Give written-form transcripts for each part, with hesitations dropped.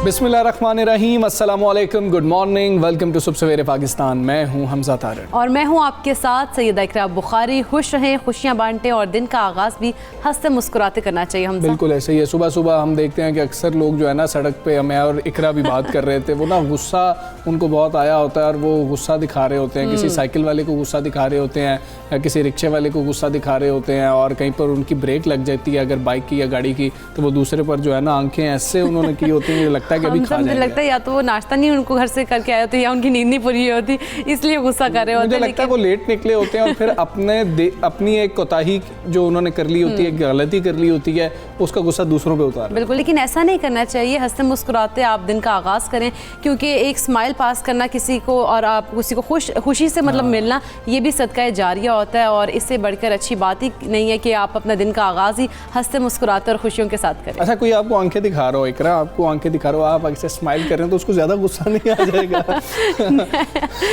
बिस्मिल्लाहिर्रहमानिर्रहीम, अस्सलामुअलैकुम, good morning, welcome to सुबह सवेरे पाकिस्तान। मैं हूँ हमजा तारड़ और मैं हूँ आपके साथ सैयदा इकरा बुखारी। खुश रहें, खुशियाँ बांटें और दिन का आगाज़ भी हंसते मुस्कुराते करना चाहिए। हम बिल्कुल ऐसे ही है। सुबह सुबह हम देखते हैं कि अक्सर लोग जो है ना सड़क पे, मैं और इकरा भी बात कर रहे थे, वो ना गुस्सा उनको बहुत आया होता है और वो गुस्सा दिखा रहे होते हैं। किसी साइकिल वाले को गुस्सा दिखा रहे होते हैं, किसी रिक्शे वाले को गुस्सा दिखा रहे होते हैं, और कहीं पर उनकी ब्रेक लग जाती है अगर बाइक की या गाड़ी की, तो वो दूसरे पर जो है ना आंखें ऐसे उन्होंने की होती हैं, लगता है कि अभी खा जाएंगे। लगता है या तो वो नाश्ता नहीं उनको घर से करके आए होते या उनकी नींद नहीं पूरी होती, इसलिए गुस्सा कर रहे होते हैं। मुझे लगता है वो लेट निकले होते हैं और फिर अपनी एक कोताही जो उन्होंने कर ली होती है, गलती कर ली होती है, उसका गुस्सा दूसरों पे उतार। बिल्कुल, लेकिन ऐसा नहीं करना चाहिए। हंसते मुस्कुराते आप दिन का आगाज़ करें, क्योंकि एक स्माइल पास करना किसी को और आप किसी को खुशी से मतलब मिलना, ये भी सदका जारिया होता है। और इससे बढ़कर अच्छी बात ही नहीं है कि आप अपना दिन का आगाज़ ही हंसते मुस्कुराते और खुशियों के साथ करें। अच्छा, कोई आपको आंखें दिखा रहा हो, इकरा आपको आंखें दिखा रहा हो, आप ऐसे स्माइल कर रहे हैं तो उसको ज़्यादा गुस्सा नहीं आ जाएगा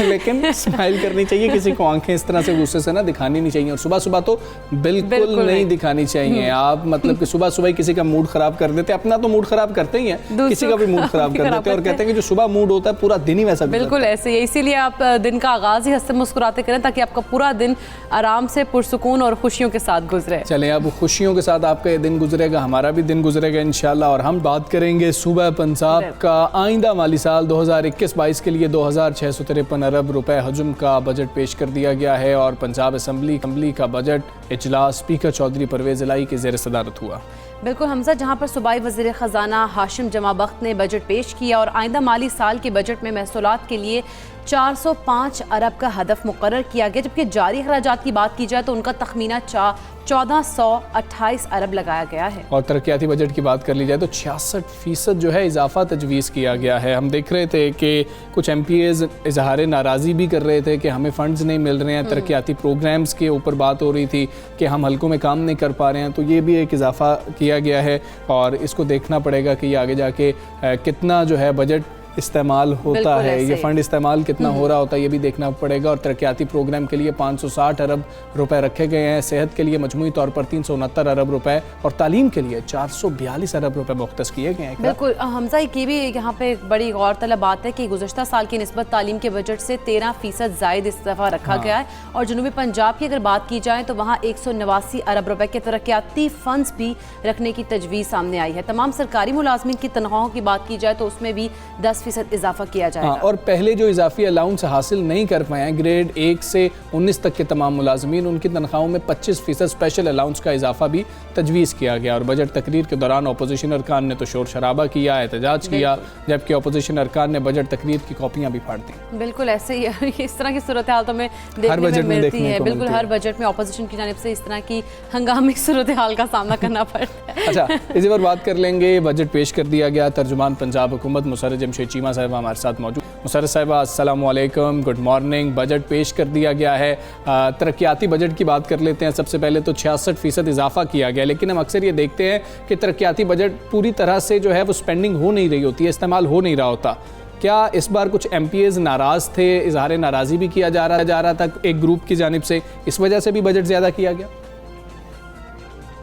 लेकिन स्माइल करनी चाहिए। किसी को आंखें इस तरह से गुस्से से ना दिखानी नहीं चाहिए। और सुबह सुबह तो बिल्कुल नहीं दिखानी चाहिए। आप मतलब कि सुबह सुबह किसी का मूड खराब कर देते, अपना तो मूड खराब करते ही हैं, किसी का भी मूड खराब कर देते हैं और कहते हैं कि जो सुबह मूड होता है पूरा दिन ही वैसा। बिल्कुल ऐसे ही, इसीलिए आप दिन का आगाज़ ही हंसते मुस्कुराते करें ताकि आपका पूरा दिन आराम से पुरसुकून और खुशियों के साथ गुजरे। चलें, अब खुशियों के साथ आपका ये दिन गुजरेगा, हमारा भी दिन गुजरेगा इंशाल्लाह। और हम बात करेंगे सूबा पंजाब का आइंदा माली साल 2021-22 के लिए 2653 अरब रुपए हजम का बजट पेश कर दिया गया है। और पंजाब असम्बली का बजट इजलास स्पीकर चौधरी परवेज़ इलाही के ज़ेर सदारत हुआ। बिल्कुल हमजा, जहां पर सूबाई वज़ीर ख़जाना हाशिम जमा बख्त ने बजट पेश किया और आइंदा माली साल के बजट में महसूलात के लिए 405 अरब का हदफ मुकर्रर किया गया, जबकि जारी अखराजात की बात की जाए तो उनका तखमीना 1428 अरब लगाया गया है। और तरक्याती बजट की बात कर ली जाए तो 66% जो है इजाफा तजवीज़ किया गया है। हम देख रहे थे कि कुछ MPAs इजहार नाराज़ी भी कर रहे थे कि हमें फ़ंड्स नहीं मिल रहे हैं, तरक्याती प्रोग्राम्स के ऊपर बात हो रही थी कि हम हल्कों में काम नहीं कर पा रहे हैं। तो ये भी एक इजाफा किया गया है और इसको देखना पड़ेगा कि ये आगे जाके कितना जो है बजट इस्तेमाल होता है, ये फ़ंड इस्तेमाल कितना हो रहा होता है, ये भी देखना पड़ेगा। और तरक्याती प्रोग्राम के लिए 560 अरब रुपए रखे गए हैं, सेहत के लिए मजमूई तौर पर 369 अरब रुपए और तालीम के लिए 442 अरब रुपए मुख्तस किए गए हैं। बिल्कुल हमजा, ये भी यहाँ पे एक बड़ी गौरतलब बात है कि गुज़श्ता साल की निस्बत तालीम के बजट से 13% ज़ायद इस दफ़ा रखा गया है। और जनूबी पंजाब की अगर बात की जाए तो वहाँ 189 अरब रुपए के तरक्याती फ़ंड्स भी रखने की तजवीज़ सामने आई है। तमाम सरकारी मुलाजमीन की तनख्वाहों की बात की जाए तो उसमें भी 10% इजाफा किया जाएगा। और पहले जो इजाफी अलाउंस हासिल नहीं कर पाए हैं, ग्रेड 1 से 19 तक के तमाम मुलाजमीन, उनकी तनख्वाहों में 25% स्पेशल अलाउंस का इजाफा भी तजवीज़ किया गया। और बजट तकरीर के दौरान अपोजिशन अरकान ने तो शोर शराबा किया, एहतजाज किया, जबकि अपोजिशन अरकान ने बजट तकरीर की कॉपियाँ भी फाड़ दी। बिल्कुल ऐसे ही, इस तरह की सूरत हाल तो हमें हर बजट में मिलती है। बिल्कुल हर बजट में अपोजिशन की जानिब से इस तरह की हंगामी सूरत हाल का सामना करना पड़ता है। अच्छा, इसी पर बात कर लेंगे। बजट पेश कर दिया गया। तर्जुमान पंजाब हुकूमत मुसर्रत जमशेद चीमा साहब हमारे साथ मौजूद। मुसर्रत साहिबा अस्सलाम वालेकुम, गुड मॉर्निंग। बजट पेश कर दिया गया है, तरक्याती बजट की बात कर लेते हैं। सबसे पहले तो 66% इजाफा किया गया, लेकिन हम अक्सर ये देखते हैं कि तरक्याती बजट पूरी तरह से जो है वो स्पेंडिंग हो नहीं रही होती है, इस्तेमाल हो नहीं रहा होता। क्या इस बार कुछ MPAs नाराज़ थे, इजहार नाराज़ी भी किया जा रहा था एक ग्रुप की जानिब से, इस वजह से भी बजट ज़्यादा किया गया?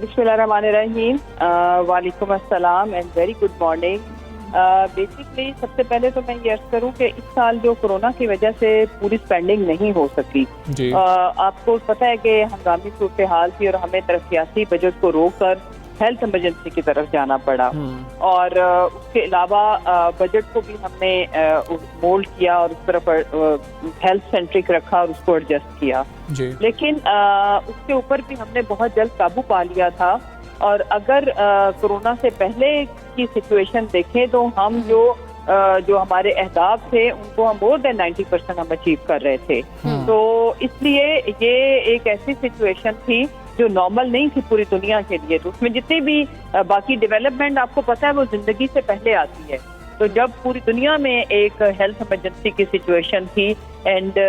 बिस्मिल्लाहिर्रहमानिर्रहीम, वालेकुम अस्सलाम and very good morning. Basically सबसे पहले तो मैं ये अर्ज करूँ कि इस साल जो कोरोना की वजह से पूरी स्पेंडिंग नहीं हो सकी, आपको पता है कि हंगामी सूरत हाल थी और हमें तरक्याती बजट को रोक कर हेल्थ इमरजेंसी की तरफ जाना पड़ा। और उसके अलावा बजट को भी हमने मोल्ड किया और उस तरफ हेल्थ सेंट्रिक रखा और उसको एडजस्ट किया। लेकिन उसके ऊपर भी हमने बहुत जल्द काबू पा लिया था। और अगर कोरोना से पहले की सिचुएशन देखें तो हम जो हमारे अहदाफ थे उनको हम मोर देन 90% हम अचीव कर रहे थे। तो इसलिए ये एक ऐसी सिचुएशन थी जो नॉर्मल नहीं थी पूरी दुनिया के लिए। तो उसमें जितनी भी बाकी डेवलपमेंट आपको पता है वो जिंदगी से पहले आती है। तो जब पूरी दुनिया में एक हेल्थ इमरजेंसी की सिचुएशन थी एंड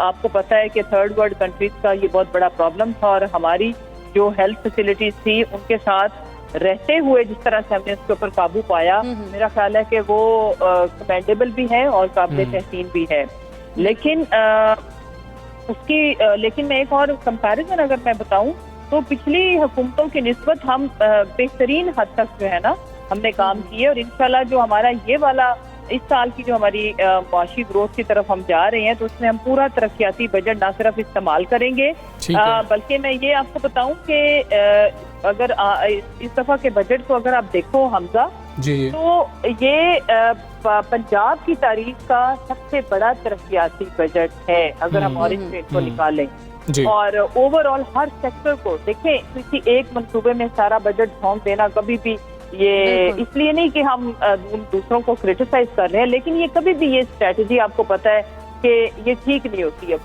आपको पता है कि थर्ड वर्ल्ड कंट्रीज का ये बहुत बड़ा प्रॉब्लम था और हमारी जो हेल्थ फैसिलिटीज थी उनके साथ रहते हुए जिस तरह से हमने उसके ऊपर काबू पाया, मेरा ख्याल है कि वो कमेंडेबल भी है और काबिल तहसीन भी है। लेकिन लेकिन मैं एक और कंपैरिजन अगर मैं बताऊं तो पिछली हुकूमतों की निस्बत हम बेहतरीन हद तक जो है ना हमने काम किए और इंशाल्लाह जो हमारा ये वाला इस साल की जो हमारी माशी ग्रोथ की तरफ हम जा रहे हैं तो उसमें हम पूरा तरक्याती बजट ना सिर्फ इस्तेमाल करेंगे बल्कि मैं ये आपको बताऊं कि अगर इस दफा के बजट को अगर आप देखो हमजा जी, तो ये पंजाब की तारीख का सबसे बड़ा तरक्याती बजट है अगर हम ऑरेंज स्टेट को निकालें और ओवरऑल हर सेक्टर को देखें। किसी एक मंसूबे में सारा बजट झोंक देना कभी भी ये इसलिए नहीं कि हम दूसरों को क्रिटिसाइज कर रहे हैं, लेकिन ये कभी भी ये स्ट्रेटजी आपको पता है कि ये ठीक नहीं होती है।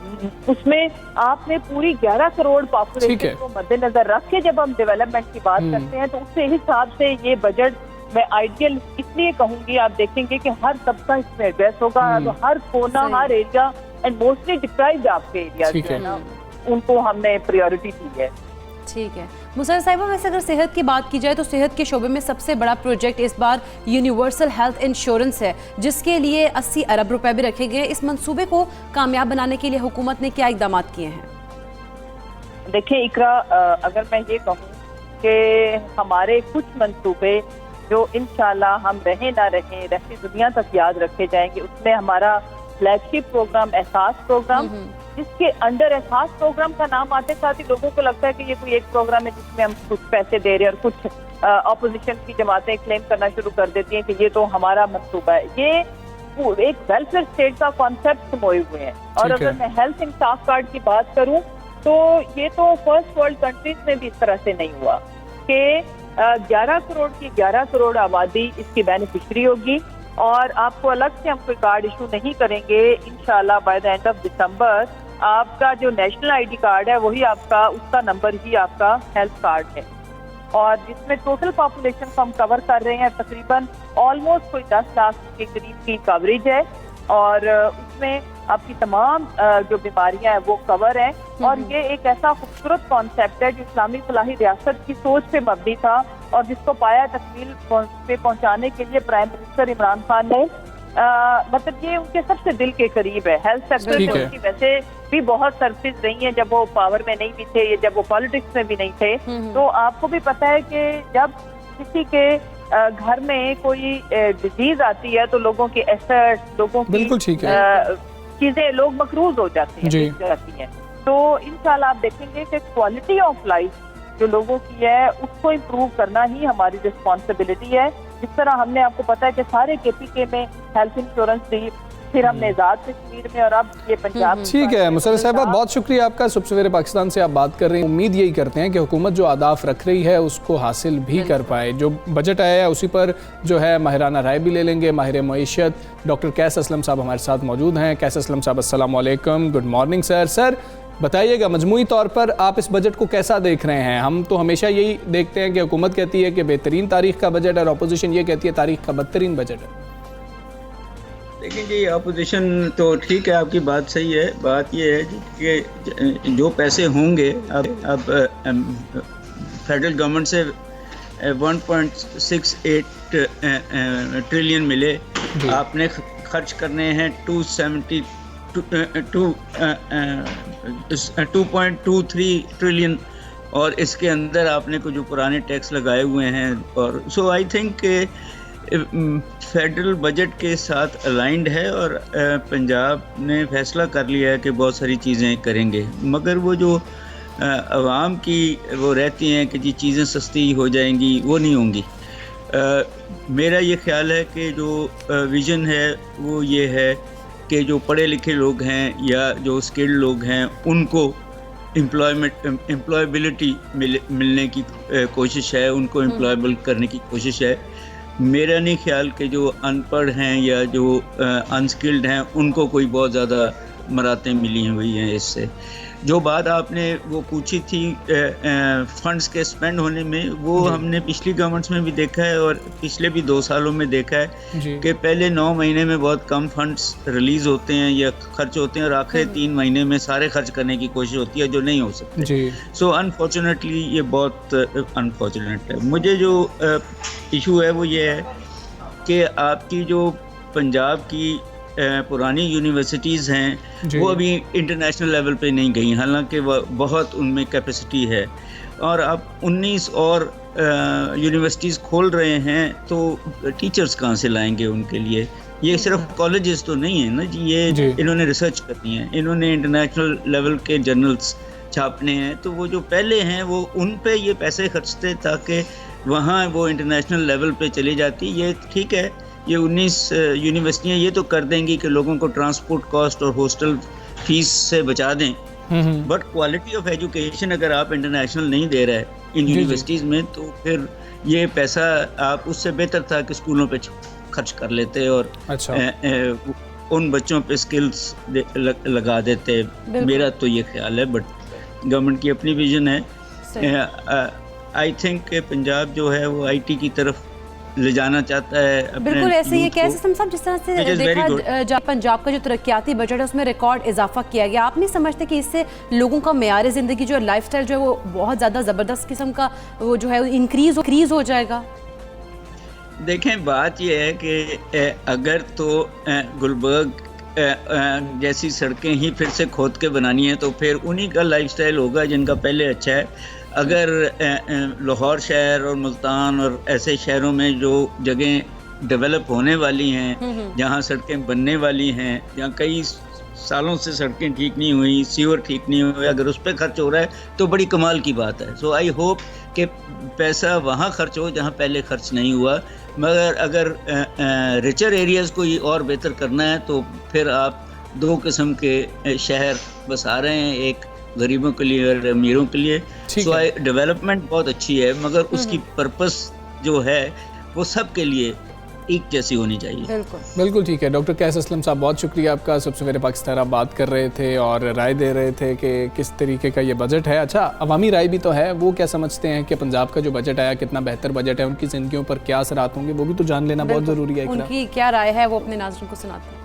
उसमें आपने पूरी 11 करोड़ पॉपुलेशन को मद्देनजर रख के जब हम डेवलपमेंट की बात करते हैं तो उसके हिसाब से ये बजट मैं आइडियल इसलिए कहूंगी। आप देखेंगे कि हर तबका इसमें एड्रेस होगा, तो हर कोना हर एरिया एंड मोस्टली डिप्राइव्ड आपके एरिया जो है ना उनको हमने प्रायोरिटी दी है। ठीक है मुसर्रत साहिबा, वैसे अगर सेहत की बात की जाए तो सेहत के शोबे में सबसे बड़ा प्रोजेक्ट इस बार यूनिवर्सल हेल्थ इंश्योरेंस है जिसके लिए 80 अरब रुपए भी रखे गए। इस मंसूबे को कामयाब बनाने के लिए हुकूमत ने क्या इकदाम किए हैं? देखिए इकरा, अगर मैं ये कहूँ कि हमारे कुछ मंसूबे जो इंशाल्लाह हम रहे ना रहे रहती दुनिया तक याद रखे जाएंगे, उसमें हमारा फ्लैगशिप प्रोग्राम एहसास प्रोग्राम जिसके अंडर एहसास प्रोग्राम का नाम आते साथ ही लोगों को लगता है कि ये कोई एक प्रोग्राम है जिसमें हम कुछ पैसे दे रहे हैं और कुछ ऑपोजिशन की जमातें क्लेम करना शुरू कर देती हैं कि ये तो हमारा मंसूबा है। ये एक वेलफेयर स्टेट का कॉन्सेप्ट मोए हुए हैं। और अगर मैं हेल्थ इंसाफ कार्ड की बात करूं तो ये तो फर्स्ट वर्ल्ड कंट्रीज में भी इस तरह से नहीं हुआ कि 11 करोड़ की 11 करोड़ आबादी इसकी बेनिफिशरी होगी और आपको अलग से हम कोई कार्ड इशू नहीं करेंगे। इंशाल्लाह by the end of December आपका जो नेशनल आईडी कार्ड है वही आपका उसका नंबर ही आपका हेल्थ कार्ड है और जिसमें टोटल पॉपुलेशन को हम कवर कर रहे हैं तकरीबन ऑलमोस्ट कोई 10 लाख के करीब की कवरेज है और उसमें आपकी तमाम जो बीमारियां हैं वो कवर हैं। और ये एक ऐसा खूबसूरत कॉन्सेप्ट है जो इस्लामी फलाही रियासत की सोच पे मबनी था और जिसको पाया तकमील पे पहुंचाने के लिए प्राइम मिनिस्टर इमरान खान ने मतलब ये उनके सबसे दिल के करीब है। हेल्थ सेक्टर में उनकी वैसे भी बहुत सर्विस रही हैं जब वो पावर में नहीं भी थे, ये जब वो पॉलिटिक्स में भी नहीं थे। तो आपको भी पता है कि जब किसी के घर में कोई डिजीज आती है तो लोगों के एसेट्स, लोगों की चीजें लोग मकरूज हो जाती हैं। तो इंशाल्लाह आप देखेंगे कि क्वालिटी ऑफ लाइफ जो लोगों की है उसको इम्प्रूव करना ही हमारी रिस्पॉन्सिबिलिटी है। जिस तरह हमने आपको पता है कि सारे केपीके में हेल्थ इंश्योरेंस दी, फिर हमने आजाद कश्मीर में और अब ये पंजाब। ठीक है मुसर्रत साहिबा, बहुत शुक्रिया आपका। सुबह सवेरे पाकिस्तान से आप बात कर रही हैं। उम्मीद यही करते हैं कि हुकूमत जो अहदाफ रख रही है उसको हासिल भी कर पाए। जो बजट आया है उसी पर जो है माहिराना राय भी ले लेंगे। माहिर मईशत डॉक्टर कैस असलम साहब हमारे साथ मौजूद हैं। कैस असलम साहब अस्सलाम वालेकुम, गुड मॉर्निंग सर। सर बताइएगा मजमूई तौर पर आप इस बजट को कैसा देख रहे हैं? हम तो हमेशा यही देखते हैं कि हुकूमत कहती है कि बेहतरीन तारीख का बजट और अपोजिशन ये कहती है तारीख का बदतरीन बजट है। देखिए जी, अपोजिशन तो ठीक है, आपकी बात सही है। बात ये है कि जो पैसे होंगे अब फेडरल गवर्नमेंट से 1.68 ट्रिलियन मिले, आपने खर्च करने हैं 2.23 ट्रिलियन और इसके अंदर आपने कुछ जो पुराने टैक्स लगाए हुए हैं। और सो आई थिंक फेडरल बजट के साथ अलाइंड है और पंजाब ने फैसला कर लिया है कि बहुत सारी चीज़ें करेंगे, मगर वो जो आवाम की वो रहती हैं कि जी चीज़ें सस्ती हो जाएंगी, वो नहीं होंगी। मेरा ये ख्याल है कि जो विज़न है वो ये है कि जो पढ़े लिखे लोग हैं या जो स्किल्ड लोग हैं उनको एम्प्लॉयबिलिटी मिलने की कोशिश है, उनको एम्प्लॉयबल करने की कोशिश है। मेरा नहीं ख्याल कि जो अनपढ़ हैं या जो अनस्किल्ड हैं उनको कोई बहुत ज़्यादा मरातें मिली हुई हैं इससे। जो बात आपने वो पूछी थी फंड्स के स्पेंड होने में, वो हमने पिछली गवर्नमेंट्स में भी देखा है और पिछले भी 2 सालों में देखा है कि पहले 9 महीने में बहुत कम फंड्स रिलीज होते हैं या खर्च होते हैं और आखिरी 3 महीने में सारे खर्च करने की कोशिश होती है, जो नहीं हो सकते। सो अनफॉर्चुनेटली ये बहुत अनफॉर्चुनेट है। मुझे जो इशू है वो ये है कि आपकी जो पंजाब की पुरानी यूनिवर्सिटीज़ हैं वो अभी इंटरनेशनल लेवल पे नहीं गई, हालांकि बहुत उनमें कैपेसिटी है, और अब 19 और यूनिवर्सिटीज़ खोल रहे हैं, तो टीचर्स कहाँ से लाएंगे उनके लिए? ये सिर्फ कॉलेजेस तो नहीं है ना जी, ये इन्होंने रिसर्च करनी है, इन्होंने इंटरनेशनल लेवल के जर्नल्स छापने हैं, तो वो जो पहले हैं वो उन पे ये पैसे खर्चते ताकि वहाँ वो इंटरनेशनल लेवल पे चली जाती। ये ठीक है, ये 19 यूनिवर्सिटियाँ ये तो कर देंगी कि लोगों को ट्रांसपोर्ट कॉस्ट और हॉस्टल फीस से बचा दें, बट क्वालिटी ऑफ एजुकेशन अगर आप इंटरनेशनल नहीं दे रहे इन यूनिवर्सिटीज़ में, तो फिर ये पैसा आप उससे बेहतर था कि स्कूलों पे खर्च कर लेते और उन बच्चों पे स्किल्स लगा देते। मेरा तो ये ख्याल है, बट गवर्नमेंट की अपनी विजन है। आई थिंक पंजाब जो है वो IT की तरफ ले जाना चाहता है। बिल्कुल ऐसे ही कैसे साहब, जिस तरह से देखा पंजाब का जो तरक्याती बजट है उसमें रिकॉर्ड इजाफा किया गया, आप नहीं समझते कि इससे लोगों का मेयार ज़िंदगी जो लाइफस्टाइल जो है वो बहुत ज़्यादा ज़बरदस्त किस्म का वो जो है इंक्रीज हो जाएगा? देखें, बात यह है कि अगर तो गुलबर्ग जैसी सड़कें ही फिर से खोद के बनानी है तो फिर उन्हीं का लाइफस्टाइल होगा जिनका पहले अच्छा है। अगर लाहौर शहर और मुल्तान और ऐसे शहरों में जो जगह डेवलप होने वाली हैं, जहाँ सड़कें बनने वाली हैं, जहाँ कई सालों से सड़कें ठीक नहीं हुई, सीवर ठीक नहीं हुए, अगर उस पर खर्च हो रहा है तो बड़ी कमाल की बात है। सो आई होप कि पैसा वहाँ खर्च हो जहाँ पहले खर्च नहीं हुआ। मगर अगर रिचर एरियाज़ को ये और बेहतर करना है तो फिर आप 2 किस्म के शहर बसा रहे हैं, एक गरीबों के लिए और अमीरों के लिए। सो डेवलपमेंट बहुत अच्छी है, मगर उसकी पर्पस जो है वो सब के लिए एक जैसी होनी चाहिए। बिल्कुल ठीक है। डॉक्टर कैस असलम साहब, बहुत शुक्रिया आपका। सबसे पहले पाकिस्तान आप बात कर रहे थे और राय दे रहे थे कि किस तरीके का ये बजट है। अच्छा, अवामी राय भी तो है, वो क्या समझते हैं कि पंजाब का जो बजट आया कितना बेहतर बजट है, उनकी ज़िंदगियों पर क्या असरात होंगे, वो भी तो जान लेना बहुत ज़रूरी है। उनकी क्या राय है वो अपने नाज़रीन को सुनाते हैं।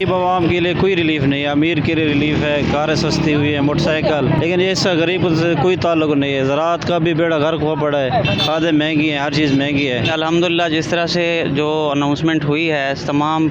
आवाम के लिए कोई रिलीफ नहीं है, अमीर के लिए रिलीफ है, कारें सस्ती हुई है, मोटरसाइकिल, लेकिन इससे गरीब से कोई ताल्लुक नहीं है। ज़राअत का भी बेड़ा गर्क हुआ पड़ा है, खादें महंगी हैं, हर चीज़ महंगी है। अल्हम्दुलिल्लाह जिस तरह से जो अनाउंसमेंट हुई है, तमाम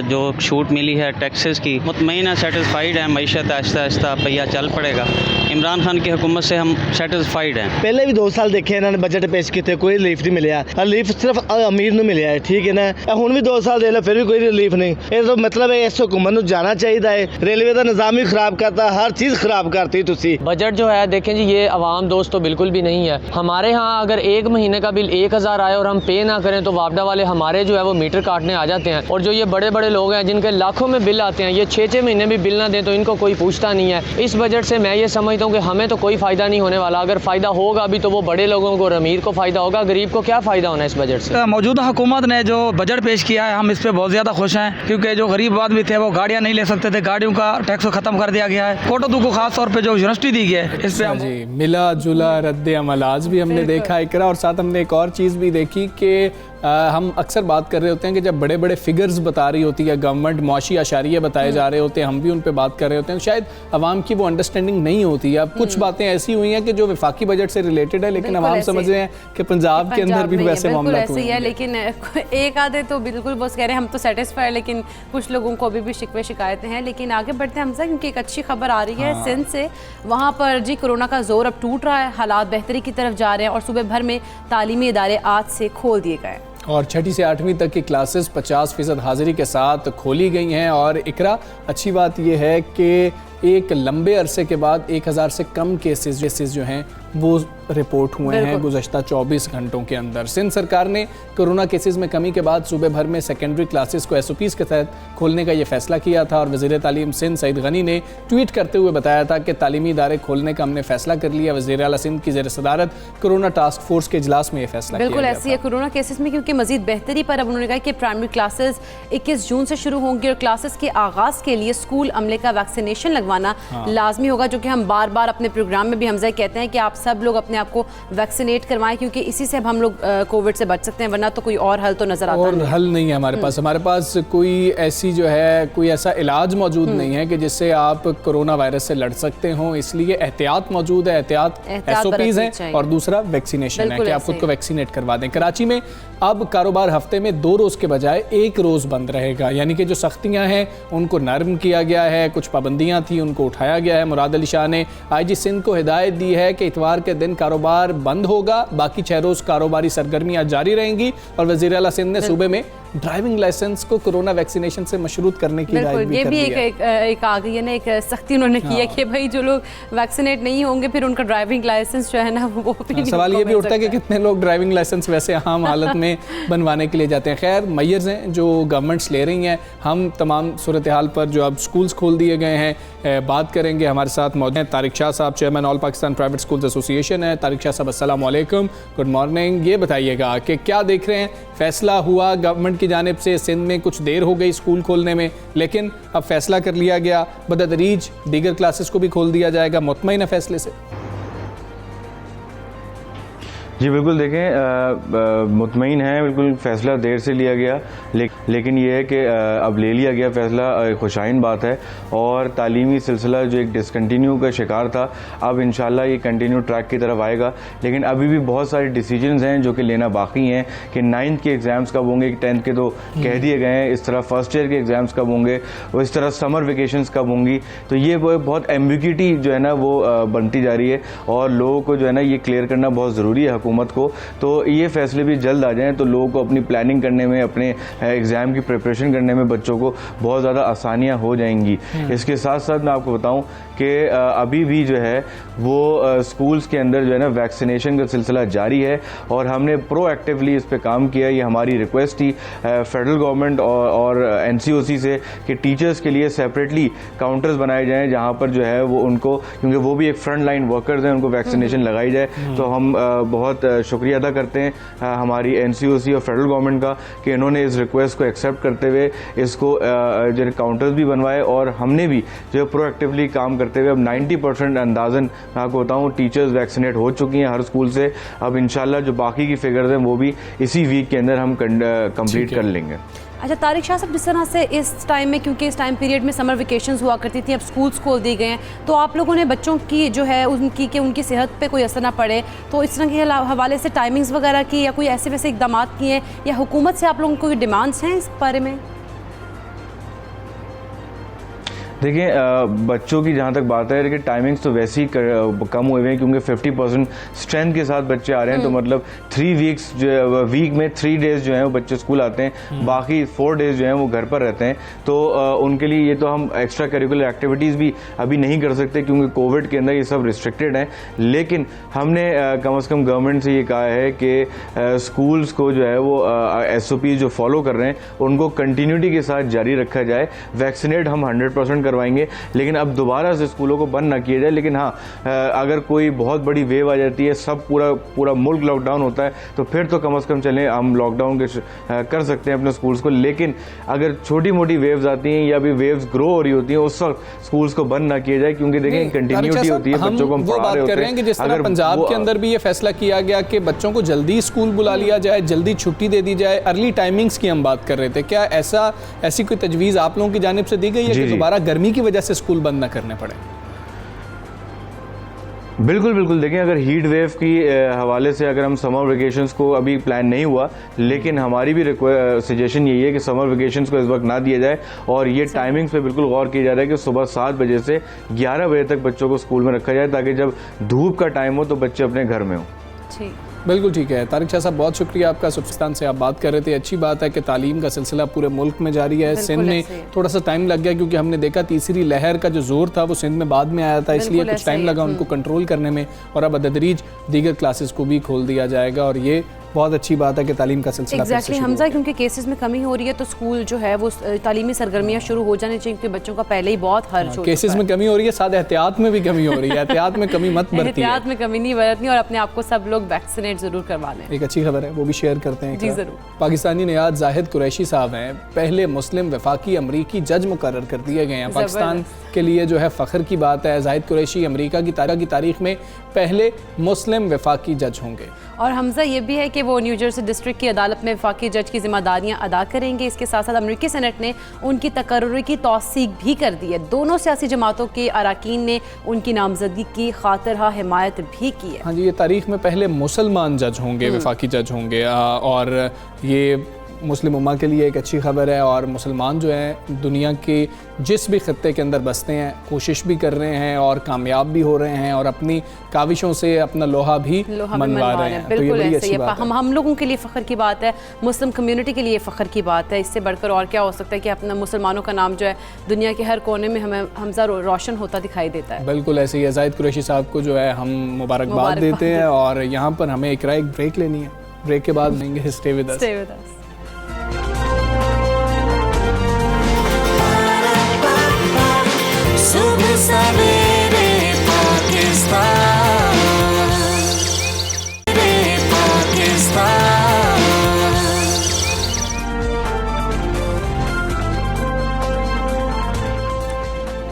जो छूट मिली है टैक्सेस की, मुतमईन सेटिस्फाइड है, मईशत आहिस्ता आहिस्ता पहिया चल पड़ेगा। इमरान खान की हुकूमत से हम सेटिस्फाइड हैं। पहले भी 2 साल देखे इन्होंने बजट पेश किए, कोई रिलीफ नहीं मिले, रिलीफ सिर्फ अमीर ਨੂੰ मिले है, ठीक है ना। हुण भी 2 साल दे लो फिर भी कोई रिलीफ नहीं। ये तो मतलब है इस हुकूमत को जाना चाहिए है। रेलवे का निज़ाम ही खराब करता, हर चीज़ खराब करती तुसी। बजट जो है देखें जी, ये अवाम दोस्त तो बिल्कुल भी नहीं है। हमारे यहाँ अगर 1 महीने का बिल 1000 आए और हम पे ना करें तो वापडा वाले हमारे जो है वो मीटर काटने आ जाते हैं। और जो ये बड़े बड़े लोग हैं जिनके लाखों में बिल आते हैं, ये 6-6 महीने भी बिल ना दें तो इनको कोई पूछता नहीं है। इस बजट से मैं ये समझता हूँ कि हमें तो कोई फ़ायदा नहीं होने वाला। अगर फ़ायदा होगा भी तो वो बड़े लोगों को, अमीर को फ़ायदा होगा, गरीब को क्या फ़ायदा होना इस बजट से। मौजूदा हुकूमत ने जो बजट पेश किया है हम इस पर बहुत ज़्यादा खुश हैं, क्योंकि जो गरीब आदमी थे वो गाड़ियाँ नहीं ले सकते थे, गाड़ियों का टैक्स खत्म कर दिया गया है। कोटोदू को खास तौर पे जो यूनिवर्सिटी दी गई है इस पे हम जी मिला जुला रद्द अमल आज भी हमने देखा इकरा। और साथ हमने एक और चीज़ भी देखी कि हम अक्सर बात कर रहे होते हैं कि जब बड़े बड़े फिगर्स बता रही होती है गवर्नमेंट, मौशी अशारिये बताए जा रहे होते हैं, हम भी उन पे बात कर रहे होते हैं, शायद अवाम की वो अंडरस्टैंडिंग नहीं होती है। अब कुछ बातें ऐसी हुई हैं कि जो वफाकी बजट से रिलेटेड है, लेकिन अवाम समझ रहे हैं कि पंजाब के अंदर भी वैसे मामला है। लेकिन एक आधे तो बिल्कुल बस कह रहे हैं हम तो सेटिस्फाइड, लेकिन कुछ लोगों को अभी भी शिकवे शिकायतें हैं। लेकिन आगे बढ़ते हैं हमसे, क्योंकि एक अच्छी खबर आ रही है सिंध से। वहाँ पर जी कोरोना का जोर अब टूट रहा है, हालात बेहतरी की तरफ जा रहे हैं और सूबे भर में तालीमी इदारे आज से खोल दिए गए और 6ठी से 8वीं तक की क्लासेस 50% हाजिरी के साथ खोली गई हैं। और इकरा, अच्छी बात यह है कि एक लंबे अरसे के बाद 1000 से कम केसेस जो हैं वो रिपोर्ट हुए हैं गुज़श्ता 24 घंटों के अंदर। सिंध सरकार ने कोरोना केसेस में कमी के बाद सूबे भर में सेकेंडरी क्लासेस को SOPs के तहत खोलने का ये फैसला किया था और वज़ीर तालीम सिंध सईद गनी ने ट्वीट करते हुए बताया था कि तालीमी इदारे खोलने का हमने फैसला कर लिया। वज़ीर आला सिंध की ज़ेर सदारत कोरोना टास्क फोर्स के इजलास में ये फैसला बिल्कुल ऐसी है कोरोना केसेस में, क्योंकि मजीद बेहतरी पर अब उन्होंने कहा कि प्राइमरी क्लासेस 21 जून से शुरू होंगी और क्लासेस के आगाज़ के लिए स्कूल अमले का वैक्सीनेशन लगवाना लाजमी होगा, जो कि हम बार बार अपने प्रोग्राम में भी हमजा कहते हैं कि आप सब लोग अपने आप को वैक्सीनेट करवाएं, क्योंकि इसी से अब हम लोग कोविड से बच सकते हैं, वरना तो कोई और हल तो नजर आता नहीं। हल नहीं है हमारे पास कोई ऐसी जो है कोई ऐसा इलाज मौजूद नहीं है कि जिससे आप कोरोना वायरस से लड़ सकते हो। इसलिए एहतियात मौजूद है, एहतियात SOPs हैं और दूसरा वैक्सीनेशन है कि आप खुद को वैक्सीनेट करवा दें। कराची में अब कारोबार हफ्ते में 2 रोज़ के बजाय 1 रोज़ बंद रहेगा, यानी कि जो सख्तियां हैं उनको नरम किया गया है, कुछ पाबंदियां थी उनको उठाया गया है। मुराद अली शाह ने IG सिंध को हिदायत दी है कि इतवार के दिन कारोबार बंद होगा, बाकी 6 रोज़ कारोबारी सरगर्मियां जारी रहेंगी और वज़ीर आला सिंध ने सूबे में ड्राइविंग लाइसेंस को कोरोना वैक्सीनेशन से मशरूत करने की हिदायत भी कर दी है। एक आ गई है ना, एक सख्ती उन्होंने की है कि भाई जो लोग वैक्सीनेट नहीं होंगे फिर उनका ड्राइविंग लाइसेंस जो है ना वो भी नहीं। सवाल ये भी उठता है कि कितने लोग ड्राइविंग लाइसेंस वैसे आम हालत में बनवाने के लिए जाते हैं। खैर मैयर्स हैं जो गवर्नमेंट्स ले रही हैं। हम तमाम सूरत हाल पर जो अब स्कूल्स खोल दिए गए हैं बात करेंगे। हमारे साथ मौजूद हैं तारिक शाह साहब, chairman all Pakistan private schools association है। तारिक शाह साहब अस्सलाम वालेकुम, गुड मॉर्निंग। ये बताइएगा कि क्या देख रहे हैं, फैसला हुआ गवर्नमेंट की जानिब से, सिंध में कुछ देर हो गई स्कूल खोलने में, लेकिन अब फैसला कर लिया गया, बतदरीज दीगर क्लासेस को भी खोल दिया जाएगा, मुतमईन है फैसले से? जी बिल्कुल, देखें मुतमईन है, बिल्कुल फ़ैसला देर से लिया गया, लेकिन ये है कि अब ले लिया गया फ़ैसला, खुशाइन बात है। और तालीमी सिलसिला जो एक डिसकंटिन्यू का शिकार था, अब इंशाल्लाह ये कंटिन्यू ट्रैक की तरफ आएगा। लेकिन अभी भी बहुत सारे डिसीजंस हैं जो कि लेना बाकी हैं कि 9th के एग्ज़ाम्स कब होंगे, 10th के तो कह दिए गए हैं, इस तरह फर्स्ट ईयर के एग्ज़ाम्स कब होंगे, और इस तरह समर वेकेशंस कब होंगी। तो ये वो बहुत एम्बिग्यूटी जो है ना वो बनती जा रही है और लोगों को जो है ना ये क्लियर करना बहुत ज़रूरी है हुकूमत को। तो ये फैसले भी जल्द आ जाएं तो लोगों को अपनी प्लानिंग करने में, अपने एग्ज़ाम की प्रिपरेशन करने में बच्चों को बहुत ज़्यादा आसानियां हो जाएंगी। इसके साथ साथ मैं आपको बताऊं कि अभी भी जो है वो स्कूल्स के अंदर जो है ना वैक्सीनेशन का सिलसिला जारी है और हमने प्रोएक्टिवली इस पे काम किया। ये हमारी रिक्वेस्ट थी फेडरल गवर्नमेंट और NCOC से कि टीचर्स के लिए सेपरेटली काउंटर्स बनाए जाएं जहां पर जो है वो उनको, क्योंकि वो भी एक फ्रंट लाइन वर्कर्स हैं, उनको वैक्सीनेशन लगाई जाए। तो हम बहुत शुक्रिया अदा करते हैं हमारी NCOC और फेडरल गवर्नमेंट का कि इन्होंने इस रिक्वेस्ट को एक्सेप्ट करते हुए इसको जो काउंटर्स भी बनवाए और हमने भी जो प्रोएक्टिवली काम करते हुए अब 90% अंदाजन मैं आपको बताऊँ टीचर्स वैक्सीनेट हो चुकी हैं हर स्कूल से। अब इंशाल्लाह जो बाकी की फिगर्स हैं वो भी इसी वीक के अंदर हम कंप्लीट कर लेंगे। अच्छा तारिक शाह साहब, जिस तरह से इस टाइम में, क्योंकि इस टाइम पीरियड में समर वेकेशंस हुआ करती थी, अब स्कूल्स खोल दिए गए हैं, तो आप लोगों ने बच्चों की जो है उनकी सेहत पे कोई असर ना पड़े, तो इस तरह के हवाले से टाइमिंग्स वगैरह की या कोई ऐसे वैसे इकदाम किए या हुकूमत से आप लोगों को कोई डिमांड्स हैं इस बारे में? देखिए बच्चों की जहाँ तक बात है, लेकिन टाइमिंग्स तो वैसे ही कम हुए हैं क्योंकि 50% स्ट्रेंथ के साथ बच्चे आ रहे हैं। तो मतलब 3 वीक्स जो वीक में 3 डेज जो हैं वो बच्चे स्कूल आते हैं, बाकी 4 डेज जो हैं वो घर पर रहते हैं। तो उनके लिए ये तो हम एक्स्ट्रा करिकुलर एक्टिविटीज़ भी अभी नहीं कर सकते क्योंकि कोविड के अंदर ये सब रिस्ट्रिक्टेड हैं। लेकिन हमने कम से कम गवर्नमेंट से ये कहा है कि स्कूल्स को जो है वो SOP जो फॉलो कर रहे हैं उनको कंटिन्यूटी के साथ जारी रखा जाए। वैक्सीनेट हम 100% करवाएंगे, लेकिन अब दोबारा से स्कूलों को बंद ना किया जाए। लेकिन हाँ, अगर कोई बहुत बड़ी वेव आ जाती है, सब पूरा मुल्क लॉकडाउन होता है, तो फिर तो कम से कम चलें हम लॉकडाउन कर सकते हैं अपने स्कूल्स को। लेकिन अगर छोटी मोटी वेव्स आती हैं या भी वेव्स ग्रो हो रही होती हैं, उस वक्त स्कूल्स को बंद ना किया जाए क्योंकि देखें कंटिन्यूटी होती है, बच्चों को हम पढ़ा रहे होते हैं। जिस तरह पंजाब के अंदर भी ये फैसला किया गया कि बच्चों को जल्दी स्कूल बुला लिया जाए, जल्दी छुट्टी दे दी जाए, अर्ली टाइमिंग्स की हम बात कर रहे थे, क्या ऐसी कोई तजवीज़ आप लोगों की जानिब से दी गई है कि दोबारा गर्मी की वजह से स्कूल बंद न करने पड़े? बिल्कुल देखें, अगर हीट वेव की हवाले से अगर हम समर वेकेशंस को अभी प्लान नहीं हुआ, लेकिन हमारी भी सजेशन यही है कि समर वेकेशंस को इस वक्त ना दिया जाए और ये टाइमिंग्स पे बिल्कुल गौर किया जा रहा है कि सुबह 7 बजे से 11 बजे तक बच्चों को स्कूल में रखा जाए ताकि जब धूप का टाइम हो तो बच्चे अपने घर में हों। बिल्कुल ठीक है तारिक शाह साहब, बहुत शुक्रिया आपका। सुल्तान से आप बात कर रहे थे। अच्छी बात है कि तालीम का सिलसिला पूरे मुल्क में जारी है। सिंध में थोड़ा सा टाइम लग गया क्योंकि हमने देखा तीसरी लहर का जो जोर था वो सिंध में बाद में आया था, इसलिए कुछ टाइम लगा उनको कंट्रोल करने में, और अब बदतदरीज दीगर क्लासेस को भी खोल दिया जाएगा और ये बहुत अच्छी बात है कि तालीम का सिलसिला एग्जैक्टली हमजा, क्योंकि केसेस में कमी हो रही है तो स्कूल जो है वो तालीमी सरगर्मियाँ शुरू हो जानी चाहिए, क्योंकि बच्चों का पहले ही बहुत हर्ज हो केसेस में कमी हो रही है, साथ एहतियात में भी कमी हो रही है। एहतियात में कमी मत बरतिए, एहतियात में कमी नहीं बरतनी, और अपने आप को सब लोग वैक्सीनेट जरूर करवा लें। एक अच्छी खबर है वो भी शेयर करते हैं जी जरूर। पाकिस्तानी नियाज़ जाहिद कुरैशी साहब हैं, पहले मुस्लिम वफाकी अमरीकी जज मुकर्रर कर दिए गए हैं। पाकिस्तान के लिए जो है फ़ख्र की बात है। जाहिद कुरैशी अमरीका की तारीख में पहले मुस्लिम वफाकी जज होंगे। और हमजा ये भी है कि वो न्यू जर्सी डिस्ट्रिक्ट की अदालत में वफाकी जज की जिम्मेदारियां अदा करेंगे। इसके साथ साथ अमरीकी सेनेट ने उनकी तकर्रुरी की तौसीक भी कर दी है। दोनों सियासी जमातों के अरकान ने उनकी नामजदगी की खातिर हिमायत भी की है। हाँ जी, ये तारीख में पहले मुसलमान जज होंगे, वफाकी जज होंगे, और ये मुस्लिम उम्मा के लिए एक अच्छी खबर है। और मुसलमान जो हैं दुनिया के जिस भी खत्ते के अंदर बसते हैं कोशिश भी कर रहे हैं और कामयाब भी हो रहे हैं और अपनी काविशों से अपना लोहा भी मनवा रहे हैं। बिल्कुल तो ये बड़ी अच्छी बात है। हम लोगों के लिए फ़ख्र की बात है, मुस्लिम कम्युनिटी के लिए फ़ख्र की बात है। इससे बढ़कर और क्या हो सकता है कि अपना मुसलमानों का नाम जो है दुनिया के हर कोने में हमें हमजा रोशन होता दिखाई देता है। बिल्कुल ऐसे ही जाहिद कुरैशी साहब को जो है हम मुबारकबाद देते हैं। और यहाँ पर हमें एक ब्रेक लेनी है, ब्रेक के बाद लेंगे स्टे विद अस। सवेरे पाकिस्तान,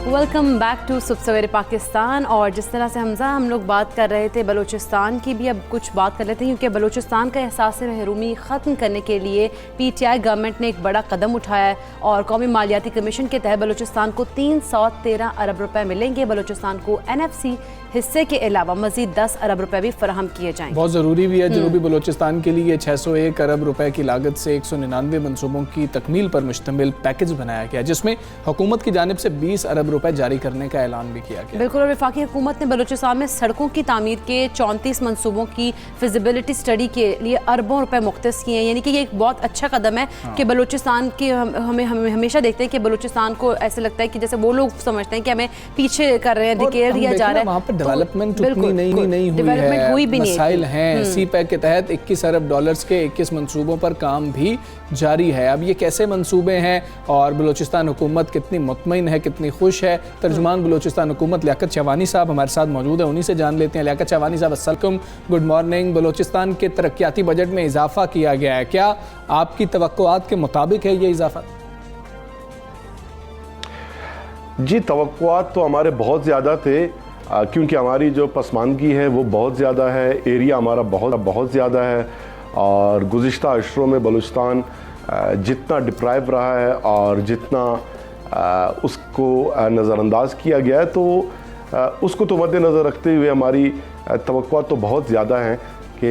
वेलकम बैक टू सुबह सवेरे पाकिस्तान। और जिस तरह से हमजा हम लोग बात कर रहे थे बलूचिस्तान की, भी अब कुछ बात कर लेते हैं, क्योंकि बलूचिस्तान का एहसास महरूमी ख़त्म करने के लिए PTI गवर्नमेंट ने एक बड़ा कदम उठाया है और कौमी मालियाती कमीशन के तहत बलूचिस्तान को 313 अरब रुपए मिलेंगे। बलूचिस्तान को NFC हिस्से के अलावा मजीद 10 अरब रुपए भी फराहम किए जाएंगे। बहुत ज़रूरी भी है। जनूबी बलूचिस्तान के लिए 601 अरब रुपए की लागत से 199 मनसूबों की तकमील पर मुश्तमिल पैकेज बनाया गया, जिसमें हुकूमत की जानिब से 20 अरब रुपए जारी करने का ऐलान भी किया गया। बिल्कुल। और वफाकी हुकूमत ने बलूचिस्तान में सड़कों की तामीर के 34 मनसूबों की फिजिबिलिटी स्टडी के लिए अरबों रुपए मुख्तस किए हैं। यानी कि ये एक बहुत अच्छा कदम है कि बलूचिस्तान के हम हमेशा देखते हैं कि बलूचिस्तान को ऐसे लगता है कि जैसे वो लोग समझते हैं कि हमें पीछे कर रहे हैं, धकेल दिया जा रहा है। डेवलपमेंट उतनी नहीं हुई है, मसाइल हैं। CPEC के तहत 21 अरब डॉलर्स के 21 मंसूबों पर काम भी जारी है। अब ये कैसे मंसूबे हैं और बलूचिस्तान हुकूमत कितनी मुतमईन है, कितनी खुश है, तर्जुमान बलूचिस्तान हुकूमत लियाकत चवानी साहब हमारे साथ मौजूद है, उन्हीं से जान लेते हैं। लियाकत चवानी साहब अस्सलाम, गुड मॉर्निंग। बलूचिस्तान के तरक्याती बजट में इजाफा किया गया है, क्या आपकी तवक्कुआत के मुताबिक है ये इजाफा? जी, तवक्कुआत तो हमारे बहुत ज़्यादा थे, क्योंकि हमारी जो पसमानदगी है वो बहुत ज़्यादा है, एरिया हमारा बहुत ज़्यादा है और गुज़िश्ता अशरों में बलूचिस्तान जितना डिप्राइव रहा है और जितना उसको नज़रअंदाज किया गया है, तो उसको तो मद्देनज़र रखते हुए हमारी तवक्कुआत तो बहुत ज़्यादा हैं कि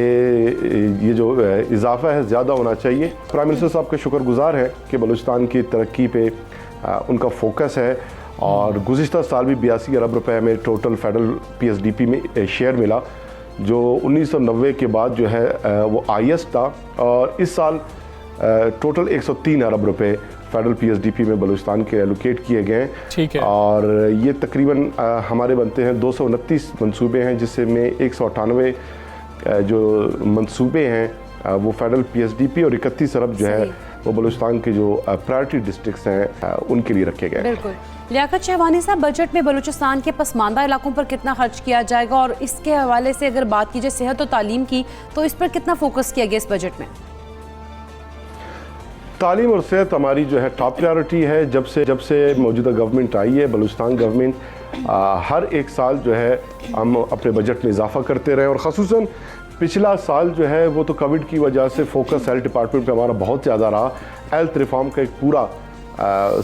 ये जो इजाफा है ज़्यादा होना चाहिए। प्राइम मिनिस्टर साहब के शुक्रगुजार हैं कि बलूचिस्तान की तरक्की पे उनका फोकस है और गुज़िश्ता साल भी 82 अरब रुपए में टोटल फेडरल PSDP में शेयर मिला, जो 1990 के बाद जो है वो हाईएस्ट था। और इस साल टोटल 103 अरब रुपए फेडरल PSDP में बलूचिस्तान के एलोकेट किए गए। ठीक है। और ये तकरीबन हमारे बनते हैं 229 मंसूबे हैं, जिससे में 198 जो मंसूबे हैं वो फेडरल PSDP और 31 अरब जो है वो बलूचिस्तान के जो प्रायोरिटी डिस्ट्रिक्ट्स हैं उनके लिए रखे गए। बिल्कुल। लियाकत चवानी साहब, बजट में बलूचिस्तान के पसमानदा इलाकों पर कितना खर्च किया जाएगा और इसके हवाले से अगर बात की जाए सेहत और तालीम की, तो इस पर कितना फोकस किया गया इस बजट में? तालीम और सेहत हमारी जो है टॉप प्रायोरिटी है। जब से मौजूदा गवर्नमेंट आई है, बलूचिस्तान गवर्नमेंट हर एक साल जो है हम अपने बजट में इजाफा करते रहे और ख़ुसूसन पिछला साल जो है वो तो कोविड की वजह से फोकस हेल्थ डिपार्टमेंट पे हमारा बहुत ज़्यादा रहा। हेल्थ रिफॉर्म का एक पूरा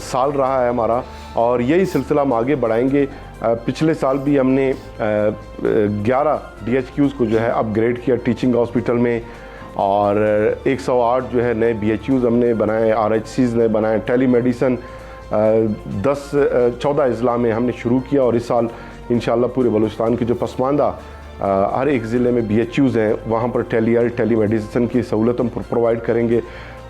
साल रहा है हमारा और यही सिलसिला हम आगे बढ़ाएंगे। पिछले साल भी हमने 11 DHQs को जो है अपग्रेड किया टीचिंग हॉस्पिटल में और 108 जो है नए BHUs हमने बनाए, RHCs ने बनाए। टेली मेडिसन 14 अजला में हमने शुरू किया और इस साल इंशाल्लाह पूरे बलूचिस्तान के जो पसमानदा हर एक ज़िले में BHUs हैं, वहाँ पर टेली मेडिसिन की सहूलत हम प्रोवाइड करेंगे।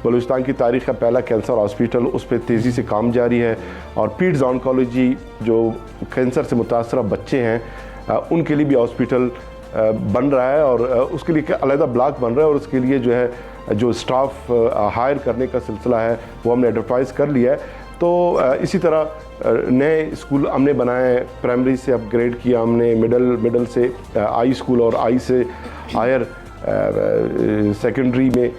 बलूचिस्तान की तारीख़ का पहला कैंसर हॉस्पिटल, उस पर तेज़ी से काम जारी है। और पीड्स ऑन्कोलॉजी, जो कैंसर से मुतासरा बच्चे हैं उनके लिए भी हॉस्पिटल बन रहा है और उसके लिए अलहदा ब्लॉक बन रहा है और उसके लिए जो है जो स्टाफ हायर करने का सिलसिला है वो हमने एडवर्टाइज़ कर लिया है। तो इसी तरह नए स्कूल हमने बनाए हैं, प्राइमरी से अपग्रेड किया हमने, मिडल से आई स्कूल और आई से हायर सेकेंडरी में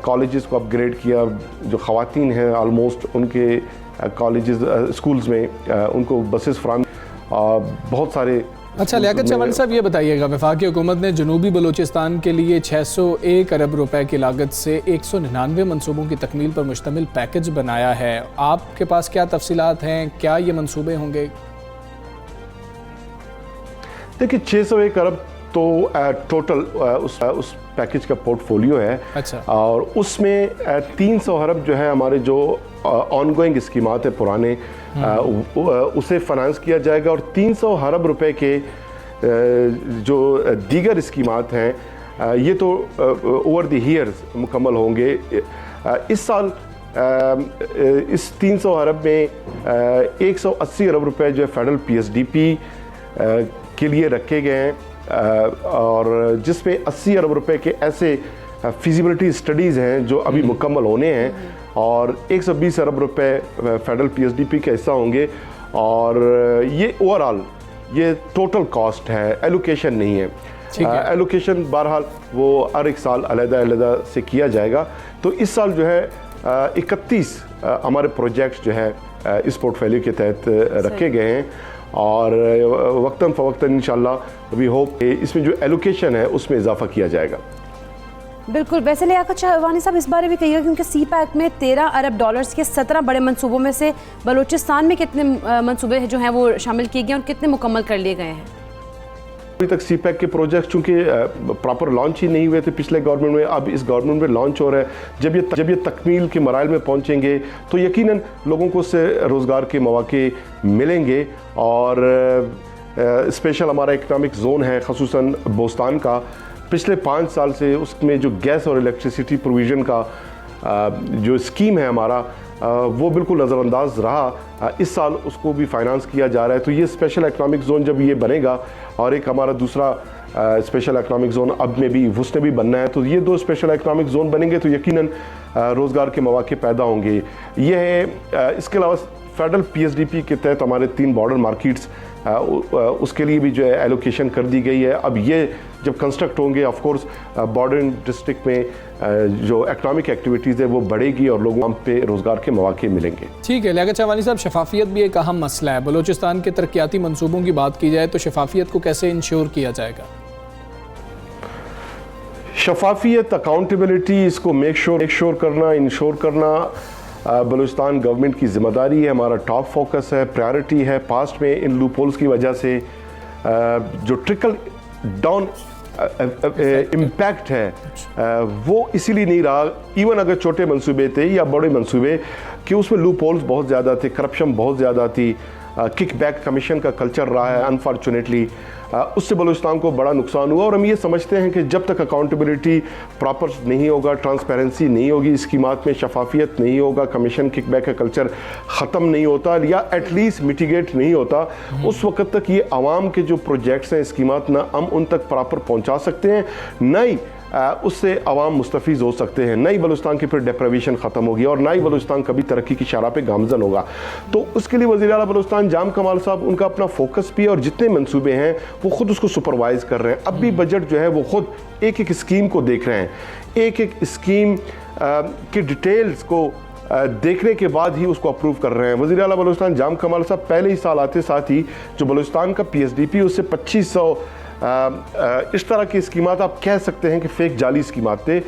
कॉलेजेस को अपग्रेड किया। जो ख़वातीन हैं ऑलमोस्ट उनके कॉलेजेस स्कूल्स में उनको बसेस फ्राहम, बहुत सारे। अच्छा लियाकत चवानी साहब, ये बताइएगा, वफाकी हुकूमत ने जनूबी बलूचिस्तान के लिए 601 अरब रुपए की लागत से 199 मनसूबों की तकमील पर मुश्तमिल पैकेज बनाया है। आपके पास क्या तफसीलात हैं, क्या ये मनसूबे होंगे? देखिए 601 अरब तो टोटल उस पैकेज का पोर्टफोलियो है। अच्छा। और उसमें 300 अरब जो है हमारे जो ऑनगोइंग स्कीमात है पुराने, उसे फाइनेंस किया जाएगा और 300 अरब रुपए के जो दीगर स्कीमात हैं ये तो ओवर द ईयर्स मुकम्मल होंगे। इस साल इस 300 अरब में 180 अरब रुपए जो है फेडरल PSDP के लिए रखे गए हैं और जिसमें 80 अरब रुपए के ऐसे फिजिबिलिटी स्टडीज़ हैं जो अभी मुकम्मल होने हैं और 120 अरब रुपए फेडरल PSDP का हिस्सा होंगे। और ये ओवरऑल ये टोटल कॉस्ट है, एलोकेशन नहीं है। एलोकेशन बहरहाल वो हर एक साल अलग से किया जाएगा। तो इस साल जो है 31 हमारे प्रोजेक्ट्स जो है इस पोर्टफोलियो के तहत रखे गए हैं और वक्तन फ़वक्तन इंशाल्लाह वी होप इसमें जो एलोकेशन है उसमें इजाफा किया जाएगा। बिल्कुल। वैसे लियाकत चवानी साहब, इस बारे में कहिएगा क्योंकि CPAC में 13 अरब डॉलर्स के 17 बड़े मंसूबों में से बलूचिस्तान में कितने मंसूबे जो हैं वो शामिल किए गए और कितने मुकम्मल कर लिए गए हैं? अभी तक CPAC के प्रोजेक्ट चूँकि प्रॉपर लॉन्च ही नहीं हुए थे पिछले गवर्नमेंट में, अब इस गवर्नमेंट में लॉन्च हो रहा है। जब ये तकमील के मराइल में पहुँचेंगे तो यकीनन लोगों को उससे रोज़गार के मौके मिलेंगे। और स्पेशल हमारा इकनॉमिक जोन है खसूसन बोस्तान का, पिछले 5 साल से उसमें जो गैस और इलेक्ट्रिसिटी प्रोविज़न का जो स्कीम है हमारा वो बिल्कुल नज़रअंदाज रहा। इस साल उसको भी फाइनेंस किया जा रहा है। तो ये स्पेशल इकनॉमिक जोन जब ये बनेगा और एक हमारा दूसरा स्पेशल इकनॉमिक जोन अब में भी उसने भी बनना है, तो ये 2 स्पेशल इकनॉमिक जोन बनेंगे तो यकीनन रोज़गार के मौके पैदा होंगे। ये है। इसके अलावा फेडरल PSDP के तहत हमारे 3 बॉर्डर मार्केट्स उसके लिए भी जो है एलोकेशन कर दी गई है। अब ये जब कंस्ट्रक्ट होंगे ऑफ कोर्स बॉर्डर डिस्ट्रिक्ट में जो इकनॉमिक एक्टिविटीज़ है वो बढ़ेगी और लोगों पे रोज़गार के मौके मिलेंगे। ठीक है लियाकत चवानी साहब, शफाफियत भी एक अहम मसला है। बलूचिस्तान के तरक्याती मंसूबों की बात की जाए तो शफाफियत को कैसे इंश्योर किया जाएगा? शफाफियत, अकाउंटेबिलिटी, इसको मेक श्योर करना, इंश्योर करना बलूचिस्तान गवर्नमेंट की ज़िम्मेदारी है, हमारा टॉप फोकस है, प्रायोरिटी है। पास्ट में इन लूपहोल्स की वजह से जो ट्रिकल डाउन इम्पैक्ट है वो इसीलिए नहीं रहा, इवन अगर छोटे मंसूबे थे या बड़े मंसूबे, कि उसमें लूपहोल्स बहुत ज़्यादा थे, करप्शन बहुत ज़्यादा थी, किकबैक कमीशन का कल्चर रहा है अनफॉर्चुनेटली। उससे बलूचिस्तान को बड़ा नुकसान हुआ और हम ये समझते हैं कि जब तक अकाउंटेबिलिटी प्रॉपर नहीं होगा, ट्रांसपेरेंसी नहीं होगी, स्कीमात में शफाफियत नहीं होगा, कमीशन किकबैक का कल्चर ख़त्म नहीं होता या एटलीस्ट मिटिगेट नहीं होता, उस वक्त तक ये आवाम के जो प्रोजेक्ट्स हैं, स्कीमात ना हम उन तक प्रॉपर पहुँचा सकते हैं, नहीं उससे अवाम मुस्तफ़ीज़ हो सकते हैं, नई बलूचिस्तान की फिर डेप्रावेशन ख़त्म होगी और नई बलूचिस्तान कभी तरक्की की शराह पे गामज़न होगा। तो उसके लिए वज़ीर आला बलूचिस्तान जाम कमाल साहब, उनका अपना फोकस भी और जितने मंसूबे हैं वो ख़ुद उसको सुपरवाइज़ कर रहे हैं। अब भी बजट जो है वो ख़ुद एक एक स्कीम को देख रहे हैं, एक एक स्कीम के डिटेल्स को देखने के बाद ही उसको अप्रूव कर रहे हैं। वज़ीर आला बलूचिस्तान जाम कमाल साहब पहले ही साल आते साथ ही जो बलूचिस्तान का PSDP उससे 2500 इस तरह की स्कीमात आप कह सकते हैं कि फेक जाली स्कीमात थे,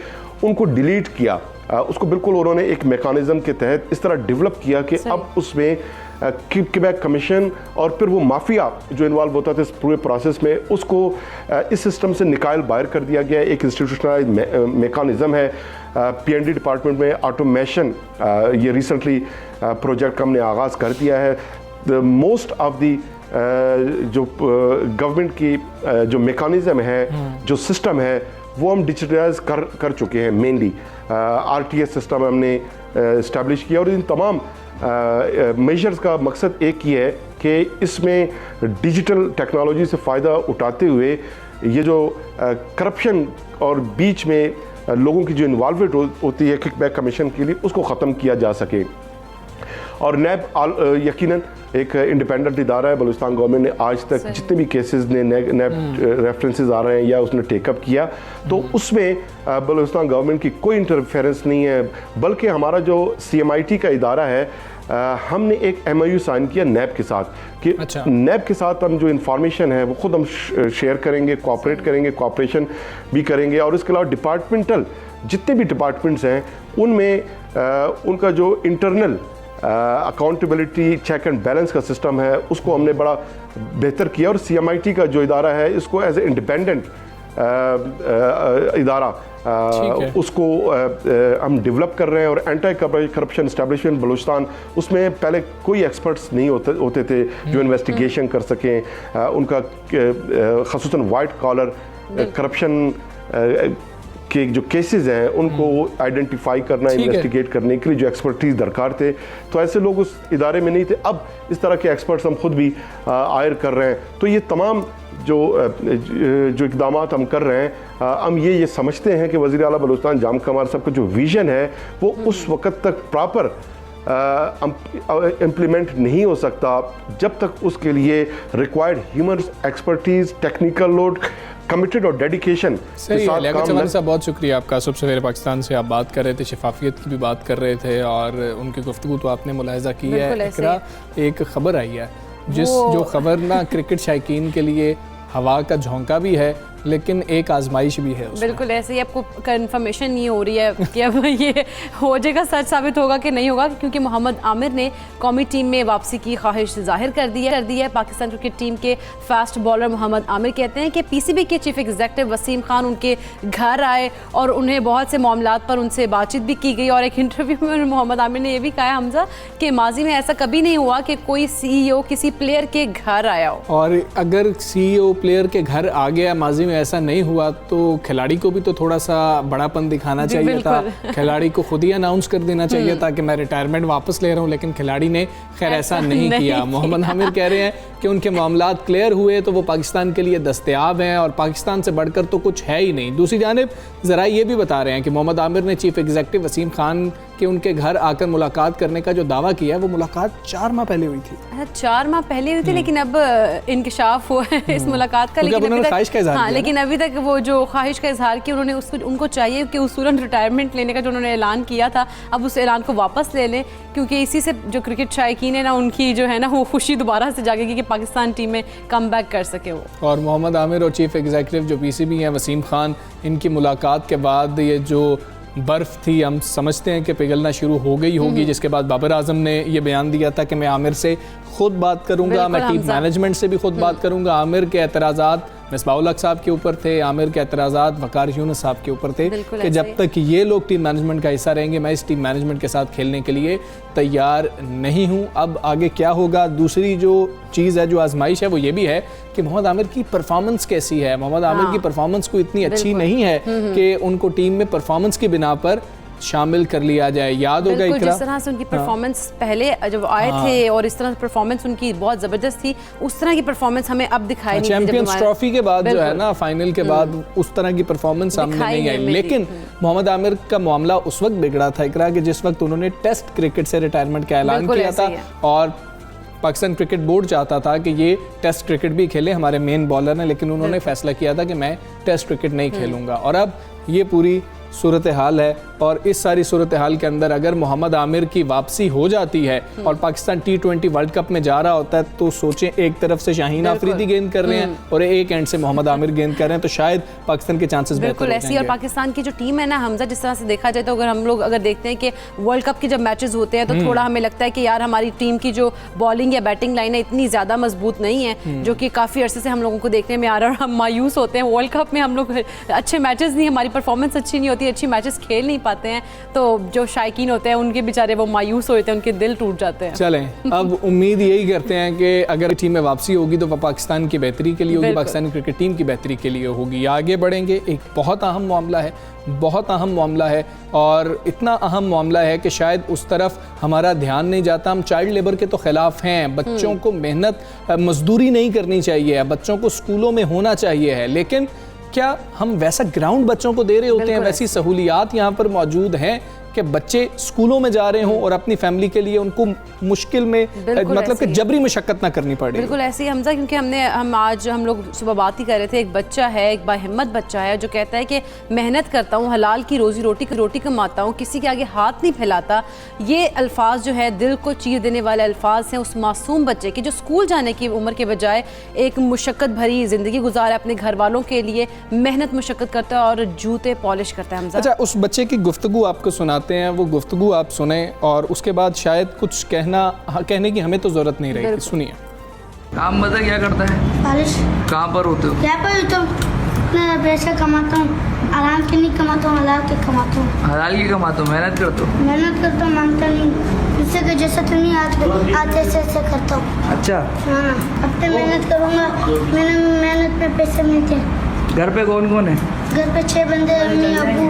उनको डिलीट किया। उसको बिल्कुल उन्होंने एक मेकानिज़म के तहत इस तरह डेवलप किया कि अब उसमें किकबैक कमीशन और फिर वो माफिया जो इन्वॉल्व होता था इस पूरे प्रोसेस में, उसको इस सिस्टम से निकाल बाहर कर दिया गया। एक इंस्टीट्यूशनलाइज मेकानिज़म है। PND डिपार्टमेंट में ऑटोमेशन ये रिसेंटली प्रोजेक्ट हमने आगाज़ कर दिया है। मोस्ट ऑफ दी जो गवर्नमेंट की जो मेकानिज़म है, जो सिस्टम है, वो हम डिजिटलाइज कर चुके हैं। मेनली RTS सिस्टम हमने इस्टेब्लिश किया और इन तमाम मेजर्स का मकसद एक ही है कि इसमें डिजिटल टेक्नोलॉजी से फ़ायदा उठाते हुए ये जो करप्शन और बीच में लोगों की जो इन्वॉल्वमेंट होती है किकबैक कमीशन के लिए, उसको ख़त्म किया जा सके। और नैब यकीनन एक इंडिपेंडेंट इदारा है। बलूचिस्तान गवर्नमेंट ने आज तक जितने भी केसेस ने नैब रेफरेंसेस आ रहे हैं या उसने टेकअप किया, तो उसमें बलूचिस्तान गवर्नमेंट की कोई इंटरफेरेंस नहीं है, बल्कि हमारा जो CMIT का इदारा है, हमने एक MOU साइन किया नैब के साथ कि नैब के साथ हम जो इंफॉर्मेशन है वो खुद हम शेयर करेंगे, कोऑपरेट करेंगे, कोऑपरेशन भी करेंगे। और इसके अलावा डिपार्टमेंटल जितने भी डिपार्टमेंट्स हैं उनमें उनका जो internal accountability, check and balance का सिस्टम है उसको हमने बड़ा बेहतर किया। और CMIT का जो इदारा है इसको एज ए इंडिपेंडेंट इदारा उसको हम डेवलप कर रहे हैं। और एंटी करप्शन एस्टेब्लिशमेंट बलूचिस्तान, उसमें पहले कोई एक्सपर्ट्स नहीं होते थे जो इन्वेस्टिगेशन कर सकें। उनका ख़ुसूसन वाइट कॉलर करप्शन के जो केसेस हैं उनको आइडेंटिफाई करना, इन्वेस्टिगेट करने के लिए जो एक्सपर्टीज़ दरकार थे, तो ऐसे लोग उस इदारे में नहीं थे। अब इस तरह के एक्सपर्ट्स हम खुद भी हायर कर रहे हैं। तो ये तमाम जो इक़दाम हम कर रहे हैं, हम ये समझते हैं कि वज़ीर आला बलूचिस्तान जाम कमार साहब का जो विज़न है वो उस वक़्त तक प्रॉपर इम्प्लीमेंट नहीं हो सकता जब तक उसके लिए required human expertise, technical load, committed और डेडिकेशन के साथ काम। चौहान साहब बहुत शुक्रिया आपका। सुबह सवेरे पाकिस्तान से आप बात कर रहे थे, शफाफियत की भी बात कर रहे थे और उनकी गुफ्तगू तो आपने मुलाहिजा की है। इकरा, एक खबर आई है जो खबर ना क्रिकेट शायकीन के लिए हवा का झोंका भी है लेकिन एक आजमाइश भी है उसमें। बिल्कुल ऐसे ही आपको कंफर्मेशन नहीं हो रही है कि अब ये हो जाएगा, सच साबित होगा कि नहीं होगा, क्योंकि मोहम्मद आमिर ने कौमी टीम में वापसी की ख्वाहिश जाहिर कर दी है। पाकिस्तान क्रिकेट टीम के फास्ट बॉलर मोहम्मद आमिर कहते हैं कि PCB के चीफ एग्जीक्यूटिव वसीम खान उनके घर आए और उन्हें बहुत से मामलात पर उनसे बातचीत भी की गई। और एक इंटरव्यू में मोहम्मद आमिर ने यह भी कहा, हमजा, कि माजी में ऐसा कभी नहीं हुआ कि कोई CEO किसी प्लेयर के घर आया हो। और अगर CEO प्लेयर के घर आ गया, माजी में ऐसा नहीं हुआ, तो खिलाड़ी को भी तो थोड़ा सा बड़ापन दिखाना चाहिए था। खिलाड़ी को खुद ही अनाउंस कर देना चाहिए था कि मैं रिटायरमेंट वापस ले रहा हूं, लेकिन खिलाड़ी ने खैर ऐसा नहीं किया। मोहम्मद आमिर कह रहे हैं कि उनके मामलात क्लियर हुए तो वो पाकिस्तान के लिए दस्तयाब हैं और पाकिस्तान से बढ़कर तो कुछ है ही नहीं। दूसरी जानिब ज़रा ये भी बता रहे हैं कि मोहम्मद आमिर ने चीफ एग्जीक्यूटिव वसीम खान के उनके घर आकर मुलाकात करने का जो दावा किया है वो मुलाकात 4 माह पहले हुई थी। 4 माह पहले हुई थी, लेकिन अब इंकशाफ हुआ है इस मुलाकात का। लेकिन अभी तक वो जो ख्वाहिश का इजहार किया उन्होंने, उनको चाहिए कि उसूलन रिटायरमेंट लेने का जो उन्होंने ऐलान किया था अब उस ऐलान को वापस ले लें, क्योंकि इसी से जो क्रिकेट शायकीन है ना, उनकी जो है ना वो खुशी दोबारा से जागेगी कि पाकिस्तान टीम में कम बैक कर सके वो। और मोहम्मद आमिर और चीफ एग्जीक्यूटिव जो PCB हैं वसीम खान, इनकी मुलाकात के बाद ये जो बर्फ़ थी हम समझते हैं कि पिघलना शुरू हो गई होगी, जिसके बाद बाबर आजम ने ये बयान दिया था कि मैं आमिर से खुद बात करूंगा, मैं टीम मैनेजमेंट से भी खुद बात करूंगा। आमिर के एतराज़ात मिसबाउल हक साहब के ऊपर थे, आमिर के एतराज़ात वकार यूनुस साहब के ऊपर थे कि जब तक ये लोग टीम मैनेजमेंट का हिस्सा रहेंगे मैं इस टीम मैनेजमेंट के साथ खेलने के लिए तैयार नहीं हूँ। अब आगे क्या होगा? दूसरी जो चीज़ है, जो आजमाइश है, वो ये भी है कि मोहम्मद आमिर की परफॉर्मेंस कैसी है। मोहम्मद आमिर की परफॉर्मेंस को इतनी अच्छी नहीं है कि उनको टीम में परफॉर्मेंस की बिना पर शामिल कर लिया जाए। याद होगा इकरा, जिस तरह से उनकी परफॉर्मेंस पहले जब आए थे और इस तरह से परफॉर्मेंस उनकी बहुत ज़बरदस्त थी, उस तरह की परफॉर्मेंस हमें अब दिखाई नहीं। चैंपियंस ट्रॉफी के बाद जो है ना, फाइनल के बाद उस तरह की परफॉर्मेंस सामने नहीं आई। लेकिन मोहम्मद आमिर का मामला उस वक्त बिगड़ा था इकरा कि जिस वक्त उन्होंने टेस्ट क्रिकेट से रिटायरमेंट का ऐलान किया था और पाकिस्तान क्रिकेट बोर्ड चाहता था कि ये टेस्ट क्रिकेट भी खेले, हमारे मेन बॉलर हैं, लेकिन उन्होंने फैसला किया था कि मैं टेस्ट क्रिकेट नहीं खेलूंगा। और अब ये पूरी सूरत हाल है। और इस सारी सूरत हाल के अंदर अगर मोहम्मद आमिर की वापसी हो जाती है और पाकिस्तान T20 वर्ल्ड कप में जा रहा होता है, तो सोचें एक तरफ से शाहीन आफरीदी गेंद कर रहे हैं और एक एंड से मोहम्मद आमिर गेंद कर रहे हैं, तो शायद पाकिस्तान के चांसेस बिल्कुल ऐसी। और पाकिस्तान की जो टीम है ना हमजा, जिस तरह से देखा जाए तो अगर हम लोग देखते हैं कि वर्ल्ड कप के जब मैचेस होते हैं तो थोड़ा हमें लगता है कि यार हमारी टीम की जो बॉलिंग या बैटिंग लाइन है इतनी ज़्यादा मजबूत नहीं है, जो कि काफ़ी अरसे से हम लोगों को देखने में आ रहा है और हम मायूस होते हैं। वर्ल्ड कप में हम लोग अच्छे मैचेस नहीं, हमारी परफॉर्मेंस अच्छी नहीं होती, बहुत ही अच्छी मैचेस खेल नहीं पाते हैं, तो जो शायकीन होते हैं उनके बेचारे वो मायूस होते हैं, उनके दिल टूट जाते हैं। चलें, अब उम्मीद यही करते हैं कि अगर टीम में वापसी होगी तो वह पाकिस्तान की बेहतरी के लिए होगी, पाकिस्तानी क्रिकेट टीम की बेहतरी के लिए होगी। आगे बढ़ेंगे, एक बहुत अहम मामला है, बहुत अहम मामला है, और इतना अहम मामला है कि शायद उस तरफ हमारा ध्यान नहीं जाता। हम चाइल्ड लेबर के तो ख़िलाफ़ हैं, बच्चों को मेहनत मजदूरी नहीं करनी चाहिए, बच्चों को स्कूलों में होना चाहिए है, लेकिन क्या हम वैसा ग्राउंड बच्चों को दे रहे होते हैं, वैसी सहूलियात यहाँ पर मौजूद हैं कि बच्चे स्कूलों में जा रहे हों और अपनी फैमिली के लिए उनको मुश्किल में मतलब कि जबरी मशक्क़त ना करनी पड़े? बिल्कुल ऐसे ही हमजा, क्योंकि हम लोग सुबह बात ही कर रहे थे, एक बच्चा है, एक बाहिम्मत बच्चा है जो कहता है कि मेहनत करता हूँ, हलाल की रोटी कमाता हूँ, किसी के आगे हाथ नहीं फैलाता। ये अल्फाज जो है दिल को चीर देने वाले अल्फाज हैं उस मासूम बच्चे की जो स्कूल जाने की उम्र के बजाय एक मुशक्क़त भरी ज़िंदगी गुजारा अपने घर वालों के लिए, मेहनत मुशक्क़त करता है और जूते पॉलिश करता है। हमजा, अच्छा, उस बच्चे की गुफ्तगू आपको सुनाते हैं, वो गुफ्तगू आप सुने और उसके बाद शायद कुछ कहने की हमें तो ज़रूरत नहीं रही। सुनिए। काम बता क्या करता है? बारिश। कहाँ पर होते हो? क्या पर होता हूँ? पैसा कमाता हूँ, आराम के नहीं कमाता हूँ, हलाल के कमाता हूँ। हलाल की कमाता हूँ, मेहनत करता हूँ? मेहनत करता हूँ, मांगता नहीं, इससे के जैसा तो नहीं आते ऐसे करता हूँ। अच्छा। हाँ, अब तो मेहनत करूँगा, मेहनत में पैसे मिलते हैं। घर पे कौन कौन है? घर पे 6 बंदे, अम्मी, अबू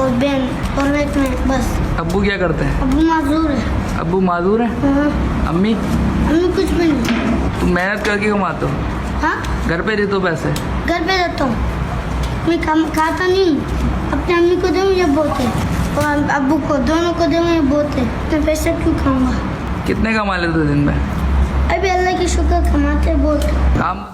और बहन और एक मैं, बस। अब्बू क्या करते हैं? अबू माजूर है। अब्बू माजूर है? हाँ। अम्मी? अम्मी कुछ भी नहीं। तुम मेहनत करके कमाते हो? हाँ। घर पे देते हो पैसे? घर पे रहता हूँ, मैं खाता नहीं, अपने अम्मी को दूँ या बहुत है, और अब्बू को, दोनों को दूँ या बहुत है, तो पैसे क्यों खाऊंगा? कितने कमा लेते हो दिन में? अभी अल्लाह की शुक्र कमाते बहुत। काम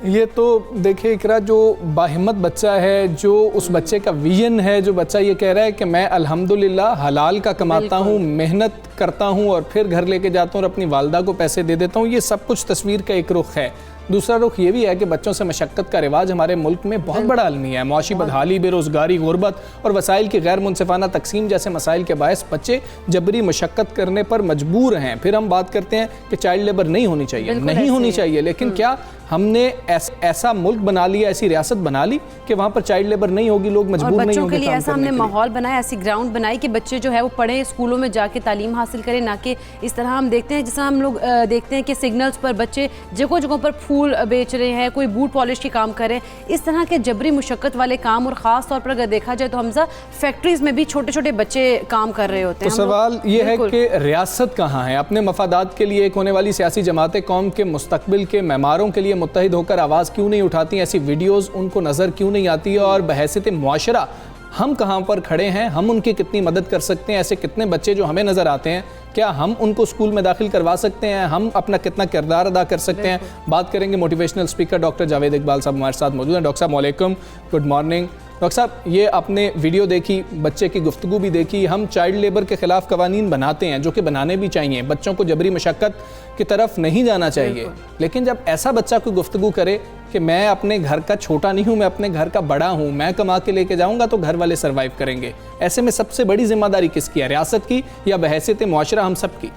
ये तो देखिए इकरा, जो बाहिम्मत बच्चा है, जो उस बच्चे का विजन है, जो बच्चा ये कह रहा है कि मैं अल्हम्दुलिल्लाह हलाल का कमाता हूँ, मेहनत करता हूँ और फिर घर लेके जाता हूँ और अपनी वालदा को पैसे दे देता हूँ, ये सब कुछ तस्वीर का एक रुख है। दूसरा रुख ये भी है कि बच्चों से मशक्क़त का रिवाज हमारे मुल्क में बहुत बड़ा अलमिया है। मुआशी बदहाली, बेरोज़गारी, गुर्बत और वसाइल की गैर मुनसिफाना तकसीम जैसे मसाइल के बायस बच्चे जबरी मशक्क़त करने पर मजबूर हैं। फिर हम बात करते हैं कि चाइल्ड लेबर नहीं होनी चाहिए, नहीं होनी चाहिए, लेकिन क्या हमने ऐसा मुल्क बना लिया, ऐसी रियासत बना ली कि वहाँ पर चाइल्ड लेबर नहीं होगी, लोग मजबूर नहीं होंगे? बच्चों के लिए ऐसा हमने माहौल बनाया, ऐसी ग्राउंड बनाई कि बच्चे जो है वो पढ़ें, स्कूलों में जाके तालीम हासिल करें, ना कि इस तरह हम देखते हैं, जिस तरह हम लोग देखते हैं कि सिग्नल्स पर बच्चे जगह जगहों पर फूल बेच रहे हैं, कोई बूट पॉलिश के काम कर रहे हैं, इस तरह के जबरी मुशक्क़त वाले काम। और ख़ास तौर पर अगर देखा जाए तो हमजा फैक्ट्रीज़ में भी छोटे छोटे बच्चे काम कर रहे होते हैं। तो सवाल ये है कि रियासत कहाँ है? अपने मफादात के लिए एक होने वाली सियासी जमातें कौम के मुस्तकबिल के मेमारों के लिए मुत्तहिद होकर आवाज़ क्यों नहीं उठाती? ऐसी वीडियोज़ उनको नज़र क्यों नहीं आती? और बहैसियत मुआशरा हम कहाँ पर खड़े हैं? हम उनकी कितनी मदद कर सकते हैं? ऐसे कितने बच्चे जो हमें नज़र आते हैं, क्या हम उनको स्कूल में दाखिल करवा सकते हैं? हम अपना कितना किरदार अदा कर सकते हैं? बात करेंगे। Motivational speaker doctor Javed Iqbal साहब हमारे साथ मौजूद हैं। डॉक्टर साहब वालेकुम, गुड मॉर्निंग। डॉक्टर साहब, ये आपने वीडियो देखी, बच्चे की गुफ्तगू भी देखी। हम चाइल्ड लेबर के ख़िलाफ़ कवानीन बनाते हैं, जो कि बनाने भी चाहिए, बच्चों को जबरी मशक्क़त की तरफ नहीं जाना चाहिए, लेकिन जब ऐसा बच्चा कोई गुफ्तगू करे कि मैं अपने घर का छोटा नहीं हूँ, मैं अपने घर का बड़ा हूँ, मैं कमा के लेके जाऊँगा तो घर वाले सर्वाइव करेंगे, ऐसे में सबसे बड़ी जिम्मेदारी किसकी है? रियासत की या बहैसियत मुआशरा हम सब की?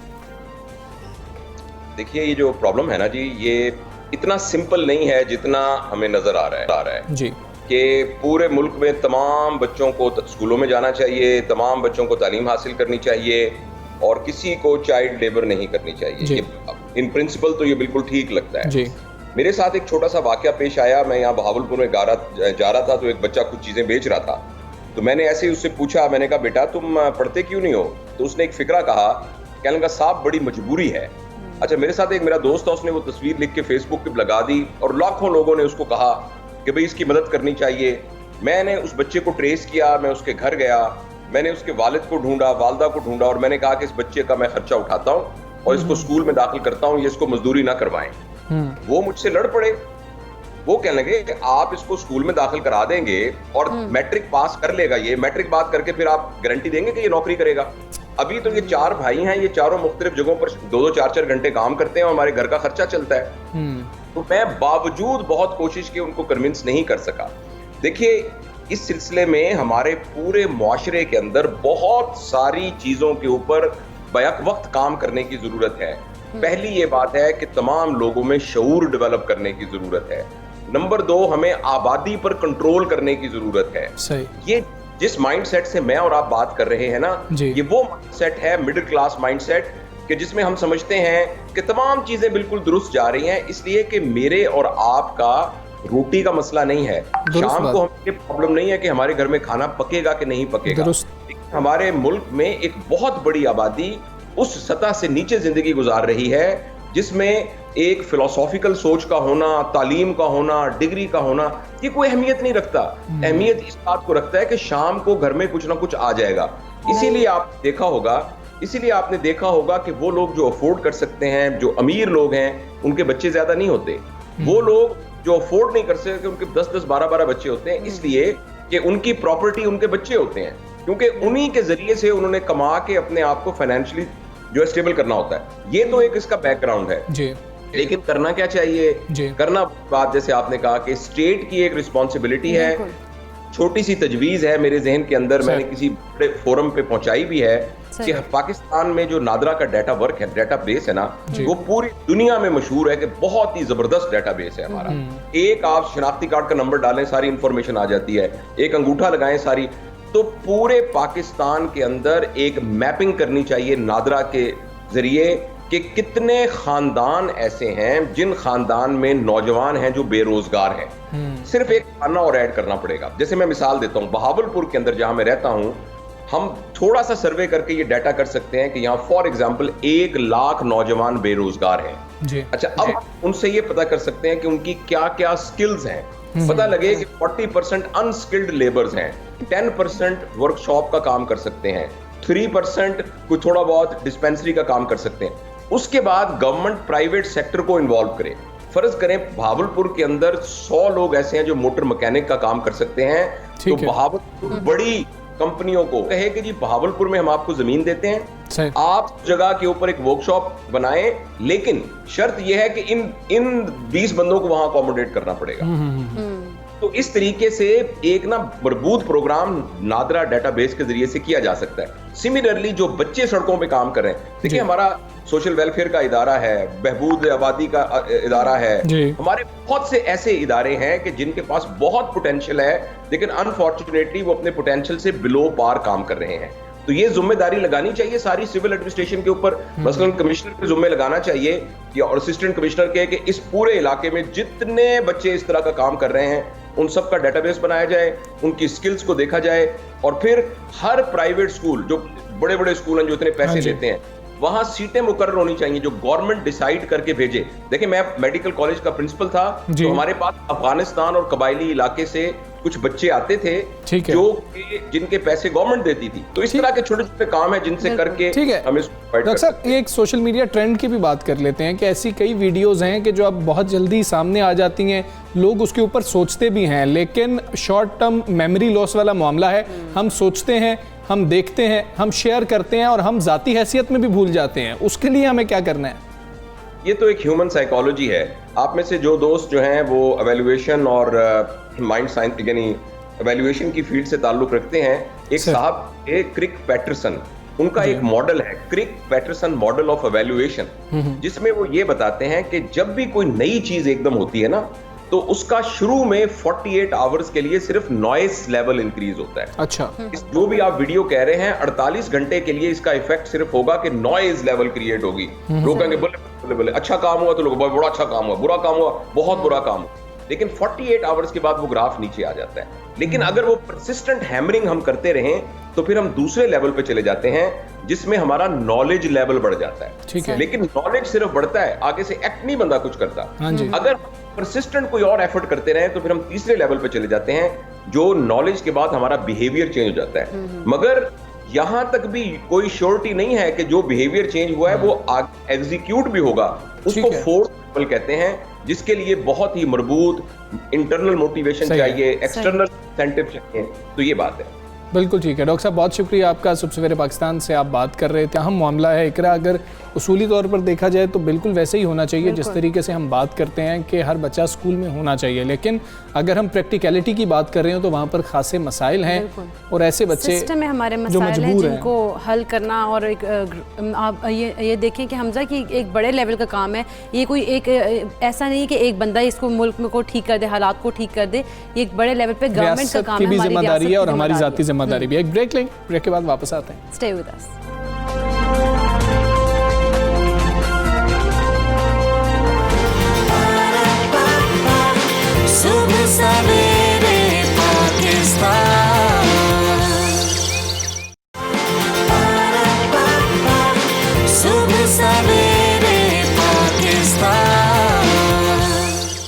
देखिए, ये जो प्रॉब्लम है ना जी, ये इतना सिंपल नहीं है जितना हमें नज़र आ रहा है जी, कि पूरे मुल्क में तमाम बच्चों को स्कूलों में जाना चाहिए, तमाम बच्चों को तालीम हासिल करनी चाहिए और किसी को चाइल्ड लेबर नहीं करनी चाहिए। इन प्रिंसिपल तो ये बिल्कुल ठीक लगता है जी। मेरे साथ एक छोटा सा वाकया पेश आया। मैं यहाँ बहावलपुर में जा रहा था, तो एक बच्चा कुछ चीज़ें बेच रहा था, तो मैंने ऐसे ही उससे पूछा, मैंने कहा बेटा तुम पढ़ते क्यों नहीं हो? तो उसने एक फ़िक्रा कहा, कहने लगा साहब बड़ी मजबूरी है। अच्छा, मेरे साथ एक मेरा दोस्त था, उसने वो तस्वीर लिख के फेसबुक पे लगा दी और लाखों लोगों ने उसको कहा कि भाई इसकी मदद करनी चाहिए। मैंने उस बच्चे को ट्रेस किया, मैं उसके घर गया, मैंने उसके वालिद को ढूंढा, वालदा को ढूंढा और मैंने कहा कि इस बच्चे का मैं खर्चा उठाता हूँ और इसको स्कूल में दाखिल करता हूँ, ये इसको मजदूरी ना करवाएं। वो मुझसे लड़ पड़े। वो कहने लगे कि आप इसको स्कूल में दाखिल करा देंगे और मैट्रिक पास कर लेगा, ये मैट्रिक पास करके फिर आप गारंटी देंगे कि ये नौकरी करेगा? अभी तो ये 4 भाई हैं, ये चारों मुख्तलिफ जगहों पर 2-2, 4-4 घंटे काम करते हैं और हमारे घर का खर्चा चलता है। तो मैं बावजूद बहुत कोशिश की उनको कन्विंस नहीं कर सका। देखिए, इस सिलसिले में हमारे पूरे मुआशरे के अंदर बहुत सारी चीजों के ऊपर बैक वक्त काम करने की जरूरत है। पहली ये बात है कि तमाम लोगों में शऊर डेवलप करने की जरूरत है। नंबर 2, हमें आबादी पर कंट्रोल करने की जरूरत है। सही। ये जिस माइंडसेट से मैं और आप बात कर रहे हैं ना, ये वो माइंडसेट है मिडिल क्लास माइंडसेट, कि जिसमें हम समझते हैं कि तमाम चीजें बिल्कुल दुरुस्त जा रही हैं, इसलिए कि मेरे और आपका रोटी का मसला नहीं है, शाम को हमें प्रॉब्लम नहीं है कि हमारे घर में खाना पकेगा कि नहीं पकेगा। हमारे मुल्क में एक बहुत बड़ी आबादी उस सतह से नीचे जिंदगी गुजार रही है जिसमें एक फिलोसॉफिकल सोच का होना, तालीम का होना, डिग्री का होना, ये कोई अहमियत नहीं रखता। अहमियत इस बात को रखता है कि शाम को घर में कुछ ना कुछ आ जाएगा। इसीलिए आपने देखा होगा कि वो लोग जो अफोर्ड कर सकते हैं, जो अमीर लोग हैं, उनके बच्चे ज्यादा नहीं होते। वो लोग जो अफोर्ड नहीं कर सकते, उनके 10-10, 12-12 बच्चे होते हैं, इसलिए कि उनकी प्रॉपर्टी उनके बच्चे होते हैं, क्योंकि उन्हीं के जरिए से उन्होंने कमा के अपने आप को फाइनेंशियली जो स्टेबल करना होता है। ये तो एक इसका बैकग्राउंड है जी। लेकिन करना क्या चाहिए जी? करना बात जैसे आपने कहा कि स्टेट की एक रिस्पॉन्सिबिलिटी है। छोटी सी तजवीज है मेरे जहन के अंदर, मैंने किसी बड़े फोरम पे पहुंचाई भी है कि पाकिस्तान में जो नादरा का डाटा वर्क है, डाटा बेस है ना, वो पूरी दुनिया में मशहूर है कि बहुत ही जबरदस्त डाटा बेस है हमारा। एक आप शनाख्ती कार्ड का नंबर डालें, सारी इंफॉर्मेशन आ जाती है, एक अंगूठा लगाएं, सारी। तो पूरे पाकिस्तान के अंदर एक मैपिंग करनी चाहिए नादरा के जरिए कि कितने खानदान ऐसे हैं जिन खानदान में नौजवान हैं जो बेरोजगार हैं। सिर्फ एक खाना और ऐड करना पड़ेगा। जैसे मैं मिसाल देता हूं, बहावलपुर के अंदर जहां मैं रहता हूं, हम थोड़ा सा सर्वे करके ये डाटा कर सकते हैं कि यहाँ फॉर एग्जांपल 1 लाख नौजवान बेरोजगार हैं जी। अच्छा, अब उनसे ये पता कर सकते हैं कि उनकी क्या क्या स्किल्स हैं। पता लगे कि 40% अनस्किल्ड लेबर्स हैं, 10% वर्कशॉप का काम कर सकते हैं, 3% कुछ थोड़ा बहुत डिस्पेंसरी का काम कर सकते हैं। उसके बाद गवर्नमेंट प्राइवेट सेक्टर को इन्वॉल्व करे। फर्ज करें भावलपुर के अंदर 100 लोग ऐसे हैं जो मोटर मैकेनिक का काम कर सकते हैं, तो भावलपुर बड़ी कंपनियों को कहे कि जी भावलपुर में हम आपको जमीन देते हैं, आप जगह के ऊपर एक वर्कशॉप बनाएं, लेकिन शर्त यह है कि इन 20 बंदों को वहां अकोमोडेट करना पड़ेगा। तो इस तरीके से एक ना मजबूत प्रोग्राम नादरा डेटाबेस के जरिए से किया जा सकता है। सिमिलरली जो बच्चे सड़कों पे काम कर रहे हैं, देखिए हमारा सोशल वेलफेयर का इदारा है, बहबूद आबादी का इदारा है, हमारे बहुत से ऐसे इदारे हैं कि जिनके पास बहुत पोटेंशियल है, लेकिन अनफॉर्चुनेटली वो अपने पोटेंशियल से बिलो पार काम कर रहे हैं। तो ये जिम्मेदारी लगानी चाहिए सारी सिविल एडमिनिस्ट्रेशन के ऊपर, मसलन कमिश्नर के जिम्मे लगाना चाहिए या और असिस्टेंट कमिश्नर के, कि इस पूरे इलाके में जितने बच्चे इस तरह का काम कर रहे हैं उन सब का डेटाबेस बनाया जाए, उनकी स्किल्स को देखा जाए, और फिर हर प्राइवेट स्कूल, जो बड़े बड़े स्कूल हैं जो इतने पैसे देते हैं, वहां सीटें मुकर्रर होनी चाहिए जो गवर्नमेंट डिसाइड करके भेजे। देखिए मैं मेडिकल कॉलेज का प्रिंसिपल था, तो हमारे पास अफगानिस्तान और कबायली इलाके से कुछ बच्चे आते थे जो जिनके पैसे गवर्नमेंट देती थी। तो इस तरह के छोटे छोटे काम है जिनसे करके हम इसको। डॉक्टर साहब, एक सोशल मीडिया ट्रेंड की भी बात कर लेते हैं कि ऐसी कई वीडियोस हैं कि जो अब बहुत जल्दी सामने आ जाती हैं, लोग उसके ऊपर सोचते भी हैं, लेकिन शॉर्ट टर्म मेमोरी लॉस वाला मामला है। हम सोचते हैं, हम देखते हैं, हम शेयर करते हैं और हम जाती हैसियत में भी भूल जाते हैं। उसके लिए हमें क्या करना है? ये तो एक ह्यूमन साइकोलॉजी है। आप में से जो दोस्त जो हैं वो एवेल्युएशन और माइंड साइंस यानी एवेल्युएशन की फील्ड से ताल्लुक रखते हैं, एक साहब क्रिक पैटरसन, उनका एक मॉडल है क्रिक पैटरसन मॉडल ऑफ एवेल्युएशन, जिसमें वो ये बताते हैं कि जब भी कोई नई चीज एकदम होती है ना, तो उसका शुरू में 48 आवर्स के लिए सिर्फ नॉइस लेवल इंक्रीज होता है। अच्छा, जो भी आप वीडियो कह रहे हैं 48 घंटे के लिए इसका इफेक्ट सिर्फ होगा कि नॉइज लेवल क्रिएट होगी। लोग कहेंगे बोले बोले अच्छा काम हुआ, तो लोग बड़ा अच्छा काम हुआ, बुरा काम हुआ, बहुत बुरा काम हुआ, लेकिन 48 आवर्स के बाद वो ग्राफ नीचे आ जाता है। लेकिन अगर वो परसिस्टेंट हैमरिंग हम करते रहें तो फिर हम दूसरे लेवल पे चले जाते हैं जिसमें हमारा नॉलेज लेवल बढ़ जाता है। ठीक है, लेकिन नॉलेज सिर्फ बढ़ता है, आगे से एक्ट नहीं बंदा कुछ करता। अगर परसिस्टेंट कोई और एफर्ट करते रहे तो फिर हम तीसरे लेवल पे चले जाते हैं, जो नॉलेज के बाद हमारा बिहेवियर चेंज हो जाता है। मगर यहां तक भी कोई श्योरिटी नहीं है कि जो बिहेवियर चेंज हुआ है वो एग्जीक्यूट भी होगा। उसको फोर्थ लेवल कहते हैं, जिसके लिए बहुत ही मजबूत इंटरनल मोटिवेशन चाहिए, एक्सटर्नल इंसेंटिव चाहिए। तो ये बात है। बिल्कुल ठीक है डॉक्टर साहब, बहुत शुक्रिया आपका। सुबह सवेरे पाकिस्तान से आप बात कर रहे थे। अहम मामला है इकरा। अगर उसूली तौर पर देखा जाए तो बिल्कुल वैसे ही होना चाहिए जिस तरीके से हम बात करते हैं कि हर बच्चा स्कूल में होना चाहिए, लेकिन अगर हम प्रैक्टिकलिटी की बात कर रहे हो तो वहाँ पर खासे मसाइल हैं और ऐसे बच्चे सिस्टम में हमारे मसाइल हैं जिनको हल करना। और एक आप ये देखें कि हमजा की एक बड़े लेवल का काम है, ये कोई एक ऐसा नहीं कि एक बंदा इसको मुल्क में को ठीक कर दे, हालात को ठीक कर दे, ये एक बड़े लेवल पे गवर्नमेंट का काम है, हमारी जिम्मेदारी है और हमारी जाती जिम्मेदारी भी है। एक ब्रेक लें, ब्रेक के बाद वापस आते हैं। Stay with us. सुबह सवेरे पाकिस्तान, सुबह सवेरे पाकिस्तान।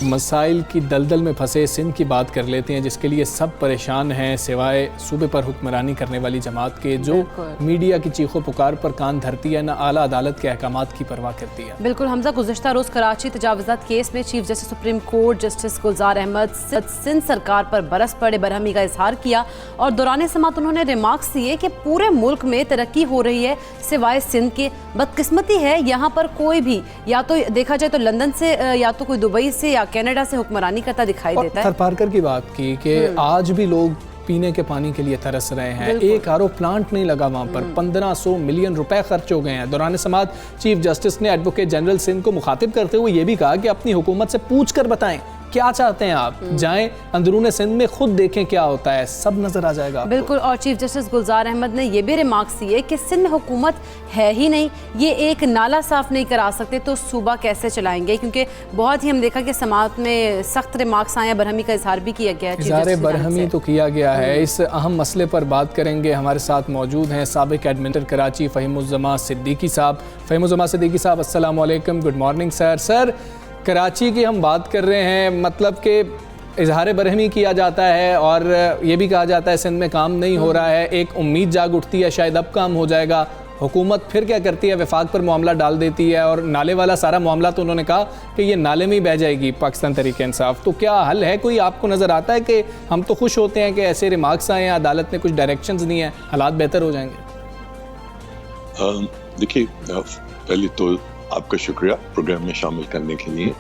मसाइल की दलदल में फंसे सिंध की बात कर लेते हैं, जिसके लिए सब परेशान हैं सिवाय सूबे पर हुक्मरानी करने वाली जमात के, जो मीडिया की चीखों पुकार पर कान धरती है, न आला अदालत के अहकामात की परवाह करती है। बिल्कुल हमजा, गुज़श्ता रोज़ कराची तजावुज़ात केस में chief justice supreme court justice Gulzar Ahmed Sindh सरकार पर बरस पड़े बरहमी का इजहार किया और दौरान समात उन्होंने रिमार्क्स दिए कि पूरे मुल्क में तरक्की हो रही है सिवाय सिंध के। बदकिस्मती है यहाँ पर कोई भी, या तो देखा जाए तो लंदन से, या तो कोई दुबई से या कनाडा से हुक्मरानी करता दिखाई देता है। थरपारकर की बात की कि आज भी लोग पीने के पानी के लिए तरस रहे हैं, एक आरओ प्लांट नहीं लगा वहाँ पर, 1500 मिलियन रुपए खर्च हो गए हैं। दौरान समात चीफ जस्टिस ने एडवोकेट जनरल सिंध को मुखातिब करते हुए ये भी कहा कि अपनी हुकूमत से पूछ कर बताएं क्या चाहते हैं आप, जाएं अंदरूने सिंध में खुद देखें क्या होता है, सब नजर आ जाएगा। बिल्कुल, और चीफ जस्टिस गुलजार अहमद ने ये भी रिमार्क्स दिए कि सिंध में हुकूमत है ही नहीं, ये एक नाला साफ नहीं करा सकते तो सूबा कैसे चलाएंगे, क्योंकि बहुत ही हम देखा कि समात में सख्त रिमार्क्स आए, बरहमी का इजहार भी किया गया है। इजहार बरहमी तो किया गया है। इस अहम मसले पर बात करेंगे, हमारे साथ मौजूद हैं साबिक एडमिनिस्ट्रेटर कराची फ़हीमुज़्ज़मा सिद्दीकी साहब। फ़हीमुज़्ज़मा सिद्दीकी साहब, अस्सलाम वालेकुम, good morning sir. Sir, Karachi की हम बात कर रहे हैं, मतलब कि इजहार बरहमी किया जाता है और ये भी कहा जाता है सिंध में काम नहीं हो रहा है, एक उम्मीद जाग उठती है शायद अब काम हो जाएगा। हुकूमत फिर क्या करती है, वफाक पर मामला डाल देती है और नाले वाला सारा मामला तो उन्होंने कहा कि ये नाले में ही बह जाएगी पाकिस्तान तहरीक इंसाफ। तो क्या हल है कोई, आपको नज़र आता है कि हम तो खुश होते हैं कि ऐसे रिमार्क्स आए हैं, अदालत ने कुछ डायरेक्शंस दी हैं, हालात बेहतर हो जाएंगे? देखिए, पहले तो आपका शुक्रिया प्रोग्राम में शामिल करने के लिए।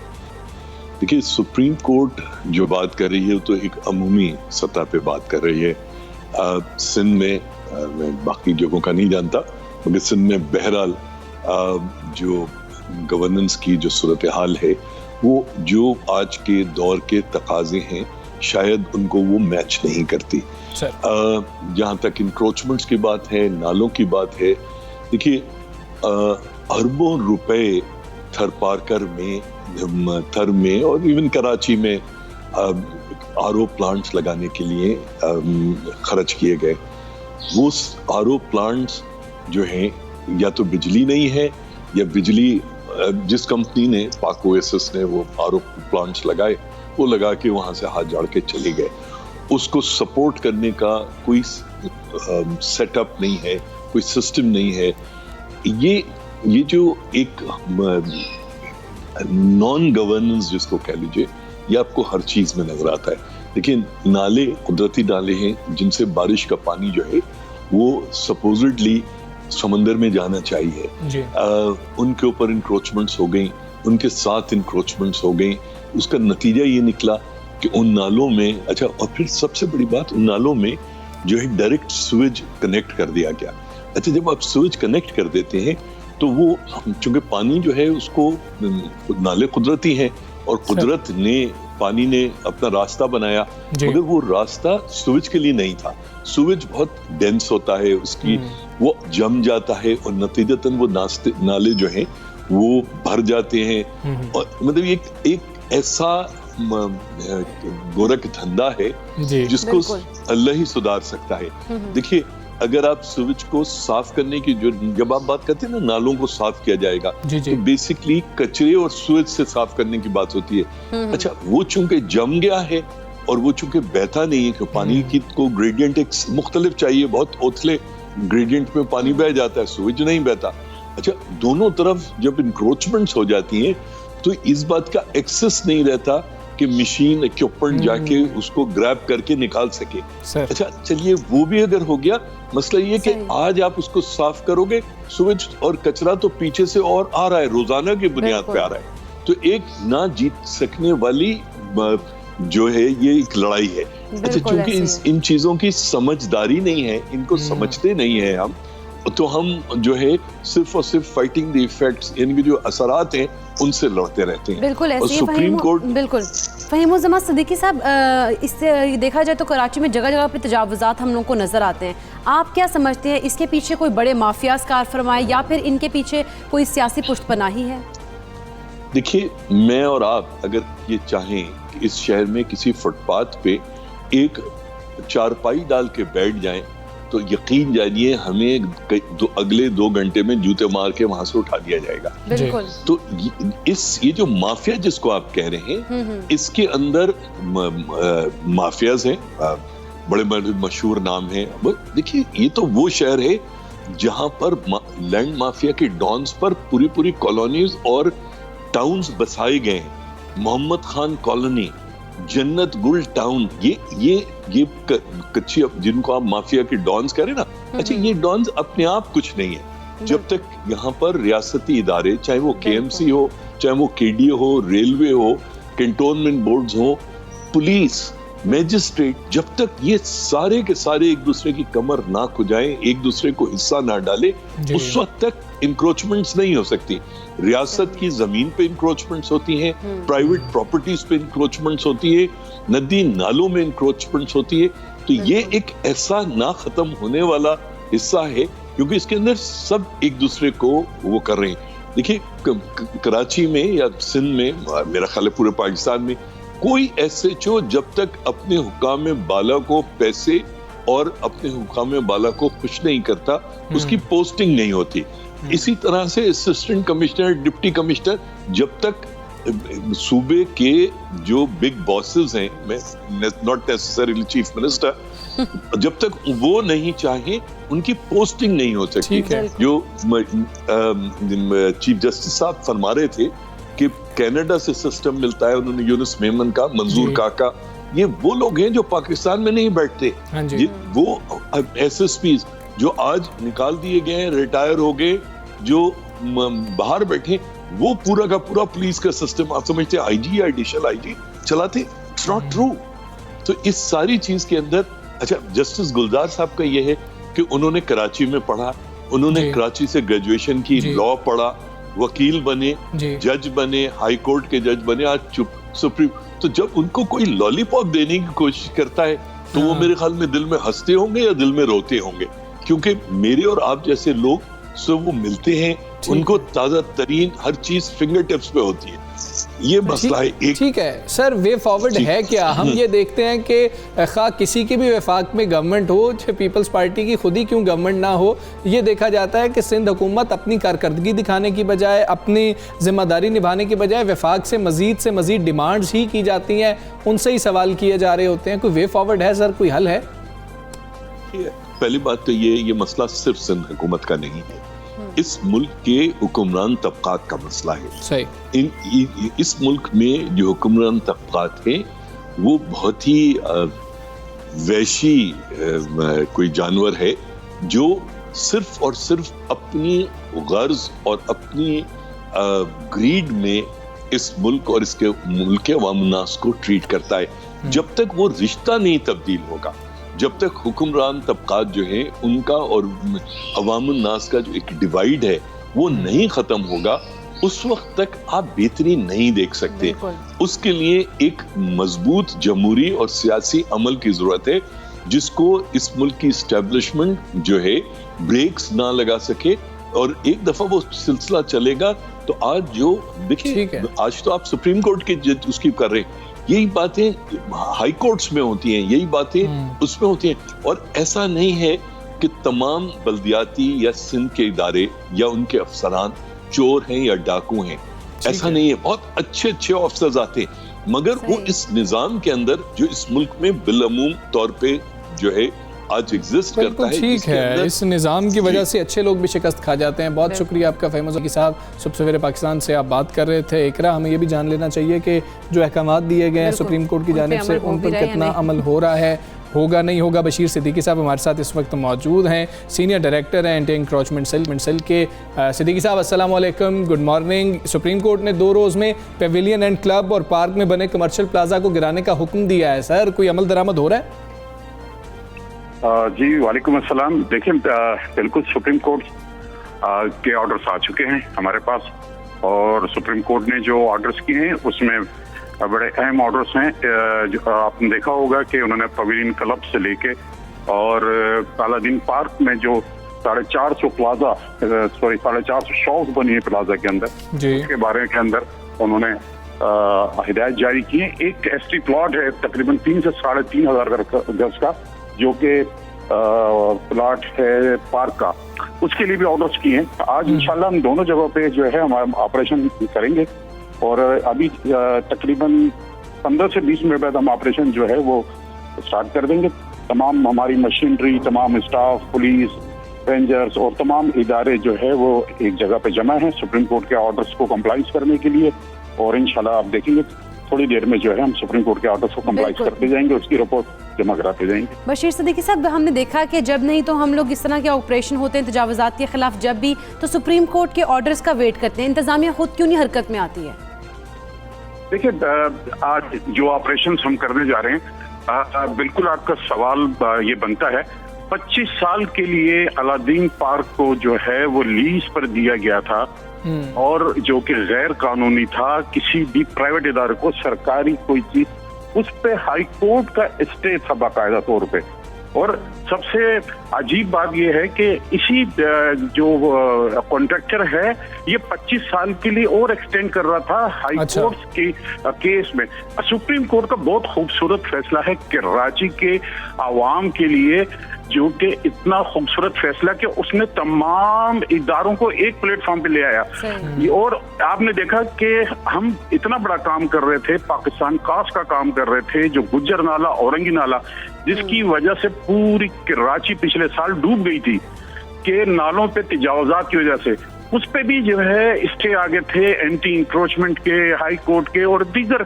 देखिए, सुप्रीम कोर्ट जो बात कर रही है तो एक अमूमी सतह पे बात कर रही है। सिंध में, मैं बाकी जगहों का नहीं जानता, मगर सिंध में बहरहाल जो गवर्नेंस की जो सूरत हाल है वो जो आज के दौर के तकाजे हैं शायद उनको वो मैच नहीं करती। जहाँ तक इंक्रोचमेंट्स की बात है, नालों की बात है, देखिए अरबों रुपए थरपारकर में, थर में और इवन कराची में आरओ प्लांट्स लगाने के लिए खर्च किए गए। वो आरओ प्लांट्स जो हैं या तो बिजली नहीं है या बिजली जिस कंपनी ने, पाक ओएसिस ने वो आरओ प्लांट्स लगाए, वो लगा के वहाँ से हाथ झाड़ के चले गए। उसको सपोर्ट करने का कोई सेटअप नहीं है, कोई सिस्टम नहीं है। ये जो एक नॉन गवर्नेंस जिसको कह लीजिए, ये आपको हर चीज में नजर आता है। लेकिन नाले कुदरती नाले हैं जिनसे बारिश का पानी जो है वो सपोजिडली समंदर में जाना चाहिए। उनके ऊपर इंक्रोचमेंट्स हो गई, उनके साथ इंक्रोचमेंट्स हो गई। उसका नतीजा ये निकला कि उन नालों में, अच्छा, और फिर सबसे बड़ी बात, उन नालों में जो है डायरेक्ट स्विच कनेक्ट कर दिया गया। अच्छा, जब आप स्विच कनेक्ट कर देते हैं तो वो, चूंकि पानी जो है उसको, नाले कुदरती हैं और कुदरत ने, पानी ने अपना रास्ता बनाया, मगर वो रास्ता स्विच के लिए नहीं था। स्विच बहुत डेंस होता है, उसकी वो जम जाता है और नतीजतन वो नाले जो हैं वो भर जाते हैं। और मतलब एक ऐसा गोरख धंधा है जिसको अल्लाह ही सुधार सकता है। देखिए, अगर आप स्विच को साफ करने की, जो जब आप बात करते हैं ना नालों को साफ किया जाएगा, तो बेसिकली कचरे और स्विच से साफ करने की बात होती है। अच्छा, वो चूंकि जम गया है और वो चूंकि बहता नहीं है, कि पानी की को ग्रेडियंट एक मुख्तलिफ चाहिए, बहुत ओथले ग्रेडियंट में पानी बह जाता है, स्विच नहीं बहता। अच्छा, दोनों तरफ जब इंक्रोचमेंट्स हो जाती हैं तो इस बात का एक्सेस नहीं रहता कि मशीन इक्विपमेंट जाके उसको ग्रैब करके निकाल सके। अच्छा चलिए वो भी अगर हो गया, मसला ये कि आज आप उसको साफ करोगे, स्विच और कचरा तो पीछे से और आ रहा है, रोजाना की बुनियाद पे आ रहा है। तो एक ना जीत सकने वाली जो है ये एक लड़ाई है। अच्छा क्योंकि इन चीजों की समझदारी नहीं है, इनको समझते नहीं है हम, तो हम जो है सिर्फ और सिर्फ फाइटिंग द इफेक्ट्स, यानी जो असरात हैं उनसे लड़ते रहते हैं। बिल्कुल ऐसे ही सुप्रीम कोर्ट बिल्कुल फ़हीमुज़्ज़मान सिद्दीकी साहब, इससे देखा जाए तो कराची में जगह जगह पे तजावुज़ात हम लोगों को नज़र आते हैं। आप क्या समझते हैं, इसके पीछे कोई बड़े माफियाज कार फरमाए या फिर इनके पीछे कोई सियासी पुष्टपनाही है? देखिए मैं और आप अगर ये चाहें कि इस शहर में किसी फुटपाथ पे एक चारपाई डाल के बैठ जाएं, तो यकीन जानिए हमें अगले 2 घंटे में जूते मार के वहां से उठा दिया जाएगा। बिल्कुल। तो ये जो माफिया जिसको आप कह रहे हैं, इसके अंदर माफियाज हैं, बड़े बड़े मशहूर नाम हैं। देखिए ये तो वो शहर है जहां पर लैंड माफिया के डॉन्स पर पूरी पूरी कॉलोनीज और टाउन्स बसाए गए हैं। मोहम्मद खान कॉलोनी, जन्नत गुल टाउन, ये कच्ची जिनको आप माफिया के डॉन्स कह रहे हैं ना, अच्छा ये डॉन्स अपने आप कुछ नहीं है। जब तक यहाँ पर रियासती इदारे, चाहे वो KMC हो, चाहे वो KDA हो, रेलवे हो, कैंटोनमेंट बोर्ड्स हो, पुलिस, मैजिस्ट्रेट, जब तक ये सारे के सारे एक दूसरे की कमर ना खुजाएं, एक दूसरे को हिस्सा ना डाले, उस वक्त तक इंक्रोचमेंट्स नहीं हो सकती। रियासत की जमीन पे इंक्रोचमेंट्स होती हैं, प्राइवेट प्रॉपर्टीज पे इंक्रोचमेंट्स होती है, नदी नालों में इंक्रोचमेंट्स होती है। तो ये एक ऐसा ना खत्म होने वाला हिस्सा है, क्योंकि इसके अंदर सब एक दूसरे को वो कर रहे हैं। देखिए कराची में या सिंध में, मेरा ख्याल है पूरे पाकिस्तान में, कोई SHO जब तक अपने हुकाम बाला को पैसे और अपने हुकाम बाला को खुश नहीं करता, उसकी पोस्टिंग नहीं होती। इसी तरह से असिस्टेंट कमिश्नर, डिप्टी कमिश्नर, जब तक सूबे के जो बिग बॉसेस हैं, मैं नॉट नेसेसरीली चीफ मिनिस्टर, जब तक वो नहीं चाहे उनकी पोस्टिंग नहीं हो सकती। जो चीफ जस्टिस साहब फरमा रहे थे कि कनाडा से सिस्टम मिलता है, उन्होंने यूनुस मेमन का, मंजूर काका, ये वो लोग हैं जो पाकिस्तान में नहीं बैठते। वो SSPs जो आज निकाल दिए गए हैं, रिटायर हो गए, जो बाहर बैठे, वो पूरा का पूरा पुलिस का सिस्टम आप समझते IG या एडिशनल IG चलाते। It's not true. तो इस सारी चीज के अंदर, अच्छा जस्टिस गुलजार साहब का ये है कि उन्होंने कराची में पढ़ा, उन्होंने कराची से ग्रेजुएशन की, लॉ पढ़ा, वकील बने, जज बने, हाई कोर्ट के जज बने, आज सुप्रीम। तो जब उनको कोई लॉलीपॉप देने की कोशिश करता है, तो वो मेरे ख्याल में दिल में हंसते होंगे या दिल में रोते होंगे, क्योंकि मेरे और आप जैसे लोग सब वो मिलते हैं, उनको ताजा तरीन हर चीज फिंगर टिप्स पे होती है। ये मसला है। ठीक है सर, वे फॉरवर्ड है क्या? हम ये देखते हैं कि खा किसी की भी वफाक में गवर्नमेंट हो, चाहे पीपल्स पार्टी की खुद ही क्यों गवर्नमेंट ना हो, ये देखा जाता है कि सिंध हुकूमत अपनी कारकर्दगी दिखाने की बजाय, अपनी जिम्मेदारी निभाने की बजाय वफाक से मजीद डिमांड्स ही की जाती हैं, उनसे ही सवाल किए जा रहे होते हैं। कोई वे फॉरवर्ड है सर, कोई हल है? पहली बात तो ये मसला सिर्फ सिंध हुकूमत का नहीं है, इस मुल्क के हुक्मरान तबकात का मसला है। सही। इस मुल्क में जो हुक्मरान तबकात है वो बहुत ही वैशी कोई जानवर है, जो सिर्फ और सिर्फ अपनी गर्ज और अपनी ग्रीड में इस मुल्क और इसके मुल्क के अवाम-उन्नास को ट्रीट करता है। जब तक वो रिश्ता नहीं तब्दील होगा, जब तक हुक्मरान तबकात जो है उनका और अवाम-उन्नास का जो एक डिवाइड है वो नहीं खत्म होगा, उस वक्त तक आप बेहतरी नहीं देख सकते। उसके लिए एक मजबूत जमहूरी और सियासी अमल की जरूरत है, जिसको इस मुल्क की एस्टेब्लिशमेंट जो है ब्रेक्स ना लगा सके, और एक दफा वो सिलसिला चलेगा तो आज जो देखिए, आज तो आप सुप्रीम कोर्ट की उसकी कर रहे हैं, यही बातें हाई कोर्ट्स में होती हैं, यही बातें उसमें होती हैं। और ऐसा नहीं है कि तमाम बल्दियाती या सिंध के इदारे या उनके अफसरान चोर हैं या डाकू हैं, ऐसा नहीं है। बहुत अच्छे अच्छे ऑफिसर्स आते हैं, मगर वो इस निजाम के अंदर जो इस मुल्क में बिलअमूम तौर पे जो है आज एग्जिस्ट करता है। ठीक है, इस निज़ाम की वजह से अच्छे लोग भी शिकस्त खा जाते हैं। बहुत शुक्रिया आपका फ़हीम साहब। सुबह सवेरे पाकिस्तान से आप बात कर रहे थे। इकरा, हमें ये भी जान लेना चाहिए कि जो अहकामात दिए गए हैं सुप्रीम कोर्ट की जानिब से, उन पर कितना अमल हो रहा है, होगा नहीं होगा। बशीर सिद्दीकी साहब हमारे साथ इस वक्त मौजूद हैं, सीनियर डायरेक्टर हैं एंटी इंक्रोचमेंट सेल के। सिद्दीकी साहब अस्सलाम वालेकुम, गुड मॉर्निंग। सुप्रीम कोर्ट ने 2 रोज़ में पेविलियन एंड क्लब और पार्क में बने कमर्शियल प्लाजा को गिराने का हुक्म दिया है। सर, कोई अमल दरामद हो रहा है? जी वालेकुम अस्सलाम। देखिए, बिल्कुल सुप्रीम कोर्ट के ऑर्डर्स आ चुके हैं हमारे पास, और सुप्रीम कोर्ट ने जो ऑर्डर्स किए हैं उसमें बड़े अहम ऑर्डर्स हैं। जो आपने देखा होगा कि उन्होंने पवेलियन क्लब से लेके और अलादीन पार्क में जो 450 प्लाजा 450 शॉप्स बनी है प्लाजा के अंदर, उसके बारे के अंदर उन्होंने हिदायत जारी की है। एक एसटी प्लॉट है तकरीबन 3 से 3,500 गज का, जो कि प्लॉट है पार्क का, उसके लिए भी ऑर्डर्स किए हैं। आज इंशाल्लाह हम दोनों जगहों पे जो है हमारा ऑपरेशन करेंगे, और अभी तकरीबन 15 से 20 मिनट बाद हम ऑपरेशन जो है वो स्टार्ट कर देंगे। तमाम हमारी मशीनरी, तमाम स्टाफ, पुलिस, रेंजर्स और तमाम इदारे जो है वो एक जगह पे जमा है सुप्रीम कोर्ट के ऑर्डर्स को कंप्लाइज करने के लिए, और इंशाल्लाह आप देखेंगे थोड़ी देर में जो है हम सुप्रीम कोर्ट के ऑर्डर्स को कंप्लाइज करते जाएंगे, उसकी रिपोर्ट जमा कराते जाएंगे। बशीर सिद्दीकी साहब, हमने देखा कि जब नहीं तो हम लोग इस तरह के ऑपरेशन होते हैं तजावुज़ात के खिलाफ, जब भी तो सुप्रीम कोर्ट के ऑर्डर्स का वेट करते हैं, इंतजामिया खुद क्यों नहीं हरकत में आती है? देखिए, आज जो ऑपरेशन हम करने जा रहे हैं, बिल्कुल आपका सवाल ये बनता है। 25 साल के लिए अलादीन पार्क को जो है वो लीज पर दिया गया था, और जो कि गैर कानूनी था। किसी भी प्राइवेट इदारे को सरकारी कोई चीज, उस पे हाई कोर्ट का स्टे था बाकायदा तौर पे। और सबसे अजीब बात यह है कि इसी जो कॉन्ट्रैक्टर है ये 25 साल के लिए और एक्सटेंड कर रहा था हाई कोर्ट के केस में। सुप्रीम कोर्ट का बहुत खूबसूरत फैसला है कराची के आवाम के लिए, जो कि इतना खूबसूरत फैसला कि उसने तमाम इदारों को एक प्लेटफॉर्म पे ले आया। और आपने देखा कि हम इतना बड़ा काम कर रहे थे, पाकिस्तान कास्ट का काम कर रहे थे, जो गुज्जर नाला, औरंगी नाला, जिसकी वजह से पूरी कराची पिछले साल डूब गई थी कि नालों पे तजावुज़ात की वजह से। उस पे भी जो है स्टे आगे थे एंटी इंक्रोचमेंट के, हाई कोर्ट के और दीगर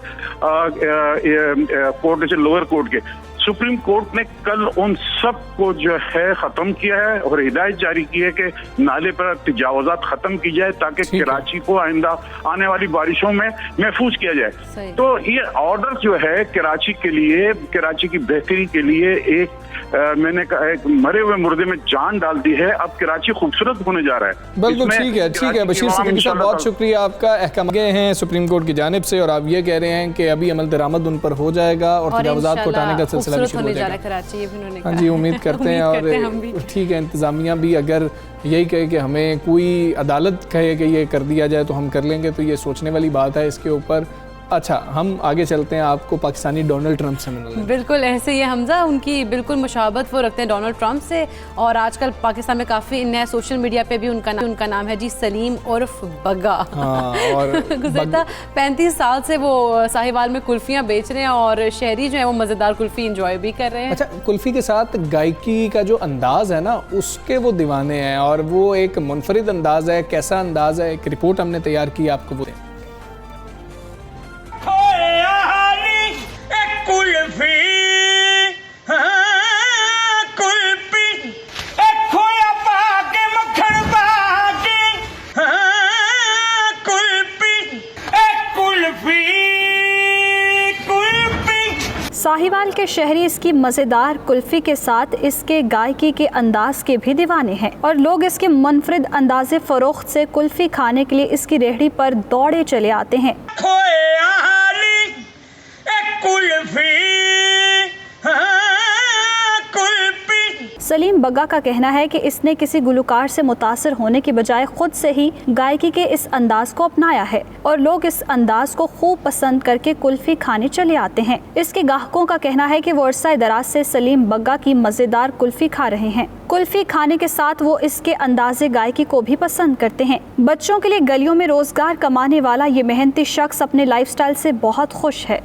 कोर्ट जैसे लोअर कोर्ट के। सुप्रीम कोर्ट ने कल उन सब को जो है खत्म किया है और हिदायत जारी की है कि नाले पर तजावुज़ात खत्म की जाए, ताकि कराची को आइंदा आने वाली बारिशों में महफूज किया जाए। तो ये ऑर्डर जो है कराची के लिए, कराची की बेहतरी के लिए एक मैंने कहा एक मरे हुए मुर्दे में जान डाल दी है। अब कराची खूबसूरत होने जा रहा है। बिल्कुल ठीक है बशीर सिद्दीकी साहब, बहुत शुक्रिया आपका। अहकाम गए हैं सुप्रीम कोर्ट की जानिब से, और आप ये कह रहे हैं कि अभी अमल दरामद उन पर हो जाएगा और तजावुज़ात को हटाने का सिलसिला भी शुरू हो जाएगा। हाँ जी, उम्मीद करते हैं। और ठीक है, इंतज़ामिया भी अगर यही कहे कि हमें कोई अदालत कहे कि ये कर दिया जाए तो हम कर लेंगे, तो ये सोचने वाली बात है इसके ऊपर। अच्छा, हम आगे चलते हैं, आपको पाकिस्तानी डोनाल्ड ट्रंप से मिलना। बिल्कुल ऐसे ही हमजा, उनकी बिल्कुल मुशाबत वो रखते हैं डोनाल्ड ट्रंप से। और आजकल पाकिस्तान में काफ़ी नया सोशल मीडिया पे भी उनका नाम है जी सलीम उर्फ बग्गा। और गुज़श्ता 35 साल से वो साहिवाल में कुल्फियाँ बेच रहे हैं, और शहरी जो है वो मज़ेदार कुल्फ़ी इंजॉय भी कर रहे हैं। अच्छा, कुल्फ़ी के साथ गायकी का जो अंदाज़ है ना, उसके वो दीवाने हैं, और वो एक मुनफरिद अंदाज़ है। कैसा अंदाज़ है, एक रिपोर्ट हमने तैयार की, आपको वो साहिवाल के शहरी इसकी मज़ेदार कुल्फ़ी के साथ इसके गायकी के अंदाज के भी दीवाने हैं, और लोग इसके मुनफरिद अंदाज़े फ़रोख्त से कुल्फ़ी खाने के लिए इसकी रेहड़ी पर दौड़े चले आते हैं। सलीम बग्गा का कहना है कि इसने किसी गुलकार से मुतासर होने की बजाय खुद से ही गायकी के इस अंदाज को अपनाया है, और लोग इस अंदाज को खूब पसंद करके कुल्फ़ी खाने चले आते हैं। इसके गाहकों का कहना है कि वो अरसा दराज से सलीम बग्गा की मज़ेदार कुल्फ़ी खा रहे हैं। कुल्फ़ी खाने के साथ वो इसके अंदाज़े गायकी को भी पसंद करते हैं। बच्चों के लिए गलियों में रोज़गार कमाने वाला ये मेहनती शख्स अपने लाइफस्टाइल से बहुत खुश है।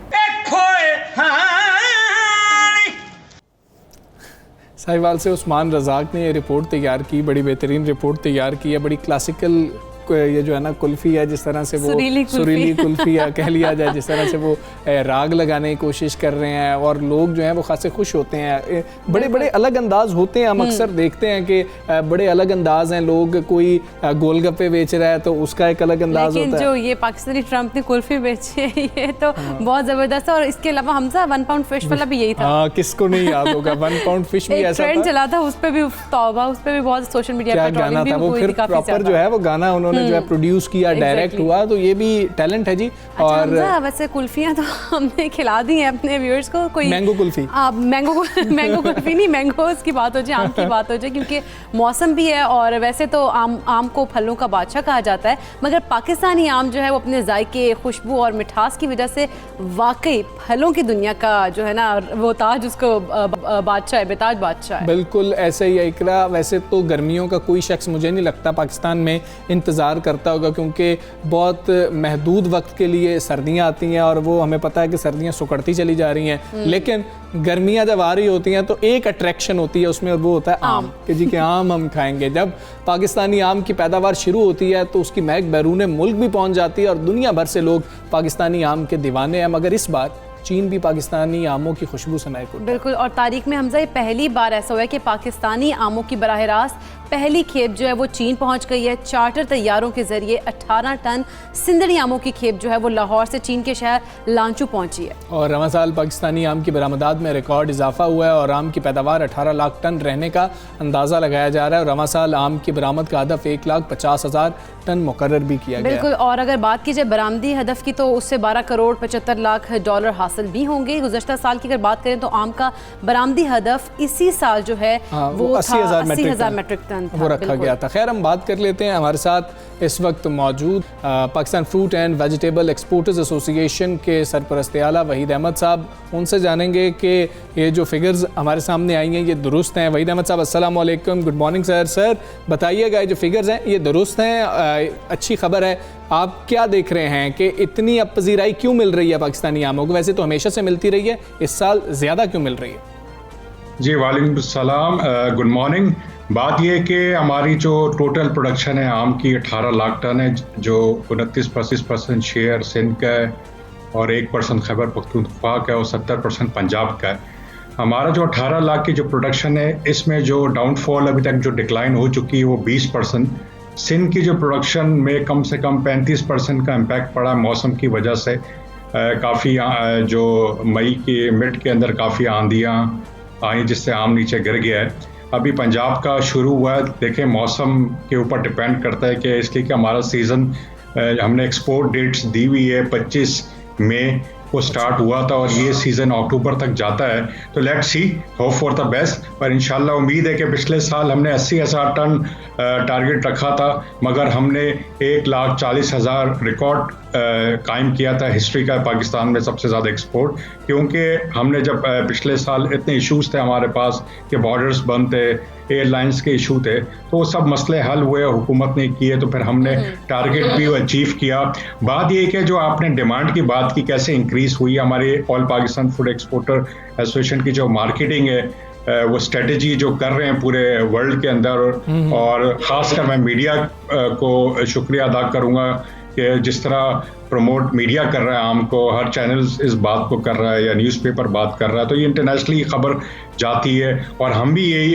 साहिवाल से उस्मान रज़ाक ने ये रिपोर्ट तैयार की, बड़ी बेहतरीन रिपोर्ट तैयार की है, बड़ी क्लासिकल ये जो है ना कुल्फ़ी है, जिस तरह से वो सुरीली कुल्फ़ी कह लिया जाए, जिस तरह से वो राग लगाने की कोशिश कर रहे हैं और लोग जो हैं वो खासे खुश होते हैं। बड़े बड़े अलग अंदाज होते हैं, हम अक्सर देखते हैं कि बड़े अलग अंदाज हैं, लोग कोई गोलगप्पे बेच रहा है तो उसका एक अलग अंदाज होता है। जो ये पाकिस्तानी ट्रम्प ने कुल्फ़ी बेची है ये तो बहुत ज़बरदस्त है। और इसके अलावा हमजा 1 पाउंड फिश वाला भी यही था। हाँ, किसको नहीं याद होगा 1 पाउंड फिश भी ऐसा ट्रेंड चला था, उस पर भी तौबा, उस पर भी बहुत सोशल मीडिया पर गाना था वो, फिर प्रॉपर जो है वो गाना उन्होंने जो है प्रोड्यूस किया, डायरेक्ट हुआ, तो ये भी टैलेंट है जी। और वैसे कुल्फियाँ तो हमने खिला दी हैं अपने व्यूअर्स को। कोई मैंगो कुल्फी, मैंगो कुल्फी नहीं, मैंगोस की बात हो जाए, आम की बात हो जाए, क्योंकि मौसम भी है और वैसे तो आम को फलों का बादशाह कहा जाता है, मगर पाकिस्तानी आम जो है वो अपने जायके, खुशबू और मिठास की वजह से वाकई फलों की दुनिया का जो है ना वो ताज उसको बादशाह है, बेताज बादशाह है। बिल्कुल ऐसे ही इकरा। वैसे तो गर्मियों का कोई शख्स मुझे नहीं लगता पाकिस्तान में इंतज़ार करता होगा, क्योंकि बहुत महदूद वक्त के लिए सर्दियां आती हैं और वो हमें पता है कि सर्दियां सुकड़ती चली जा रही हैं, लेकिन गर्मियां जब आ रही होती हैं तो एक अट्रैक्शन होती है उसमें, और वो होता है आम, कि जी के आम हम खाएंगे। जब पाकिस्तानी आम की पैदावार शुरू होती है तो उसकी महक बैरून मुल्क भी पहुंच जाती है और दुनिया भर से लोग पाकिस्तानी आम के दीवाने हैं। मगर इस बार चीन भी पाकिस्तानी आमों की खुशबू से महक उठा। बिल्कुल, और तारीख में हमजा ये पहली बार ऐसा हुआ है कि पाकिस्तानी आमों की बराह रास्त पहली खेप जो है वो चीन पहुंच गई है। चार्टर तैयारों के जरिए 18 टन सिंदड़ी आमों की खेप जो है वो लाहौर से चीन के शहर लांचू पहुंची है। और रवां साल पाकिस्तानी आम की बरामदात में रिकॉर्ड इजाफा हुआ है और आम की पैदावार 18 लाख टन रहने का अंदाज़ा लगाया जा रहा है। और रवां साल आम की बरामद का हदफ 1,50,000 टन मुकर्रर भी किया गया। बिल्कुल, और अगर बात की जाए बरामदी हदफ की तो उससे 12 करोड़ 75 लाख डॉलर हासिल भी होंगे। गुज़श्ता साल की अगर बात करें तो आम का बरामदी हदफ इसी साल जो है वो 80,000 मेट्रिक टन वो रखा गया था। खैर, हम बात कर लेते हैं, हमारे साथ इस वक्त मौजूद Pakistan fruit and vegetable exporters association के सरपरस्त आला वहीद अहमद साहब। उनसे जानेंगे कि ये जो फिगर्स हमारे सामने आई हैं ये दुरुस्त हैं। वहीद अहमद साहब, अस्सलाम वालेकुम, गुड मॉर्निंग सर। सर बताइएगा, ये जो फिगर्स हैं ये दुरुस्त हैं, अच्छी खबर है, आप क्या देख रहे हैं कि इतनी अब पजीराई क्यों मिल रही है पाकिस्तानी आमों को? वैसे तो हमेशा से मिलती रही है, इस साल ज़्यादा क्यों मिल रही है? जी वालेकुम सलाम, गुड मॉर्निंग। बात यह कि हमारी जो टोटल प्रोडक्शन है आम की 18 लाख टन है, जो 29-25% शेयर सिंध का है और 1% खैबर पख्तूनख्वा का है और 70% पंजाब का है। हमारा जो 18 लाख की जो प्रोडक्शन है इसमें जो डाउनफॉल अभी तक जो डिक्लाइन हो चुकी है वो 20%। सिंध की जो प्रोडक्शन में कम से कम 35% का इम्पैक्ट पड़ा मौसम की वजह से। काफ़ी जो मई के मिड के अंदर काफ़ी आंधियाँ आई जिससे आम नीचे गिर गया है। अभी पंजाब का शुरू हुआ है, देखें मौसम के ऊपर डिपेंड करता है कि इसलिए कि हमारा सीज़न हमने एक्सपोर्ट डेट्स दी हुई है 25 मई को स्टार्ट हुआ था और ये सीज़न अक्टूबर तक जाता है। तो let's see, hope for the best. पर इंशाल्लाह उम्मीद है कि पिछले साल हमने 80,000 टन टारगेट रखा था, मगर हमने 1,40,000 रिकॉर्ड कायम किया था हिस्ट्री का पाकिस्तान में सबसे ज़्यादा एक्सपोर्ट, क्योंकि हमने जब पिछले साल इतने इश्यूज़ थे हमारे पास कि बॉर्डर्स बंद थे, एयरलाइंस के इशू थे, तो वो सब मसले हल हुए, हुकूमत ने किए, तो फिर हमने टारगेट भी अचीव किया। बात ये कि जो आपने डिमांड की बात की कैसे इंक्रीज़ हुई, हमारे all Pakistan food exporter association की जो मार्केटिंग है वो स्ट्रेटजी जो कर रहे हैं पूरे वर्ल्ड के अंदर, और ख़ासकर मैं मीडिया को शुक्रिया अदा करूँगा कि जिस तरह प्रमोट मीडिया कर रहा है आम को, हर चैनल इस बात को कर रहा है या न्यूज़पेपर बात कर रहा है, तो ये इंटरनेशनली खबर जाती है। और हम भी यही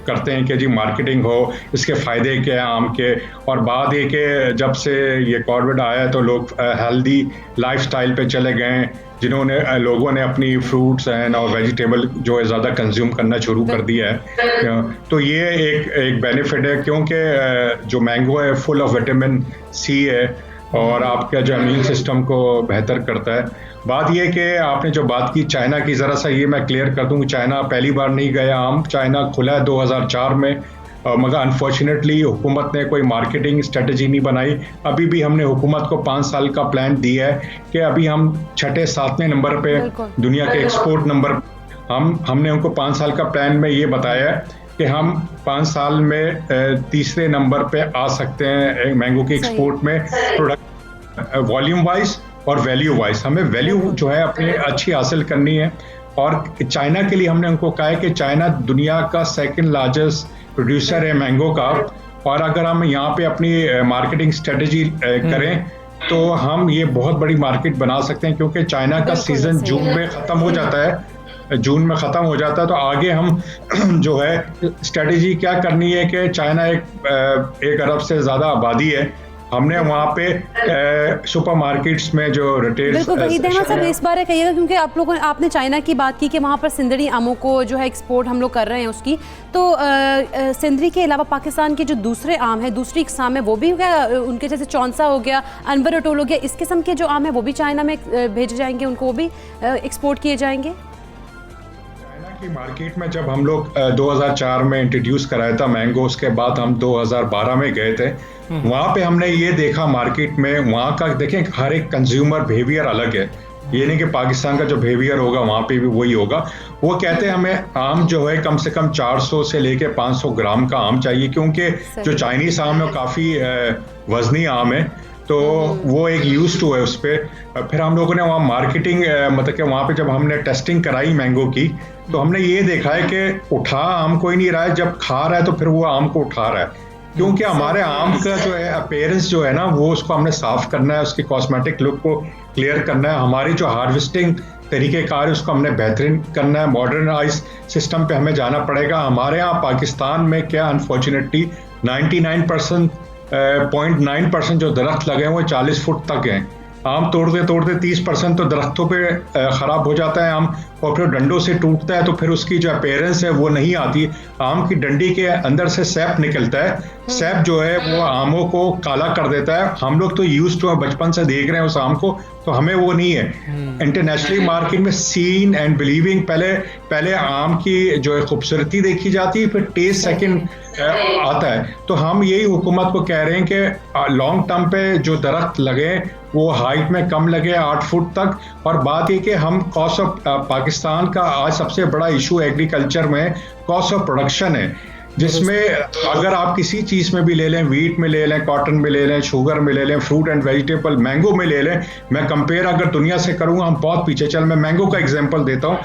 करते हैं कि जी मार्केटिंग हो, इसके फ़ायदे क्या हैं आम के। और बात ये कि जब से ये कोविड आया है तो लोग हेल्दी लाइफस्टाइल पे चले गए, लोगों ने अपनी फ्रूट्स एंड और वेजिटेबल जो है ज़्यादा कंज्यूम करना शुरू कर दिया है। तो ये एक बेनिफिट है, क्योंकि जो मैंगो है फुल ऑफ विटामिन सी है और आपका जो इम्यून सिस्टम को बेहतर करता है। बात यह कि आपने जो बात की चाइना की, ज़रा सा ये मैं क्लियर कर दूँ, चाइना पहली बार नहीं गया आम, चाइना खुला है 2004 में, मगर अनफॉर्चुनेटली हुकूमत ने कोई मार्केटिंग स्ट्रेटजी नहीं बनाई। अभी भी हमने हुकूमत को 5 साल का प्लान दिया है कि अभी हम 6-7वें नंबर पे दुनिया के एक्सपोर्ट नंबर, हमने उनको 5 साल का प्लान में ये बताया है कि हम 5 साल में 3रे नंबर पे आ सकते हैं मैंगो के एक्सपोर्ट में, प्रोडक्ट वॉल्यूम वाइज और वैल्यू वाइज। हमें वैल्यू जो है अपनी अच्छी हासिल करनी है, और चाइना के लिए हमने उनको कहा है कि चाइना दुनिया का सेकंड लार्जेस्ट प्रोड्यूसर है मैंगो का, और अगर हम यहाँ पे अपनी मार्केटिंग स्ट्रेटजी करें तो हम ये बहुत बड़ी मार्केट बना सकते हैं, क्योंकि चाइना का सीजन जून में ख़त्म हो जाता है, तो आगे हम जो है स्ट्रेटजी क्या करनी है कि चाइना एक अरब से ज़्यादा आबादी है, हमने वहाँ पे सुपरमार्केट्स में जो रिटेल बिल्कुल वहीद अहमद साहब इस बारे कहिएगा, क्योंकि आपने चाइना की बात की कि वहाँ पर सिंदड़ी आमों को जो है एक्सपोर्ट हम लोग कर रहे हैं उसकी, तो सिंदड़ी के अलावा पाकिस्तान के जो दूसरे आम है, दूसरी इकसाम है, वो भी उनके जैसे चौंसा हो गया, अनवर अटोल हो गया, इस किस्म के जो आम है वो भी चाइना में भेजे जाएंगे, उनको वो भी एक्सपोर्ट किए जाएंगे? की मार्केट में जब हम लोग 2004 में इंट्रोड्यूस कराया था मैंगो, उसके बाद हम 2012 में गए थे, वहाँ पे हमने ये देखा मार्केट में, वहाँ का देखें हर एक कंज्यूमर बिहेवियर अलग है, ये नहीं कि पाकिस्तान का जो बिहेवियर होगा वहाँ पे भी वही होगा। वो कहते हैं हमें आम जो है कम से कम 400 से लेके 500 ग्राम का आम चाहिए, क्योंकि जो चाइनीज आम है काफ़ी वजनी आम है, तो वो एक यूज टू है उस पर। फिर हम लोगों ने वहाँ मार्केटिंग मतलब कि वहाँ पे जब हमने टेस्टिंग कराई मैंगो की, तो हमने ये देखा है कि उठा आम कोई नहीं रहा है, जब खा रहा है तो फिर वो आम को उठा रहा है, क्योंकि हमारे आम का जो है अपीयरेंस जो है ना, वो उसको हमने साफ करना है, उसकी कॉस्मेटिक लुक को क्लियर करना है, हमारी जो हार्वेस्टिंग तरीक़ेकार है उसको हमने बेहतरीन करना है, मॉडर्नाइज सिस्टम पे हमें जाना पड़ेगा। हमारे यहाँ पाकिस्तान में क्या अनफॉर्चुनेटली 99.9% जो दरख्त लगे हैं वो 40 फुट तक हैं, आम तोड़ते तोड़ते 30% तो दरख्तों पे ख़राब हो जाता है आम, और फिर डंडों से टूटता है, तो फिर उसकी जो अपीयरेंस है वो नहीं आती। आम की डंडी के अंदर से सैप निकलता है, सैप जो है वो आमों को काला कर देता है। हम लोग तो यूज टू बचपन से देख रहे हैं उस आम को, तो हमें वो नहीं है। इंटरनेशनली मार्केट में सीन एंड बिलीविंग, पहले आम की जो है खूबसूरती देखी जाती है, फिर टेस्ट सेकंड आता है। तो हम यही हुकूमत को कह रहे हैं कि लॉन्ग टर्म पे जो दरख्त लगे वो हाइट में कम लगे 8 फुट तक, और बात ये कि हम कॉस्ट ऑफ पाकिस्तान का आज सबसे बड़ा इशू एग्रीकल्चर में कॉस्ट ऑफ प्रोडक्शन है, जिसमें अगर आप किसी चीज़ में भी ले लें, वीट में ले लें, कॉटन में ले लें, शुगर में ले लें, फ्रूट एंड वेजिटेबल, मैंगो में ले लें, मैं कंपेयर अगर दुनिया से करूँगा हम बहुत पीछे चल। मैं मैंगो का एग्जांपल देता हूँ,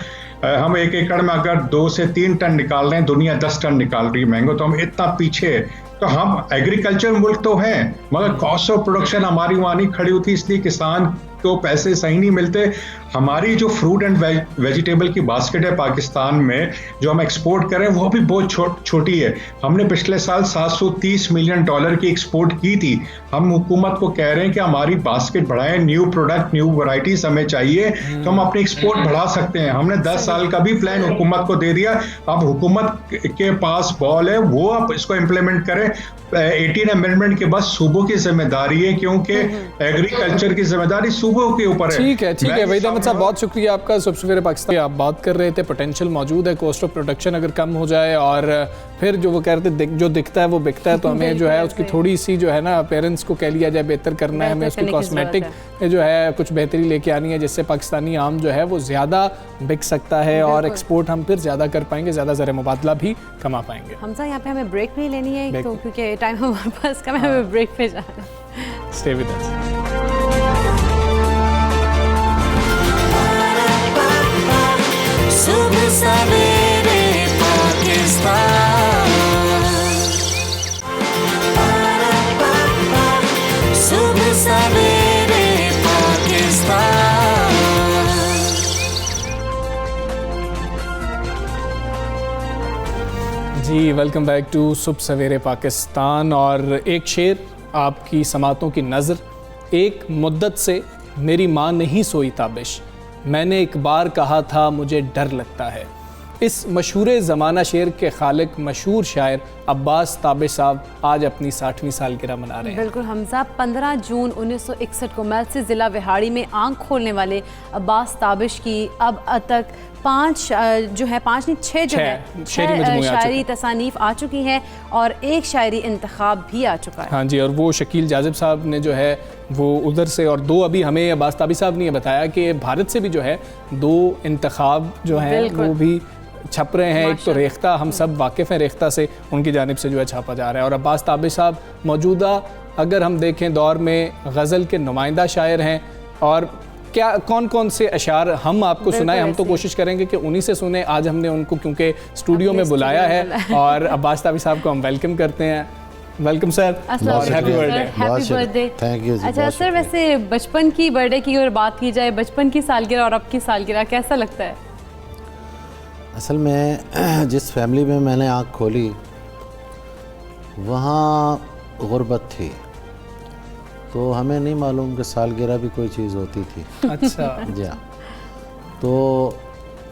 हम 1 एकड़ में अगर 2 से 3 टन निकाल रहे हैं, दुनिया 10 टन निकाल रही है मैंगो, तो हम इतना पीछे है। तो हम एग्रीकल्चर मुल्क तो हैं, मगर कॉस्ट ऑफ प्रोडक्शन हमारी वहाँ नहीं खड़ी होती, इसलिए किसान को पैसे सही नहीं मिलते। हमारी जो फ्रूट एंड वेजिटेबल की बास्केट है पाकिस्तान में जो हम एक्सपोर्ट करें वो भी बहुत छोटी है। हमने पिछले साल $730 मिलियन की एक्सपोर्ट की थी। हम हुकूमत को कह रहे हैं कि हमारी बास्केट बढ़ाएं, न्यू प्रोडक्ट, न्यू वैरायटीज हमें चाहिए, तो हम अपनी एक्सपोर्ट बढ़ा सकते हैं। हमने 10 साल का भी प्लान हुकूमत को दे दिया, अब हुकूमत के पास बॉल है, वो अब इसको इम्प्लीमेंट करें। 18 अमेंडमेंट के बाद सूबों की जिम्मेदारी है, क्योंकि एग्रीकल्चर की जिम्मेदारी सूबों के ऊपर है। ठीक है वहीद अहमद साहब, बहुत शुक्रिया आपका। सुबह सवेरे पाकिस्तान आप बात कर रहे थे, पोटेंशियल मौजूद है, कॉस्ट ऑफ प्रोडक्शन अगर कम हो जाए और फिर जो वो कह रहे थे जो दिखता है वो बिकता है, तो हमें जो है उसकी थोड़ी सी जो है ना पेरेंट्स को कह लिया जाए बेहतर करना है, हमें उसकी कॉस्मेटिक जो है कुछ बेहतरी लेके आनी है, जिससे पाकिस्तानी आम जो है वो ज़्यादा बिक सकता है और एक्सपोर्ट हम फिर ज़्यादा कर पाएंगे, ज़्यादा ज़र मुबादला भी कमा पाएंगे। हमजा यहाँ पे हमें ब्रेक भी लेनी है, तो क्योंकि टाइम हमारे पास कम है, हमें ब्रेक पे जाना है। Stay with us. सुबह सवेरे पाकिस्तान, सुबह सवेरे पाकिस्तान। जी वेलकम बैक टू सुबह सवेरे पाकिस्तान। और एक शेर आपकी समातों की नज़र, एक मुद्दत से मेरी माँ नहीं सोई ताबिश, मैंने एक बार कहा था मुझे डर लगता है। इस मशहूर ज़माना शेर के खालिक मशहूर शायर अब्बास ताबिश साहब आज अपनी 60वीं सालगिरह मना रहे हैं। बिल्कुल हमजा, 15 जून 1961 को मैलसी ज़िला विहाड़ी में आंख खोलने वाले अब्बास ताबिश की अब तक 6 शायरी तसानीफ आ चुकी हैं और एक शायरी इंतखाब भी आ चुका है। हाँ जी, और वो शकील जाजिब साहब ने जो है वो उधर से, और 2 अभी हमें अब्बास ताबिश साहब ने बताया कि भारत से भी जो है 2 इंतखाब जो हैं वो भी छप रहे हैं। एक तो रेख्ता, हम सब वाकिफ़ हैं रेख्ता से, उनकी जानिब से जो है छापा जा रहा है। और अब्बास ताबिश साहब मौजूदा अगर हम देखें दौर में गज़ल के नुमाइंदा शायर हैं, और क्या कौन कौन से अशार हम आपको सुनाए? हम तो कोशिश करेंगे कि उन्हीं से सुने। आज हमने उनको क्योंकि स्टूडियो में बुलाया है और अब्बास ताबी साहब को हम वेलकम करते हैं। वेलकम सर और happy birthday. Happy birthday. Thank you. अच्छा सर, वैसे बचपन की बर्थडे की अगर बात की जाए, बचपन की सालगिरह और अब की सालगिरह कैसा लगता है? असल में जिस फैमिली में मैंने आँख खोली वहाँ गुर्बत थी, तो हमें नहीं मालूम कि सालगिरह भी कोई चीज़ होती थी। अच्छा जी हाँ। तो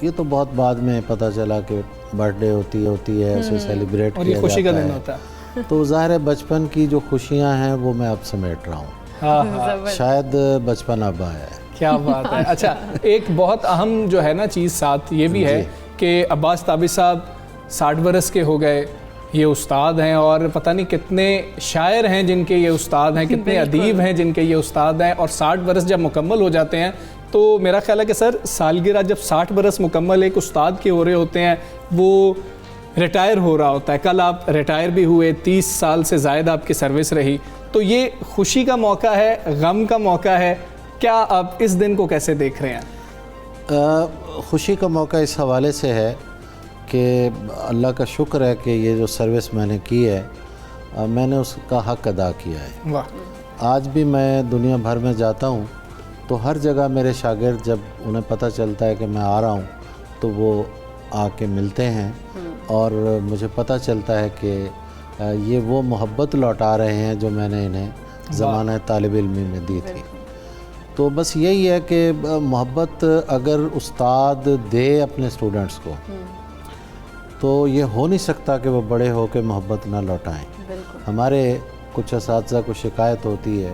ये तो बहुत बाद में पता चला कि बर्थडे होती है, उसे सेलिब्रेट और किया ये खुशी का जाता दिन है। होता है। तो ज़ाहिर है बचपन की जो खुशियाँ हैं वो मैं अब समेट रहा हूँ। हाँ। शायद बचपन अब आया है। क्या बात है। अच्छा, एक बहुत अहम जो है ना चीज़ साथ ये भी है कि अब्बास ताबी साहब 60 बरस के हो गए, ये उस्ताद हैं और पता नहीं कितने शायर हैं जिनके ये उस्ताद हैं, कितने अदीब हैं जिनके ये उस्ताद हैं, और 60 बरस जब मुकम्मल हो जाते हैं तो मेरा ख्याल है कि सर सालगिरह जब 60 बरस मुकम्मल एक उस्ताद के हो रहे होते हैं, वो रिटायर हो रहा होता है। कल आप रिटायर भी हुए, 30 साल से ज़्यादा आपकी सर्विस रही, तो ये खुशी का मौका है, गम का मौका है, क्या आप इस दिन को कैसे देख रहे हैं? खुशी का मौका इस हवाले से है कि अल्लाह का शुक्र है कि ये जो सर्विस मैंने की है मैंने उसका हक़ अदा किया है। वाह। आज भी मैं दुनिया भर में जाता हूँ तो हर जगह मेरे शागिर्द जब उन्हें पता चलता है कि मैं आ रहा हूँ तो वो आके मिलते हैं और मुझे पता चलता है कि ये वो मोहब्बत लौटा रहे हैं जो मैंने इन्हें ज़माना तालिब इल्मी में दी थी। तो बस यही है कि मोहब्बत अगर उस्ताद दे अपने स्टूडेंट्स को तो ये हो नहीं सकता कि वो बड़े हो के मोहब्बत ना लौटाएं। हमारे कुछ असातिज़ा को शिकायत होती है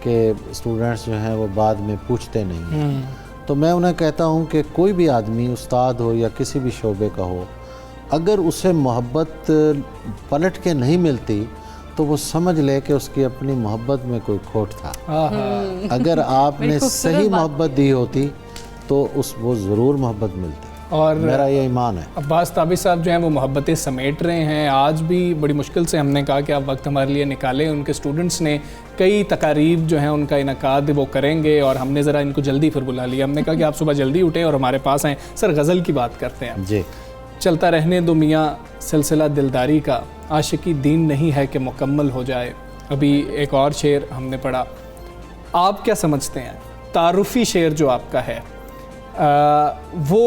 कि स्टूडेंट्स जो हैं वो बाद में पूछते नहीं हैं। तो मैं उन्हें कहता हूँ कि कोई भी आदमी उस्ताद हो या किसी भी शोबे का हो, अगर उसे मोहब्बत पलट के नहीं मिलती तो वो समझ ले कि उसकी अपनी मोहब्बत में कोई खोट था। अगर आपने सही मोहब्बत दी होती तो वो ज़रूर मोहब्बत मिलती। और मेरा ये ईमान है। अब्बास ताबी साहब जो हैं वो मोहब्बतें समेट रहे हैं। आज भी बड़ी मुश्किल से हमने कहा कि आप वक्त हमारे लिए निकालें। उनके स्टूडेंट्स ने कई तकारीब जो हैं उनका इनकाद वो करेंगे और हमने ज़रा इनको जल्दी फिर बुला लिया। हमने कहा कि आप सुबह जल्दी उठें और हमारे पास आएँ। सर गज़ल की बात करते हैं जी। चलता रहने दो मियाँ सिलसिला दिलदारी का, आशिकी दीन नहीं है कि मुकम्मल हो जाए। अभी एक और शेर हमने पढ़ा, आप क्या समझते हैं तारुफ़ी शेर जो आपका है वो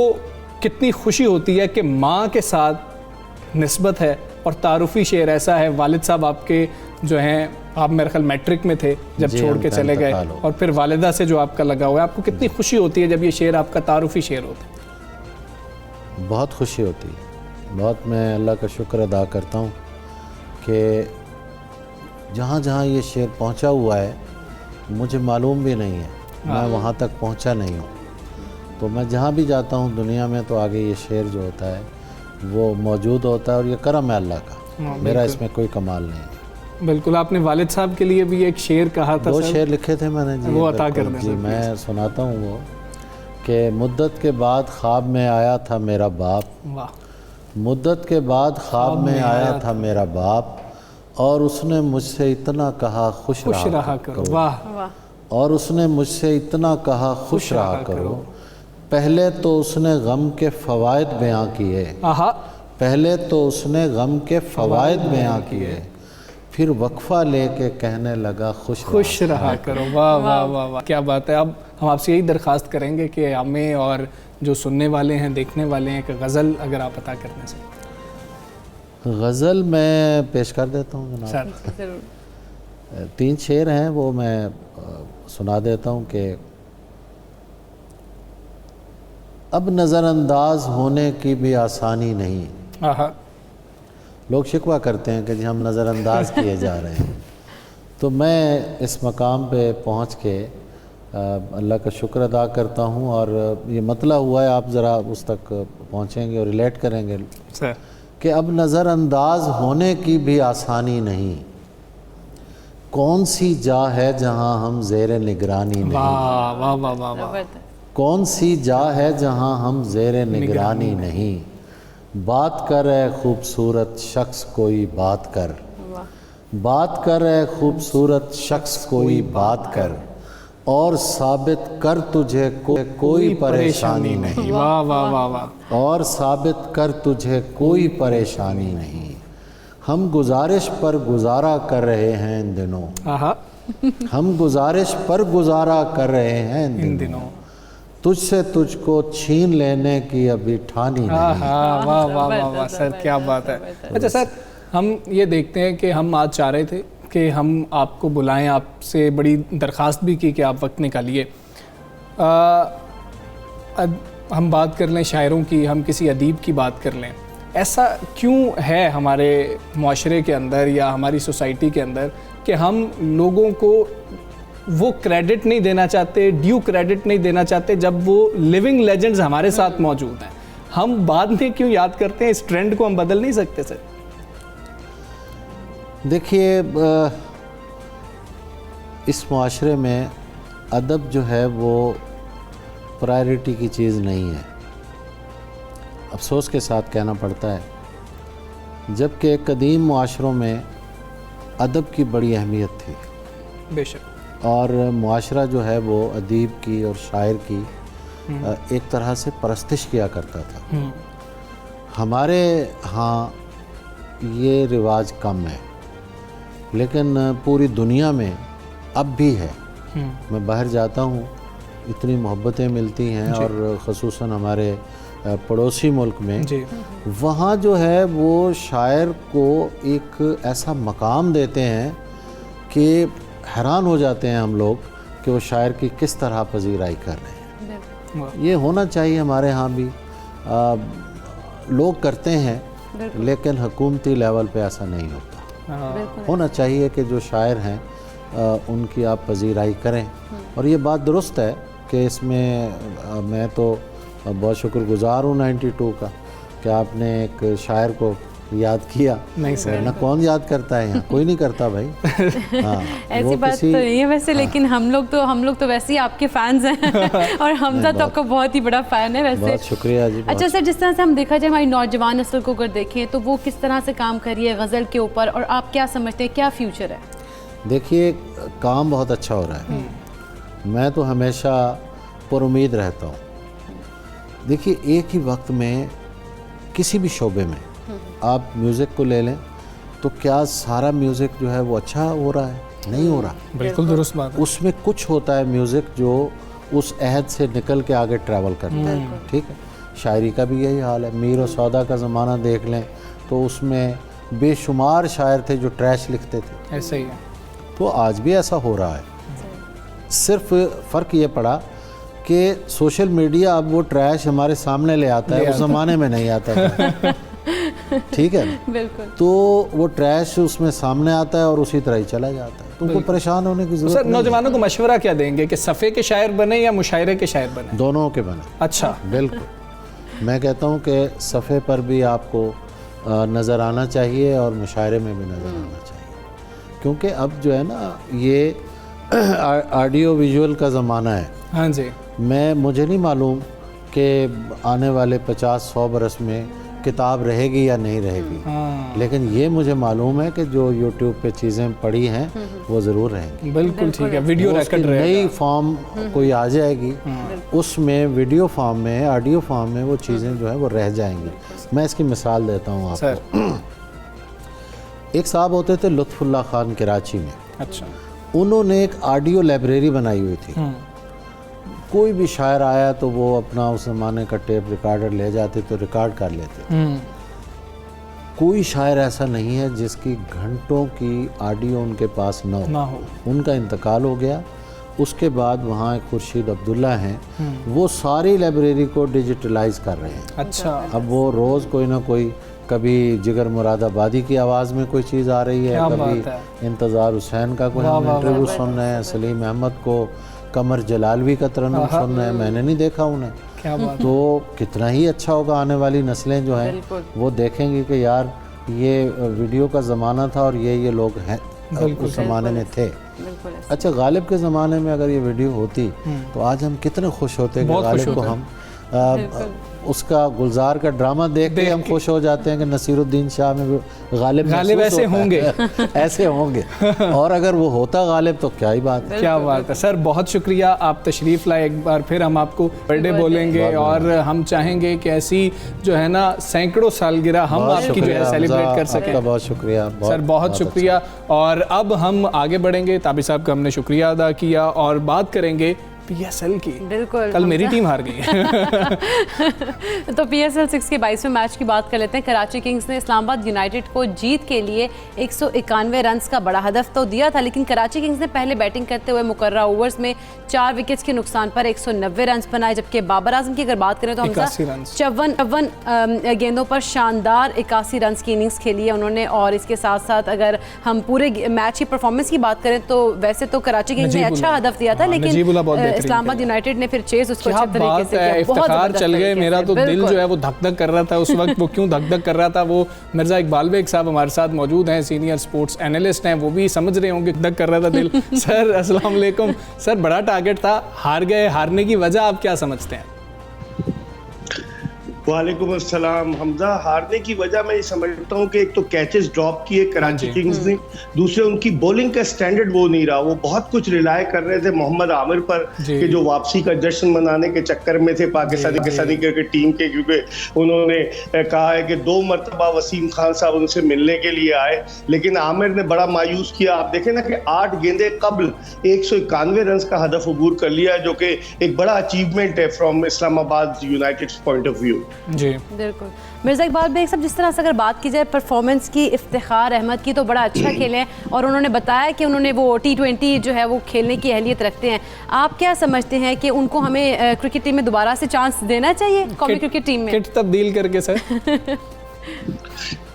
कितनी खुशी होती है कि माँ के साथ निस्बत है, और तारुफ़ी शेर ऐसा है, वालिद साहब आपके जो हैं, आप मेरे ख्याल मैट्रिक में थे जब छोड़ के चले गए, और फिर वालिदा से जो आपका लगा हुआ है, आपको कितनी खुशी होती है जब ये शेर आपका तारुफ़ी शेर होता है? बहुत खुशी होती है। बहुत मैं अल्लाह का शुक्र अदा करता हूँ कि जहाँ जहाँ ये शेर पहुँचा हुआ है मुझे मालूम भी नहीं है, मैं वहाँ तक पहुँचा नहीं हूँ। तो मैं जहाँ भी जाता हूँ दुनिया में तो आगे ये शेर जो होता है वो मौजूद होता है, और ये करम है अल्लाह का, मेरा इसमें कोई कमाल नहीं है। बिल्कुल। आपने वालिद साहब के लिए भी एक शेर कहा था। 2 शेर लिखे थे मैंने जी, वो अता कर दें जी। मैं सुनाता हूँ वो कि मुद्दत के बाद ख्वाब में आया था मेरा बाप, मुद्दत के बाद ख्वाब में आया था मेरा बाप, और उसने मुझसे इतना कहा खुश रहा करो। वाह। और उसने मुझसे इतना कहा खुश रहा करो। पहले तो उसने गम के फ़वाइद बयां किए, पहले तो उसने गम के फ़वाइद बयां किए, फिर वक्फ़ा लेके कहने लगा खुश रहा करो। वाह वाह वाह वाह, क्या बात है। अब हम आपसे यही दरख्वास्त करेंगे कि हमें और जो सुनने वाले हैं, देखने वाले हैं, कि गज़ल अगर आप अता करने से। गज़ल मैं पेश कर देता हूँ जनाब। 3 शेर हैं वो मैं सुना देता हूँ कि अब नज़रअंदाज होने की भी आसानी नहीं। लोग शिकवा करते हैं कि जी हम नज़रअंदाज किए जा रहे हैं। तो मैं इस मकाम पे पहुँच के अल्लाह का शुक्र अदा करता हूँ, और ये मतला हुआ है, आप ज़रा उस तक पहुँचेंगे और रिलेट करेंगे कि अब नज़रअंदाज होने की भी आसानी नहीं, कौन सी जा है जहाँ हम ज़ेर निगरानी नहीं। वाह वाह वाह वाह वाह। कौन सी जा है जहाँ हम ज़ेर निगरानी नहीं, बात कर ए खूबसूरत शख्स कोई बात कर, बात कर ए खूबसूरत शख्स कोई बात कर, और साबित कर तुझे कोई परेशानी नहीं। वाह वाह वाह वाह। और साबित कर तुझे कोई परेशानी नहीं। हम गुजारिश पर गुजारा कर रहे हैं इन दिनों। हम गुजारिश पर गुजारा कर रहे हैं इन दिनों। तुझसे तुझको छीन लेने की अभी ठानी नहीं। वाह वाह वाह वाह सर, क्या बात है। अच्छा सर, हम ये देखते हैं कि हम आज चाह रहे थे कि हम आपको बुलाएं, आपसे बड़ी दरख्वास्त भी की कि आप वक्त निकालिए। हम बात कर लें शायरों की, हम किसी अदीब की बात कर लें। ऐसा क्यों है हमारे माशरे के अंदर या हमारी सोसाइटी के अंदर कि हम लोगों को वो क्रेडिट नहीं देना चाहते, ड्यू क्रेडिट नहीं देना चाहते जब वो लिविंग लेजेंड्स हमारे साथ मौजूद हैं? हम बाद में क्यों याद करते हैं? इस ट्रेंड को हम बदल नहीं सकते सर? देखिए, इस माशरे में अदब जो है वो प्रायोरिटी की चीज़ नहीं है। अफसोस के साथ कहना पड़ता है, जबकि कदीम माशरों में अदब की बड़ी अहमियत थी। बेशक। और माशरा जो है वो अदीब की और शायर की एक तरह से परस्तिश किया करता था। हमारे यहाँ ये रिवाज कम है, लेकिन पूरी दुनिया में अब भी है। मैं बाहर जाता हूँ, इतनी मोहब्बतें मिलती हैं, और ख़ुसूसन हमारे पड़ोसी मुल्क में वहाँ जो है वो शायर को एक ऐसा मकाम देते हैं कि हैरान हो जाते हैं हम लोग कि वो शायर की किस तरह पजीराई कर रहे हैं। ये होना चाहिए हमारे यहाँ भी। लोग करते हैं, लेकिन हुकूमती लेवल पे ऐसा नहीं होता। होना चाहिए कि जो शायर हैं उनकी आप पजीराई करें। और ये बात दुरुस्त है कि इसमें मैं तो बहुत शुक्रगुजार हूँ 92 का कि आपने एक शायर को याद किया। नहीं सर, ना कौन याद करता है यहाँ? कोई नहीं करता भाई। ऐसी बात तो नहीं है वैसे। लेकिन हम लोग तो वैसे ही आपके फैंस हैं और हमजा तो आपका बहुत ही बड़ा फ़ैन है वैसे। बहुत शुक्रिया जी। अच्छा सर, जिस तरह से हम देखा जाए हमारी नौजवान नस्ल को अगर देखें तो वो किस तरह से काम कर रही है गज़ल के ऊपर, और आप क्या समझते हैं क्या फ्यूचर है? देखिए, काम बहुत अच्छा हो रहा है। मैं तो हमेशा पुरुम्मीद रहता हूँ। देखिए, एक ही वक्त में किसी भी शोबे में आप म्यूज़िक को ले लें तो क्या सारा म्यूज़िक जो है वो अच्छा हो रहा है? नहीं हो रहा। बिल्कुल दुरुस्त बात है। उसमें कुछ होता है म्यूज़िक जो उस अहद से निकल के आगे ट्रैवल करता है। ठीक है, शायरी का भी यही हाल है। मीर और सौदा का ज़माना देख लें तो उसमें बेशुमार शायर थे जो ट्रैश लिखते थे। ऐसा ही है। तो आज भी ऐसा हो रहा है। सिर्फ फ़र्क ये पड़ा कि सोशल मीडिया अब वो ट्रैश हमारे सामने ले आता है, उस ज़माने में नहीं आता था। ठीक है, बिल्कुल। तो वो ट्रैश उसमें सामने आता है और उसी तरह ही चला जाता है। तुमको परेशान होने की ज़रूरत नहीं। सर, नौजवानों को मशवरा क्या देंगे कि सफ़े के शायर बने या मुशायरे के शायर बने? दोनों के बने। अच्छा। बिल्कुल। मैं कहता हूँ कि सफ़े पर भी आपको नज़र आना चाहिए और मुशायरे में भी नज़र आना चाहिए, क्योंकि अब जो है ना ये ऑडियो विजुअल का ज़माना है। हाँ जी। मुझे नहीं मालूम कि आने वाले 50-100 बरस में किताब रहेगी या नहीं रहेगी, लेकिन ये मुझे मालूम है कि जो यूट्यूब पे चीज़ें पड़ी हैं वो ज़रूर रहेंगी। बिल्कुल ठीक है। वीडियो रिकॉर्ड रहेगा। नई फॉर्म कोई आ जाएगी, उसमें वीडियो फॉर्म में, ऑडियो फॉर्म में वो चीज़ें जो है वो रह जाएंगी। मैं इसकी मिसाल देता हूँ आपको। एक साहब होते थे लुत्फुल्लाह खान कराची में। अच्छा। उन्होंने एक ऑडियो लाइब्रेरी बनाई हुई थी। कोई भी शायर आया तो वो अपना उस ज़माने का टेप रिकॉर्डर ले जाते तो रिकॉर्ड कर लेते। कोई शायर ऐसा नहीं है जिसकी घंटों की ऑडियो उनके पास ना हो। उनका इंतकाल हो गया। उसके बाद वहाँ एक खुर्शीद अब्दुल्ला हैं, वो सारी लाइब्रेरी को डिजिटलाइज कर रहे हैं। अच्छा। अब वो रोज़ कोई ना कोई, कभी जिगर मुरादाबादी की आवाज़ में कोई चीज़ आ रही है, कभी इंतज़ार हुसैन का कोई हम इंटरव्यू सुन रहे हैं, सलीम अहमद को कमर जलालवी का तरन्नुम सुन रहे हैं। मैंने नहीं देखा उन्हें। क्या बात। तो कितना ही अच्छा होगा, आने वाली नस्लें जो हैं वो देखेंगी कि यार ये वीडियो का ज़माना था और ये लोग हैं उस ज़माने में थे। अच्छा, गालिब के ज़माने में अगर ये वीडियो होती तो आज हम कितने खुश होते कि गालिब को हम उसका गुलजार का ड्रामा देख के हम खुश हो जाते हैं कि नसीरुद्दीन शाह में गालिब ऐसे होंगे ऐसे होंगे और अगर वो होता गालिब तो क्या ही बात है। क्या बात है सर, बहुत शुक्रिया, आप तशरीफ़ लाए। एक बार फिर हम आपको बर्थडे बोलेंगे और हम चाहेंगे कि ऐसी जो है ना सैकड़ों सालगिरह हम आपकी जो है सेलिब्रेट कर सकें। बहुत शुक्रिया सर, बहुत शुक्रिया। और अब हम आगे बढ़ेंगे, ताबी साहब का हमने शुक्रिया अदा किया और बात करेंगे PSL की। बिल्कुल, कल मेरी टीम हार गई तो PSL 6 के 22वें मैच की बात कर लेते हैं। कराची किंग्स ने इस्लामाबाद यूनाइटेड को जीत के लिए 191 रन का बड़ा हदफ तो दिया था, लेकिन कराची किंग्स ने पहले बैटिंग करते हुए मुकर्रर ओवर्स में 4 विकेट्स के नुकसान पर 190 रन बनाए, जबकि बाबर आजम की अगर बात करें तो 54 गेंदों पर शानदार 81 रन की इनिंग्स खेली है उन्होंने। और इसके साथ साथ अगर हम पूरे मैच की परफॉर्मेंस की बात करें तो वैसे तो कराची किंग्स ने अच्छा हदफ दिया था, लेकिन इस्लामाबाद यूनाइटेड ने फिर चेज उसको अच्छे तरीके से किया। इफ्तिखार चल गए, मेरा तो दिल जो है वो धक धक कर रहा था उस वक्त। वो क्यों धक धक कर रहा था, वो मिर्ज़ा इकबाल बेग साहब हमारे साथ मौजूद हैं, सीनियर स्पोर्ट्स एनालिस्ट हैं, वो भी समझ रहे होंगे धक कर रहा था दिल। सर अस्सलाम वालेकुम। सर, बड़ा टारगेट था, हार गए, हारने की वजह आप क्या समझते हैं? वालेकुम अस्सलाम। हमजा, हारने की वजह मैं ये समझता हूँ कि एक तो कैचेस ड्रॉप किए कराची किंग्स ने, दूसरे उनकी बॉलिंग का स्टैंडर्ड वो नहीं रहा। वो बहुत कुछ रिलाय कर रहे थे मोहम्मद आमिर पर कि जो वापसी का जश्न मनाने के चक्कर में थे पाकिस्तानी क्रिकेट टीम के, क्योंकि उन्होंने कहा है कि 2 मरतबा वसीम खान साहब उनसे मिलने के लिए आए, लेकिन आमिर ने बड़ा मायूस किया। आप देखें ना कि 8 गेंदे कबल 191 रन का हदफ अबूर कर लिया, जो कि एक बड़ा अचीवमेंट है from Islamabad united point of view. जी बिल्कुल। मिर्ज़ा इकबाल बेग साहब, जिस तरह से अगर बात की जाए परफॉर्मेंस की, इफ्तिखार अहमद की तो बड़ा अच्छा खेले हैं और उन्होंने बताया कि उन्होंने वो T20 जो है वो खेलने की अहलियत रखते हैं। आप क्या समझते हैं कि उनको हमें क्रिकेट टीम में दोबारा से चांस देना चाहिए, कौमी क्रिकेट टीम में? किट तब्दील करके सर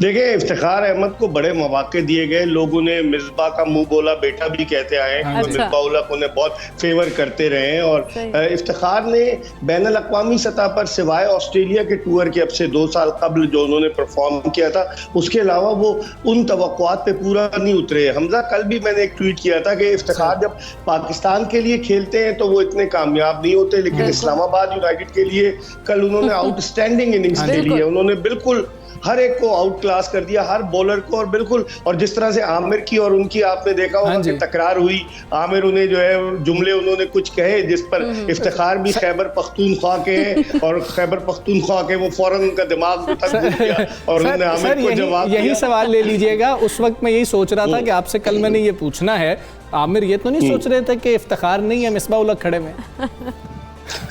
देखिए, इफ्तिखार अहमद को बड़े मौके दिए गए, लोग उन्हें मिसबा का मुंह बोला बेटा भी कहते आए हैं। अच्छा। मिसबा उलक उन्हें बहुत फेवर करते रहे हैं और इफ्तिखार ने बैनुल अक़वामी सतह पर सिवाय ऑस्ट्रेलिया के टूर के अब से 2 साल कबल जो उन्होंने परफॉर्म किया था, उसके अलावा वो उन तवक्कुआत पे पूरा नहीं उतरे। हमजा, कल भी मैंने एक ट्वीट किया था कि इफ्तिखार जब पाकिस्तान के लिए खेलते हैं तो वो इतने कामयाब नहीं होते, लेकिन इस्लामाबाद यूनाइटेड के लिए कल उन्होंने आउटस्टैंडिंग इनिंग्स खेली है। उन्होंने बिल्कुल हर एक को आउट क्लास कर दिया, हर बॉलर को, और बिल्कुल, और जिस तरह से आमिर की और उनकी आपने देखा होगा कि तकरार हुई, आमिर उन्हें जो है जुमले उन्होंने कुछ कहे जिस पर इफ्तिखार भी खैबर पख्तूनख्वा के हैं और खैबर पख्तूनख्वा के वो फौरन उनका दिमाग गया और उन्होंने आमिर को जवाब यही सवाल ले लीजिएगा। उस वक्त मैं यही सोच रहा था कि आपसे कल मैंने ये पूछना है, आमिर ये तो नहीं सोच रहे थे कि इफ्तिखार नहीं है, मिसबा उलक खड़े में?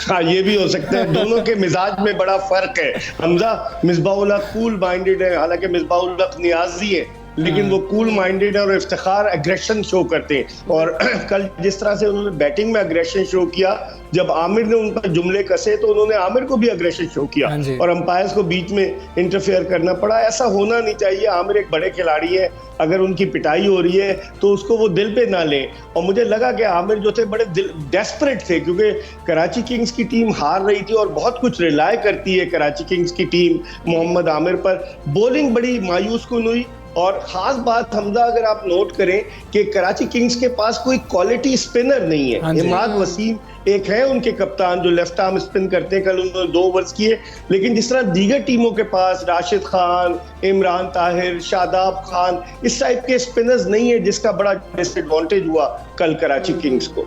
हाँ, ये भी हो सकता है। दोनों के मिजाज में बड़ा फर्क है। हमजा, मिसबाह उल हक कूल माइंडेड है, हालांकि मिसबाह उल हक नियाजी है, लेकिन वो कूल माइंडेड है और इफ्तिखार एग्रेशन शो करते हैं। और कल जिस तरह से उन्होंने बैटिंग में एग्रेशन शो किया, जब आमिर ने उन पर जुमले कसे तो उन्होंने आमिर को भी एग्रेशन शो किया और अंपायर्स को बीच में इंटरफेयर करना पड़ा। ऐसा होना नहीं चाहिए। आमिर एक बड़े खिलाड़ी है, अगर उनकी पिटाई हो रही है तो उसको वो दिल पे ना लें। और मुझे लगा कि आमिर जो थे बड़े डेस्परेट थे, क्योंकि कराची किंग्स की टीम हार रही थी और बहुत कुछ रिलाय करती है कराची किंग्स की टीम मोहम्मद आमिर पर। बॉलिंग बड़ी मायूस कुन हुई और ख़ास बात हमजा, अगर आप नोट करें कि कराची किंग्स के पास कोई क्वालिटी स्पिनर नहीं है। इमाद वसीम एक है उनके कप्तान जो लेफ्ट आर्म स्पिन करते हैं, कल उन्होंने 2 ओवर्स किए, लेकिन जिस तरह दीगर टीमों के पास राशिद खान, इमरान ताहिर, शादाब खान, इस टाइप के स्पिनर्स नहीं है, जिसका बड़ा डिसएडवांटेज हुआ कल कराची किंग्स को।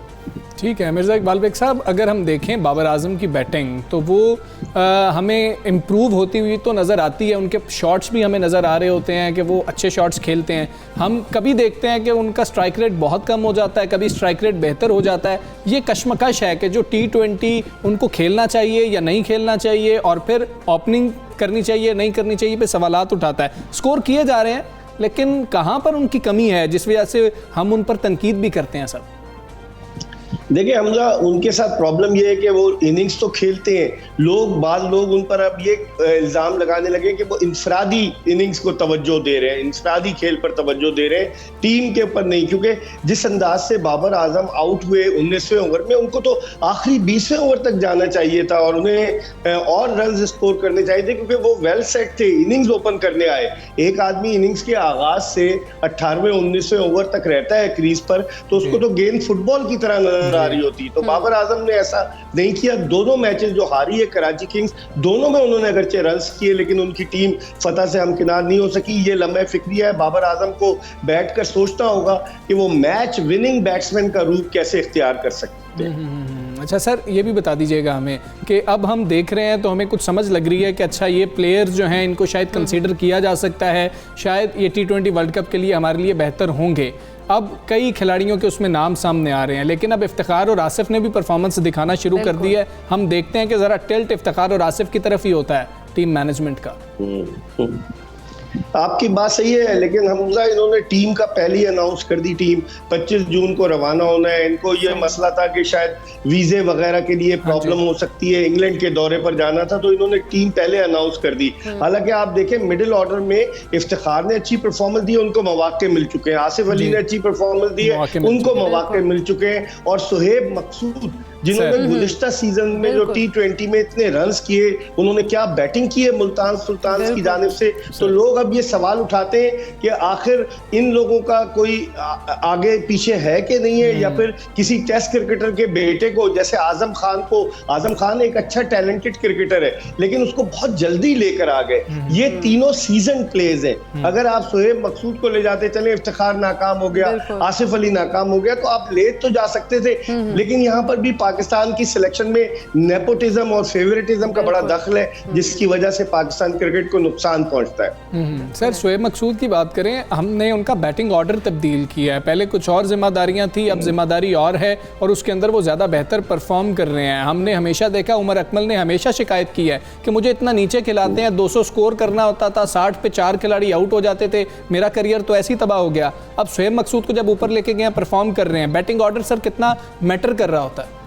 ठीक है मिर्ज़ा इकबाल बेग साहब, अगर हम देखें बाबर आजम की बैटिंग तो वो हमें इम्प्रूव होती हुई तो नज़र आती है। उनके शॉट्स भी हमें नज़र आ रहे होते हैं कि वो अच्छे शॉट्स खेलते हैं। हम कभी देखते हैं कि उनका स्ट्राइक रेट बहुत कम हो जाता है, कभी स्ट्राइक रेट बेहतर हो जाता है। ये कशमकश है कि जो T20 उनको खेलना चाहिए या नहीं खेलना चाहिए, और फिर ओपनिंग करनी चाहिए नहीं करनी चाहिए पे सवालात उठाता है। स्कोर किए जा रहे हैं, लेकिन कहाँ पर उनकी कमी है जिस वजह से हम उन पर तनकीद भी करते हैं सब? देखिए हमजा, उनके साथ प्रॉब्लम ये है कि वो इनिंग्स तो खेलते हैं, बाद लोग उन पर अब ये इल्ज़ाम लगाने लगे कि वो इंफरादी इनिंग्स को तवज्जो दे रहे हैं, इंफरादी खेल पर तवज्जो दे रहे हैं, टीम के ऊपर नहीं। क्योंकि जिस अंदाज से बाबर आजम आउट हुए 19वें ओवर में, उनको तो आखिरी 20वें ओवर तक जाना चाहिए था और उन्हें और रन स्कोर करने चाहिए थे, क्योंकि वो वेल सेट थे, इनिंग्स ओपन करने आए। एक आदमी इनिंग्स के आगाज से 18वें 19वें ओवर तक रहता है क्रीज पर, तो उसको तो गेंद फुटबॉल की तरह नजर आ रही होती। तो बाबर आजम ने ऐसा नहीं किया। दोनों मैचेस जो हारी है कराची किंग्स, दोनों में उन्होंने अगरचे रन्स किए लेकिन उनकी टीम फतह से हमकिनार नहीं हो सकी। ये लम्हे फिक्रिया है। बाबर आजम को बैठकर सोचना होगा कि वो मैच विनिंग बैट्समैन का रूप कैसे इख्तियार कर सकते हैं। अच्छा सर, ये भी बता दीजिएगा हमें कि अब हम देख रहे हैं तो हमें कुछ समझ लग रही है कि अच्छा ये प्लेयर्स जो हैं इनको शायद कंसीडर किया जा सकता है, शायद ये T20 वर्ल्ड कप के लिए हमारे लिए बेहतर होंगे। अब कई खिलाड़ियों के उसमें नाम सामने आ रहे हैं, लेकिन अब इफ्तिखार और आसिफ ने भी परफॉर्मेंस दिखाना शुरू कर दी है। हम देखते हैं कि ज़रा टिल्ट इफ्तिखार और आसिफ की तरफ ही होता है टीम मैनेजमेंट का। आपकी बात सही है, लेकिन हमजा इन्होंने टीम का पहले ही अनाउंस कर दी। टीम 25 जून को रवाना होना है। इनको ये मसला था कि शायद वीजे वगैरह के लिए प्रॉब्लम हो सकती है, इंग्लैंड के दौरे पर जाना था, तो इन्होंने टीम पहले अनाउंस कर दी। हालांकि आप देखें मिडिल ऑर्डर में इफ्तिखार ने अच्छी परफॉर्मेंस दी, उनको मौके मिल चुके हैं। आसिफ अली ने अच्छी परफॉर्मेंस दी है, उनको मौके मिल चुके हैं। और सुहेब मकसूद जिन्होंने गुज़िश्ता सीजन में जो T20 में इतने रन्स किए, उन्होंने क्या बैटिंग की है मुल्तान सुल्तान्स की जानिब से। तो लोग अब ये सवाल उठाते हैं कि आखिर इन लोगों का कोई आगे पीछे है कि नहीं है, या फिर किसी टेस्ट क्रिकेटर के बेटे को, जैसे आजम खान को, आजम खान एक अच्छा टैलेंटेड क्रिकेटर है लेकिन उसको बहुत जल्दी लेकर आ गए। ये तीनों सीजन प्लेयर्स हैं। अगर आप सुहेब मकसूद को ले जाते, चले इफ्तिखार नाकाम हो गया, आसिफ अली नाकाम हो गया, तो आप ले तो जा सकते थे। लेकिन यहाँ पर भी पाकिस्तान की सिलेक्शन में नेपोटिज्म और फेवरेटिज्म का बड़ा दखल है, जिसकी वजह से पाकिस्तान क्रिकेट को नुकसान पहुंचता है। सर शोएब मकसूद की बात करें, हमने उनका बैटिंग ऑर्डर तब्दील किया है। पहले कुछ और जिम्मेदारियां थी, अब जिम्मेदारी और है और उसके अंदर वो ज़्यादा बेहतर परफॉर्म कर रहे हैं। हमने हमेशा देखा, उमर अकमल ने हमेशा शिकायत की है कि मुझे इतना नीचे खिलाते हैं, 200 स्कोर करना होता था, 60 पे 4 खिलाड़ी आउट हो जाते थे, मेरा करियर तो ऐसे ही तबाह हो गया। अब शोएब मकसूद को जब ऊपर लेके गए, परफॉर्म कर रहे हैं, बैटिंग ऑर्डर सर कितना मैटर कर रहा होता है?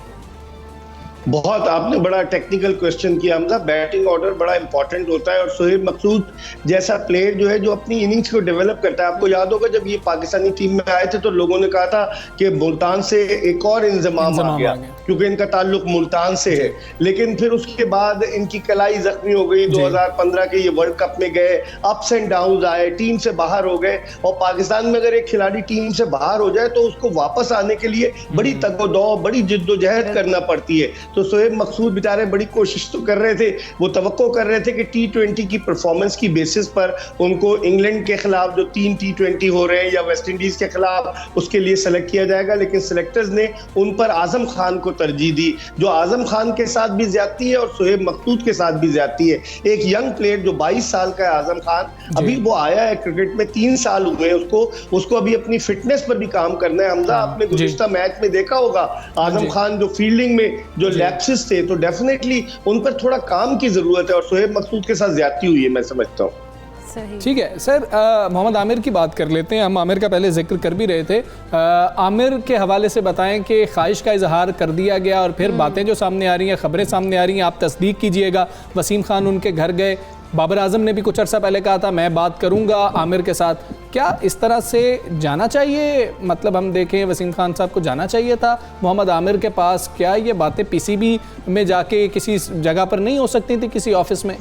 बहुत आपने बड़ा टेक्निकल क्वेश्चन किया हमजा। बैटिंग ऑर्डर बड़ा इंपॉर्टेंट होता है और सुहेब मकसूद जैसा प्लेयर जो है जो अपनी इनिंग्स को डेवलप करता है। आपको याद होगा जब ये पाकिस्तानी टीम में आए थे तो लोगों ने कहा था कि मुल्तान से एक और इंजमाम आ गया क्योंकि इनका ताल्लुक मुल्तान से है। लेकिन फिर उसके बाद इनकी कलाई जख्मी हो गई। 2015 के ये वर्ल्ड कप में गए, अप्स एंड डाउन आए, टीम से बाहर हो गए। और पाकिस्तान में अगर एक खिलाड़ी टीम से बाहर हो जाए तो उसको वापस आने के लिए बड़ी तगोदौ, बड़ी जिद्दोजहद करना पड़ती है। तो सुहेब मकसूद बेचारे बड़ी कोशिश तो कर रहे थे, वो तवक्को कर रहे थे कि T20 की परफॉर्मेंस की बेसिस पर उनको इंग्लैंड के खिलाफ जो 3 T20 हो रहे हैं या वेस्ट इंडीज के खिलाफ उसके लिए सेलेक्ट किया जाएगा। लेकिन सिलेक्टर्स ने उन पर आजम खान को तरजीह दी, जो आजम खान के साथ भी ज्यादती है और सुहेब मकसूद के साथ भी ज्यादती है। एक यंग प्लेयर जो 22 साल का है आजम खान, अभी वो आया है क्रिकेट में, 3 साल हुए हैं उसको अभी अपनी फिटनेस पर भी काम करना है। हमजा आपने गुज़िश्ता मैच में देखा होगा आजम खान जो फील्डिंग में जो लैप्सेस थे, तो डेफिनेटली उन पर थोड़ा काम की जरूरत है और सुहेब मकसूद के साथ ज्यादती हुई है, मैं समझता हूँ। ठीक है सर, मोहम्मद आमिर की बात कर लेते हैं। हम आमिर का पहले जिक्र कर भी रहे थे। आमिर के हवाले से बताएं कि ख्वाहिश का इजहार कर दिया गया और फिर बातें जो सामने आ रही हैं, खबरें सामने आ रही हैं, आप तस्दीक कीजिएगा। वसीम खान उनके घर गए, बाबर आजम ने भी कुछ अर्सा पहले कहा था मैं बात करूंगा आमिर के साथ। क्या इस तरह से जाना चाहिए? मतलब हम देखें वसीम खान साहब को जाना चाहिए था मोहम्मद आमिर के पास। क्या ये बातें PCB में जाके किसी जगह पर नहीं हो सकती थी, किसी ऑफिस में?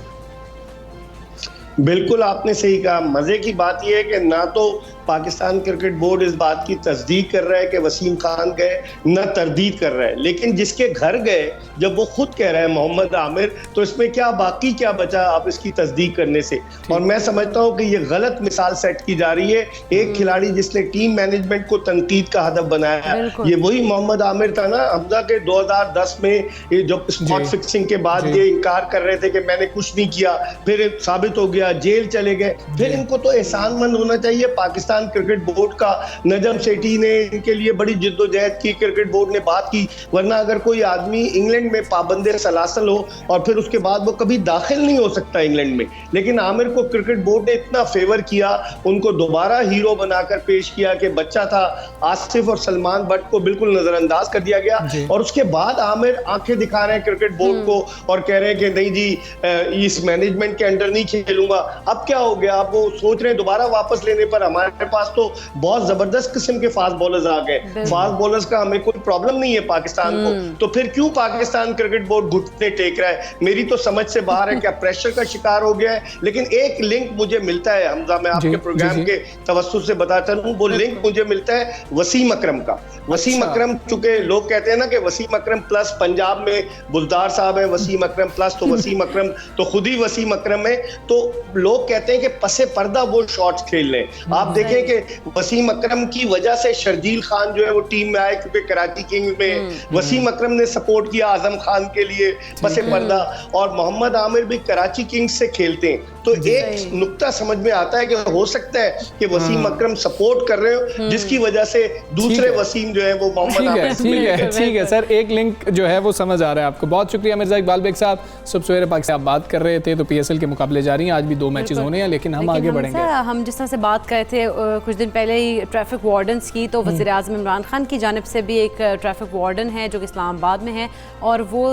बिल्कुल आपने सही कहा। मजे की बात यह है कि ना तो पाकिस्तान क्रिकेट बोर्ड इस बात की तस्दीक कर रहा है कि वसीम खान गए, न तरदीद कर रहा है। लेकिन जिसके घर गए, जब वो खुद कह रहा है मोहम्मद आमिर, तो इसमें क्या बाकी क्या बचा आप इसकी तस्दीक करने से? और मैं समझता हूँ कि ये गलत मिसाल सेट की जा रही है। एक खिलाड़ी जिसने टीम मैनेजमेंट को तनकीद का हदफ बनाया, ये वही मोहम्मद आमिर था ना हमजा के 2010 में जब स्पॉट फिक्सिंग के बाद ये इनकार कर रहे थे कि मैंने कुछ नहीं किया, फिर साबित हो गया, जेल चले गए। फिर इनको तो एहसानमंद होना चाहिए पाकिस्तान क्रिकेट बोर्ड का। नजम सेठी ने इनके लिए बड़ी जिद्दोजहद की, क्रिकेट बोर्ड ने बात की। वरना अगर कोई आदमी इंग्लैंड में पाबंदे सलासल हो और फिर उसके बाद वो कभी दाखिल नहीं हो सकता इंग्लैंड में। लेकिन आमिर को क्रिकेट बोर्ड ने इतना फेवर किया, उनको दोबारा हीरो बनाकर पेश किया कि बच्चा था। आसिफ और सलमान बट को बिल्कुल नजरअंदाज कर दिया गया और उसके बाद आमिर आंखें दिखा रहे हैं क्रिकेट बोर्ड को और कह रहे हैं कि नहीं जी इस मैनेजमेंट के अंडर नहीं खेलूंगा। अब क्या हो गया? अब वो सोच रहे हैं दोबारा वापस लेने पर हमारे हमारे पास तो बहुत जबरदस्त किस्म के फास्ट बॉलर्स आ गए। फास्ट बॉलर्स का हमें कोई प्रॉब्लम नहीं है पाकिस्तान को, तो फिर क्यों पाकिस्तान क्रिकेट बोर्ड घुटने टेक रहा है? मेरी तो समझ से बाहर है। क्या प्रेशर का शिकार हो गया है? लेकिन एक लिंक मुझे मिलता है हमजा, मैं आपके प्रोग्राम के तवज्जुह से बताता हूँ, वो लिंक मुझे मिलता है वसीम अकरम का। वसीम अकरम, चूंकि लोग कहते हैं ना कि वसीम अकरम प्लस पंजाब में बुलदार साहब है, वसीम अकरम प्लस तो वसीम अकरम तो खुद ही वसीम अकरम है, तो लोग कहते हैं कि पसे पर्दा वो शॉट्स खेल रहे। आप देखें कि वसीम अकरम की वजह से शर्जील खान जो है वो टीम में आए, क्योंकि कराची किंग्स में वसीम अकरम ने सपोर्ट किया आजम खान के लिए पसे पर्दा, और मोहम्मद आमिर भी कराची किंग्स से खेलते हैं। तो एक नुक्ता समझ में आता है कि हो सकता है कि वसीम अकरम सपोर्ट कर रहे हो, जिसकी वजह से दूसरे वसीम जो है वो मोहम्मद आमिर से मिल गए। ठीक है सर, एक लिंक जो है वो समझ आ रहा है आपको। बहुत शुक्रिया मिर्जा इकबाल बेग साहब। सुबह सवेरे पाकिस्तान आप बात कर रहे थे तो पीएसएल के मुकाबले जारी हैं, आज भी 2 मैचेस होने हैं, लेकिन हम आगे बढ़ेंगे। हम जिस तरह से बात कर रहे थे कुछ दिन पहले ही ट्रैफिक वार्डन्स की, तो वज़ीर आज़म इमरान खान की जानिब से भी एक ट्रैफिक वार्डन है जो कि इस्लामाबाद में है, और वो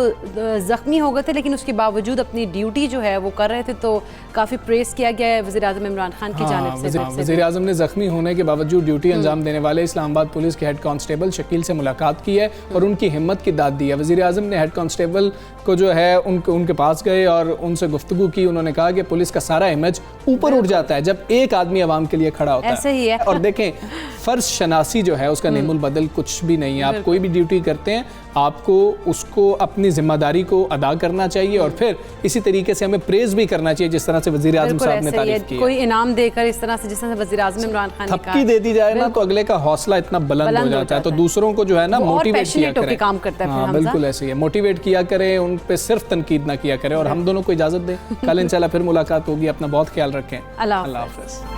ज़ख्मी हो गए थे लेकिन उसके बावजूद अपनी ड्यूटी जो है वो कर रहे थे, तो काफ़ी प्रेस किया गया है वज़ीर आज़म इमरान खान की जानिब से। वज़ीर आज़म ने ज़ख्मी होने के बावजूद ड्यूटी अंजाम देने वाले इस्लामाबाद पुलिस के हेड कांस्टेबल शकील से मुलाकात की है और उनकी हिम्मत की दाद दी है। वज़ीर आज़म ने हेड कांस्टेबल को जो है उनके पास गए और उनसे गुफ्तगू की। उन्होंने कहा कि पुलिस का सारा इमेज ऊपर उठ जाता है जब एक आदमी आवाम के लिए खड़ा होता है। ऐसे ही है। और देखें, फर्ज शनासी जो है उसका नेमुल बदल कुछ भी नहीं है। आप कोई भी ड्यूटी करते हैं, आपको उसको अपनी जिम्मेदारी को अदा करना चाहिए और फिर इसी तरीके से हमें प्रेज भी करना चाहिए, जिस तरह से वज़ीर आज़म साहब ने तारीफ की। कोई इनाम देकर इस तरह से, जिस तरह से वज़ीर आज़म इमरान खान ने थपकी दे दी जाए ना तो अगले का हौसला इतना बुलंद हो जाता है, तो दूसरों को जो है ना मोटिवेट किया करें। काम करता है। हाँ, बिल्कुल ऐसे ही है, मोटिवेट किया करें, उन पे सिर्फ तनकीद ना किया करें। और हम दोनों को इजाजत दें, कल इंशाल्लाह फिर मुलाकात होगी। अपना बहुत ख्याल रखें। अल्लाह हाफ़िज़।